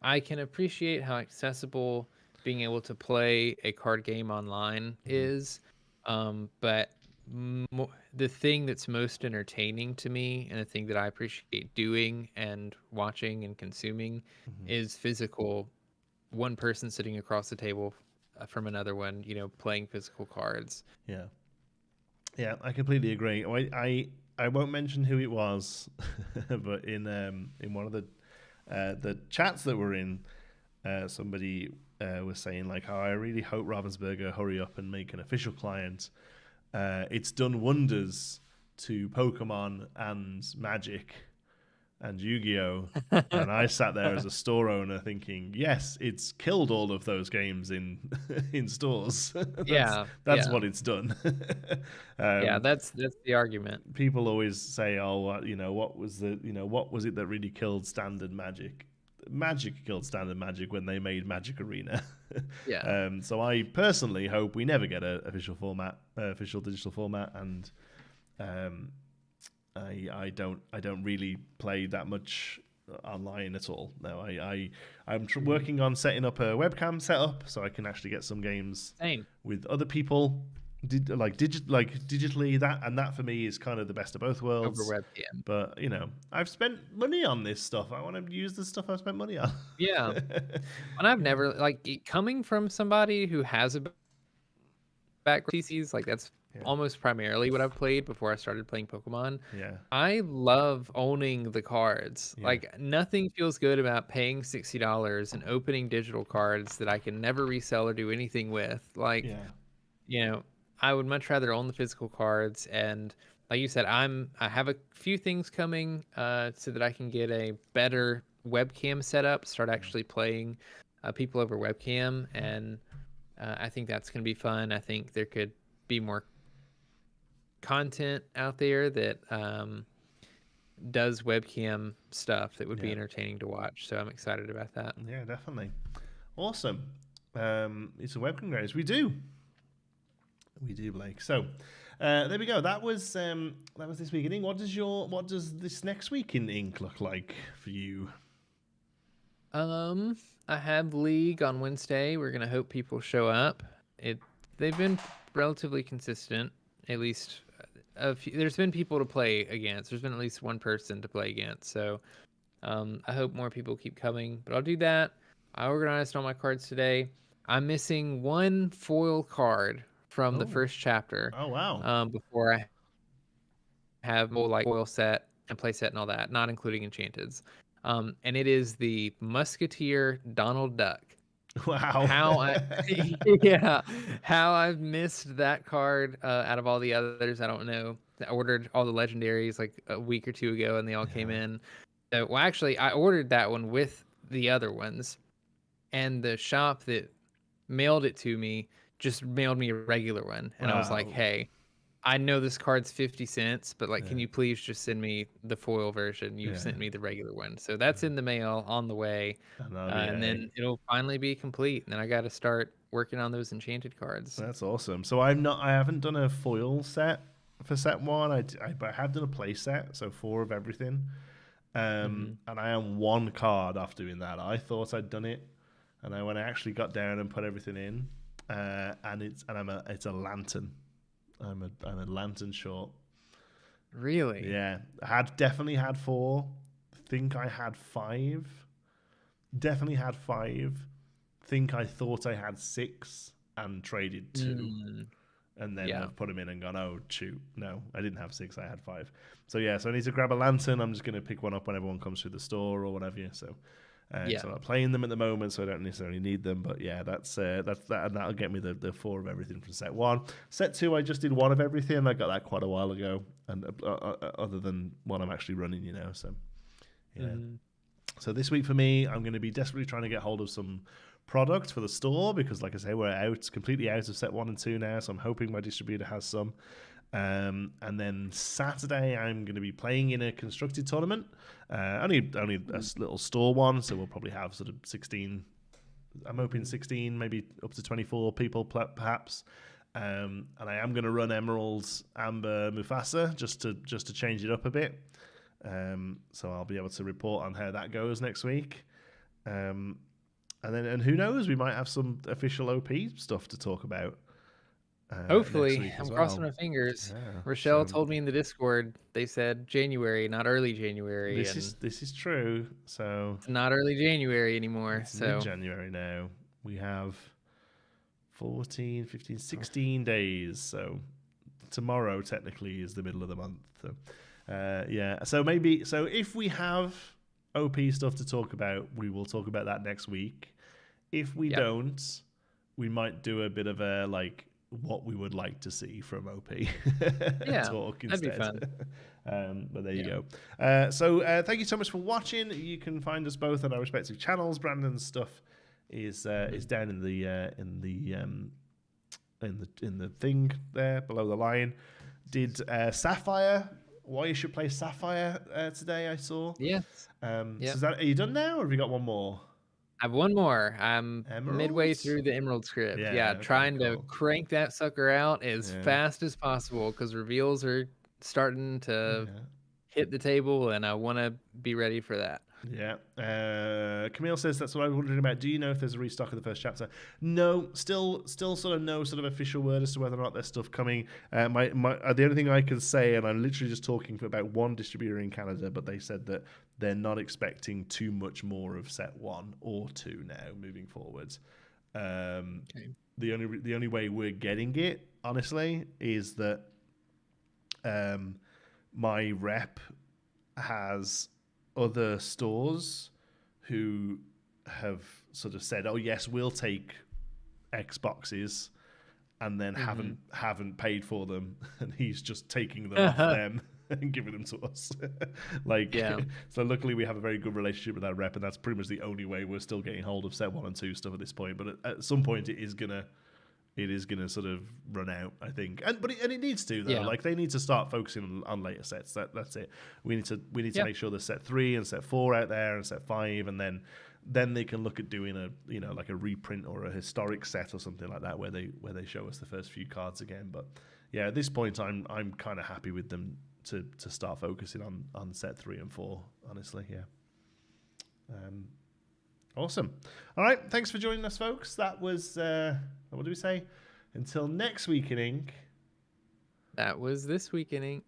I can appreciate how accessible being able to play a card game online is, but the thing that's most entertaining to me, and the thing that I appreciate doing and watching and consuming, is physical. One person sitting across the table from another one, playing physical cards. Yeah, I completely agree. I won't mention who it was, but in one of the chats that we're in, somebody was saying like, "Oh, I really hope Ravensburger hurry up and make an official client. It's done wonders to Pokemon and Magic and Yu-Gi-Oh!" And I sat there as a store owner thinking, yes, it's killed all of those games in stores. That's what it's done. That's the argument. People always say, oh, what was it that really killed standard Magic? Magic killed standard Magic when they made Magic Arena. So I personally hope we never get an official digital format, and I don't really play that much online at all. No, I'm working on setting up a webcam setup so I can actually get some games with other people, digitally. That for me is kind of the best of both worlds. Over webcam. But I've spent money on this stuff. I want to use the stuff I've spent money on. And I've never coming from somebody who has a background TCs, that's almost primarily what I've played before I started playing Pokemon. I love owning the cards. Nothing feels good about paying $60 and opening digital cards that I can never resell or do anything with. I would much rather own the physical cards, and like you said, I have a few things coming so that I can get a better webcam setup, start actually playing people over webcam, and I think that's going to be fun. I think there could be more content out there that does webcam stuff that would be entertaining to watch. So I'm excited about that. Yeah, definitely. Awesome. It's a webcam, guys. We do, Blake. So there we go. That was this week in ink. What does this next week in ink look like for you? I have League on Wednesday. We're gonna hope people show up. They've been relatively consistent, at least. There's been people to play against. There's been at least one person to play against. So I hope more people keep coming. But I'll do that. I organized all my cards today. I'm missing one foil card from the first chapter. Oh wow! Before I have more like foil set and play set and all that, not including enchanteds. And it is the Musketeer Donald Duck. Wow! How I've missed that card out of all the others, I don't know. I ordered all the legendaries like a week or two ago, and they all came in. So, well, actually, I ordered that one with the other ones, and the shop that mailed it to me just mailed me a regular one, and I was like, "Hey, I know this card's 50 cents, but like, can you please just send me the foil version? You sent me the regular one." So that's in the mail on the way. And then it'll finally be complete. And then I got to start working on those enchanted cards. That's awesome. So I haven't done a foil set for set one. I have done a play set, so 4 of everything. And I am 1 card off doing that. I thought I'd done it, and when I actually got down and put everything in, it's a lantern. I'm a lantern short. Really? Yeah, definitely had 4. Think I had 5. Definitely had 5. Think I thought I had 6 and traded 2. And then I've put them in and gone, oh, shoot. No, I didn't have 6. I had 5. So I need to grab a lantern. I'm just going to pick one up when everyone comes through the store or whatever. So I'm not playing them at the moment, so I don't necessarily need them. But that's that, and that'll get me the 4 of everything from set 1. Set 2, I just did 1 of everything. I got that quite a while ago, and other than what I'm actually running, So So this week for me, I'm going to be desperately trying to get hold of some product for the store because, like I say, we're completely out of set 1 and 2 now. So I'm hoping my distributor has some. And then Saturday, I'm going to be playing in a constructed tournament. Only a little store one, so we'll probably have sort of 16. I'm hoping 16, maybe up to 24 people, perhaps. And I am going to run Emeralds, Amber, Mufasa just to change it up a bit. So I'll be able to report on how that goes next week. And who knows, we might have some official OP stuff to talk about. Hopefully, I'm crossing my fingers. Yeah, Rochelle told me in the Discord, they said January, not early January. This is true. So it's not early January anymore. It's mid-January now. We have 14, 15, 16 days. So tomorrow technically is the middle of the month. So So if we have OP stuff to talk about, we will talk about that next week. If we don't, we might do a bit of a what we would like to see from OP. Talk instead. That'd be fun. But there you go. So thank you so much for watching. You can find us both on our respective channels. Brandon's stuff is down in the thing there below the line. Did Sapphire? Why you should play Sapphire today? I saw. Yes. So are you done now, or have you got one more? I have one more. I'm midway through the Emerald script. Trying to crank that sucker out as fast as possible because reveals are starting to hit the table, and I want to be ready for that. Camille says that's what I was wondering about. Do you know if there's a restock of the first chapter? No, still sort of no sort of official word as to whether or not there's stuff coming. The only thing I can say, and I'm literally just talking for about one distributor in Canada, but they said that they're not expecting too much more of set 1 or 2 now moving forwards. The only way we're getting it, honestly, is that my rep has other stores who have sort of said, oh yes, we'll take X boxes, and then haven't paid for them, and he's just taking them off them and giving them to us. So luckily we have a very good relationship with our rep, and that's pretty much the only way we're still getting hold of set 1 and 2 stuff at this point. But at some point it is gonna sort of run out, I think, and it needs to, though. Like, they need to start focusing on later sets. That's it. We need to make sure there's set 3 and set 4 out there, and set 5, and then they can look at doing a like a reprint or a historic set or something like that, where they show us the first few cards again. But yeah, at this point I'm kind of happy with them to start focusing on set 3 and 4, honestly. Awesome. All right, thanks for joining us, folks. That was what do we say? Until next week in ink. That was This Week in Ink.